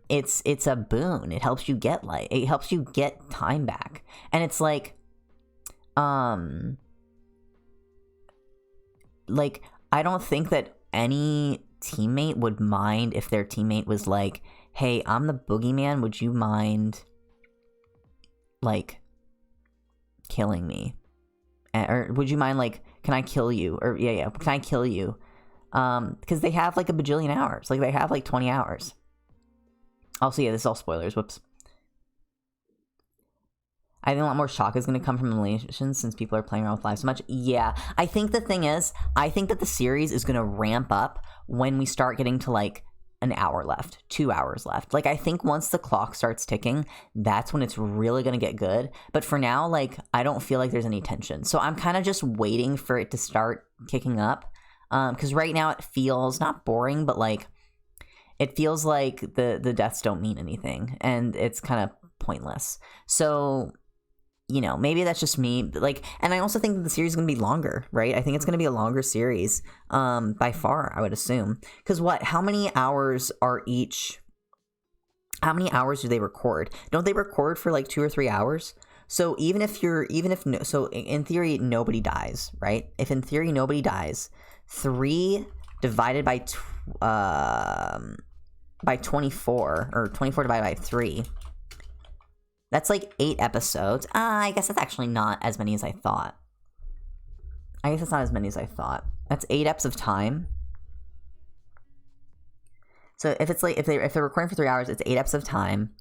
Speaker 1: It's a boon. It helps you get time back, and it's like. Like, I don't think that any teammate would mind if their teammate was like, hey, I'm the boogeyman, would you mind, like, killing me? Or would you mind, like, can I kill you? Or, yeah, can I kill you? Because they have, like, a bajillion hours. Like, they have, like, 20 hours. Also, yeah, this is all spoilers, whoops. I think a lot more shock is going to come from eliminations since people are playing around with live so much. Yeah, I think the thing is, I think that the series is going to ramp up when we start getting to, like, an hour left, 2 hours left. Like, I think once the clock starts ticking, that's when it's really going to get good. But for now, like, I don't feel like there's any tension. So I'm kind of just waiting for it to start kicking up. Because right now it feels not boring, but, like, it feels like the deaths don't mean anything. And it's kind of pointless. So, you know, maybe that's just me, but, like, and I also think that the series is going to be longer, right? I think it's going to be a longer series, by far, I would assume. Because how many hours do they record? Don't they record for, like, 2 or 3 hours? So so in theory, nobody dies, right? If in theory nobody dies, 3 divided by 24, or 24 divided by 3, that's like 8 episodes. I guess that's actually not as many as I thought. That's 8 eps of time. So if it's like if they're recording for 3 hours, it's 8 eps of time,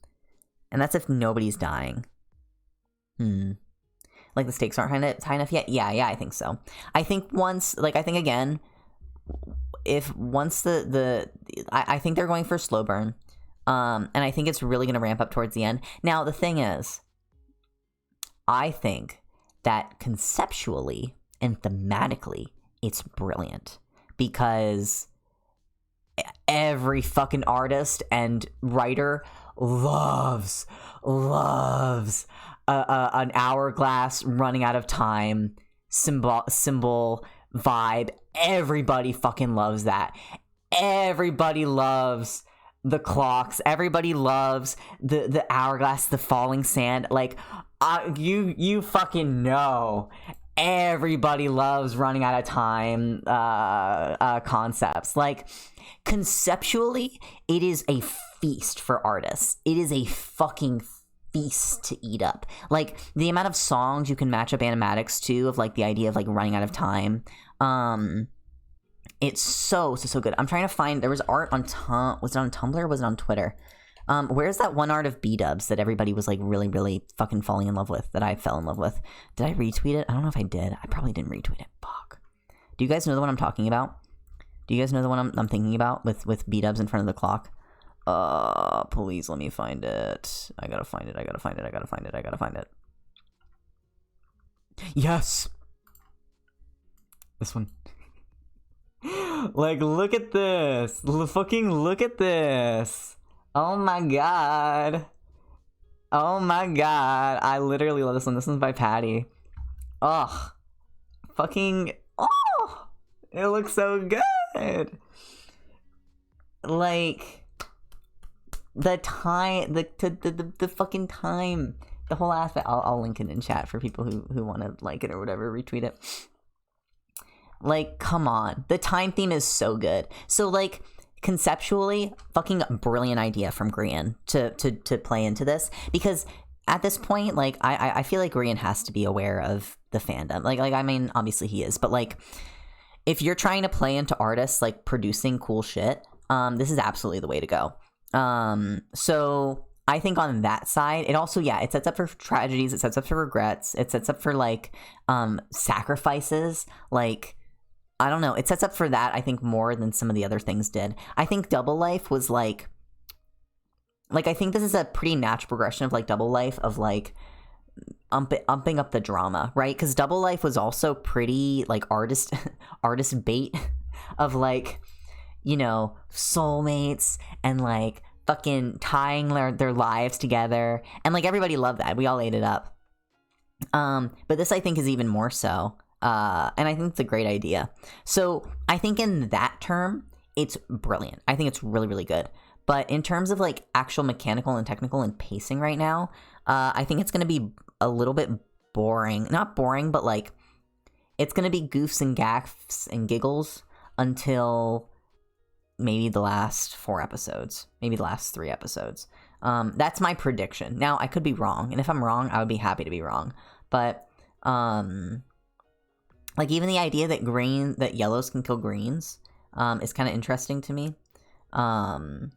Speaker 1: and that's if nobody's dying. Like, the stakes aren't high enough yet. Yeah, I think so. I think again, if once I think they're going for a slow burn, and I think it's really going to ramp up towards the end. Now the thing is, I think that conceptually and thematically it's brilliant, because every fucking artist and writer loves an hourglass running out of time symbol vibe. Everybody fucking loves that. Everybody loves the clocks. Everybody loves the hourglass, the falling sand. Like, you fucking know. Everybody loves running out of time concepts. Like, conceptually, it is a feast for artists. It is a fucking feast to eat up. Like, the amount of songs you can match up animatics to, of like the idea of like running out of time. It's so good. I'm trying to find, there was art on was it on Tumblr or was it on Twitter? Where's that one art of B-dubs that everybody was like really fucking falling in love with, that I fell in love with? Did I retweet it? I don't know if I did. I probably didn't retweet it. Fuck. Do you guys know the one I'm talking about? Do you guys know the one I'm thinking about with B-dubs in front of the clock? Please let me find it. I gotta find it. Yes! This one. Like, look at this. Fucking look at this. Oh my god. I literally love this one. This one's by Patty. Ugh. Fucking. Oh! It looks so good. Like, the time, the fucking time, the whole aspect. I'll link it in chat for people who want to like it or whatever, retweet it. Like, come on. The time theme is so good. So, like, conceptually, fucking brilliant idea from Grian to play into this. Because at this point, like, I feel like Grian has to be aware of the fandom. Like, I mean, obviously he is. But, like, if you're trying to play into artists, like, producing cool shit, this is absolutely the way to go. So I think on that side, it also, it sets up for tragedies. It sets up for regrets. It sets up for, like, sacrifices. Like, I don't know. It sets up for that, I think, more than some of the other things did. I think Double Life was, like, I think this is a pretty natural progression of, like, Double Life, of, like, umping up the drama, right? Because Double Life was also pretty, like, artist bait of, like, you know, soulmates and, like, fucking tying their lives together. And, like, everybody loved that. We all ate it up. But this, I think, is even more so. And I think it's a great idea. So I think in that term, it's brilliant. I think it's really good. But in terms of like actual mechanical and technical and pacing right now, I think it's going to be a little bit boring. Not boring, but like it's going to be goofs and gaffs and giggles until maybe the last 4 episodes, maybe the last 3 episodes. That's my prediction. Now, I could be wrong. And if I'm wrong, I would be happy to be wrong. But like, even the idea that yellows can kill greens is kind of interesting to me. Because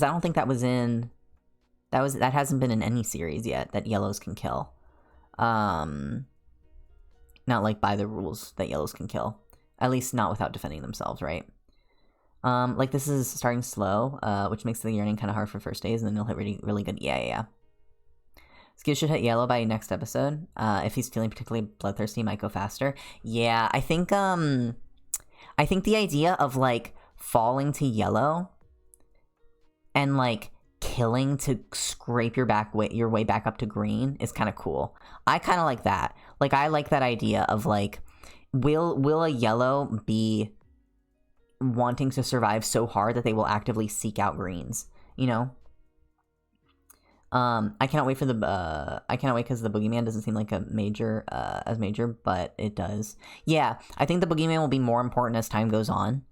Speaker 1: I don't think that hasn't been in any series yet, that yellows can kill. Not like by the rules that yellows can kill. At least not without defending themselves, right? Like, this is starting slow, which makes the yearning kind of hard for first days, and then he'll hit really good. Yeah. Skill should hit yellow by next episode. If he's feeling particularly bloodthirsty, he might go faster. Yeah, I think the idea of, like, falling to yellow and, like, killing to scrape your way back up to green is kind of cool. I kind of like that. Like, I like that idea of, like, will a yellow be wanting to survive so hard that they will actively seek out greens, you know? I cannot wait because the boogeyman doesn't seem like a major, but it does. Yeah, I think the boogeyman will be more important as time goes on.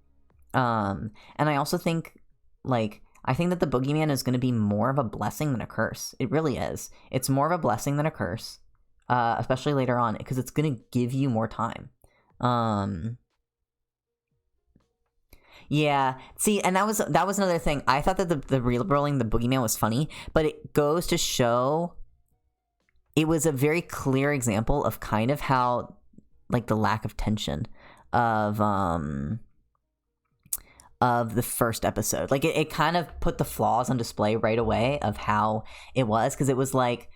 Speaker 1: And I also think, like, I think that the boogeyman is going to be more of a blessing than a curse. It really is. It's more of a blessing than a curse, especially later on, because it's going to give you more time. Yeah, see, and that was another thing. I thought that the re-rolling the boogeyman was funny, but it goes to show it was a very clear example of kind of how, like, the lack of tension of of the first episode. Like it kind of put the flaws on display right away of how it was, because it was like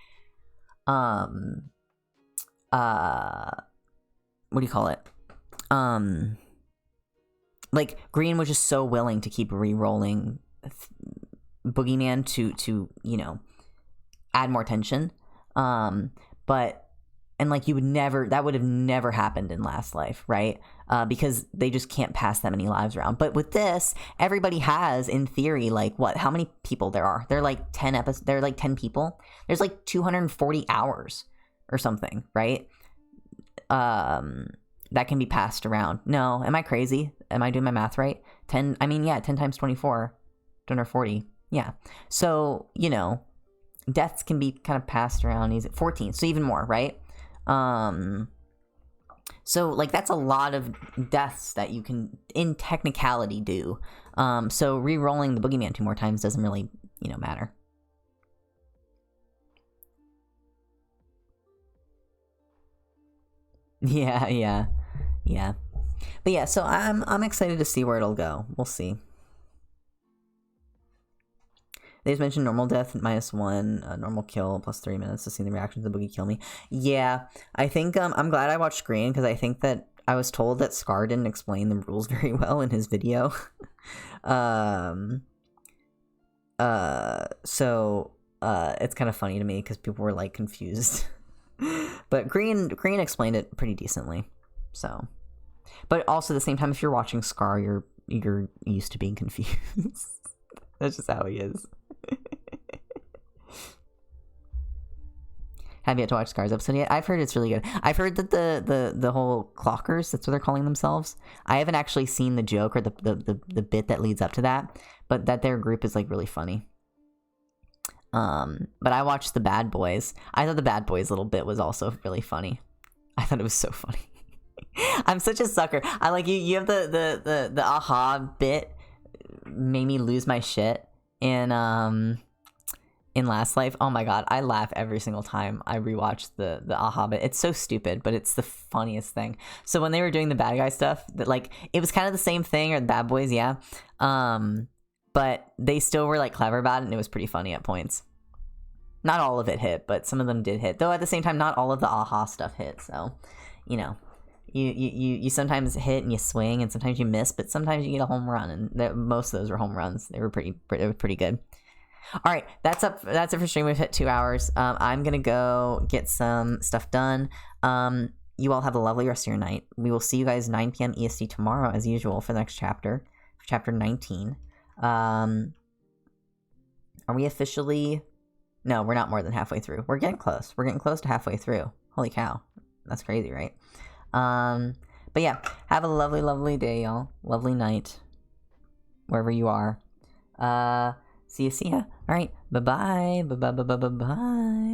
Speaker 1: what do you call it? Like Green was just so willing to keep re-rolling Boogeyman to you know, add more tension. But and like that would have never happened in Last Life, right? Because they just can't pass that many lives around. But with this, everybody has, in theory, like how many people there are? There are like 10 episodes. There are like 10 people. There's like 240 hours or something, right? That can be passed around. No, am I crazy? Am I doing my math right? 10 times 24, 240. Yeah. So, you know, deaths can be kind of passed around. He's at 14, so even more, right? So like that's a lot of deaths that you can in technicality do. So re-rolling the Boogeyman 2 more times doesn't really, you know, matter. Yeah. But yeah, so I'm excited to see where it'll go. We'll see. They just mentioned normal death -1, normal kill plus 3 minutes to see the reactions of Boogie kill me. Yeah, I think I'm glad I watched Screen, because I think that I was told that Scar didn't explain the rules very well in his video. So it's kind of funny to me because people were like confused. But Green explained it pretty decently. So, but also at the same time, if you're watching Scar, you're used to being confused. That's just how he is. Have you yet to watch Scar's episode yet? I've heard it's really good. I've heard that the whole clockers, that's what they're calling themselves. I haven't actually seen the joke or the bit that leads up to that, but that their group is like really funny. But I watched the Bad Boys. I thought the Bad Boys little bit was also really funny. I thought it was so funny. I'm such a sucker. I like you have the aha bit made me lose my shit in Last Life. Oh my god, I laugh every single time I rewatch the aha bit. It's so stupid, but it's the funniest thing. So when they were doing the bad guy stuff, that like it was kind of the same thing, or the Bad Boys, yeah. But they still were like clever about it, and it was pretty funny at points. Not all of it hit, but some of them did hit. Though at the same time, not all of the aha stuff hit. So, you know, you sometimes hit and you swing, and sometimes you miss, but sometimes you get a home run, and most of those were home runs. They were pretty good. All right, that's it for stream. We've hit 2 hours. I'm gonna go get some stuff done. You all have a lovely rest of your night. We will see you guys 9 p.m. EST tomorrow, as usual, for the next chapter, chapter 19. Are we officially? No, we're not more than halfway through. We're getting close. We're getting close to halfway through. Holy cow, that's crazy, right? But yeah, have a lovely, lovely day, y'all. Lovely night, wherever you are. See ya. All right, bye-bye. Bye-bye.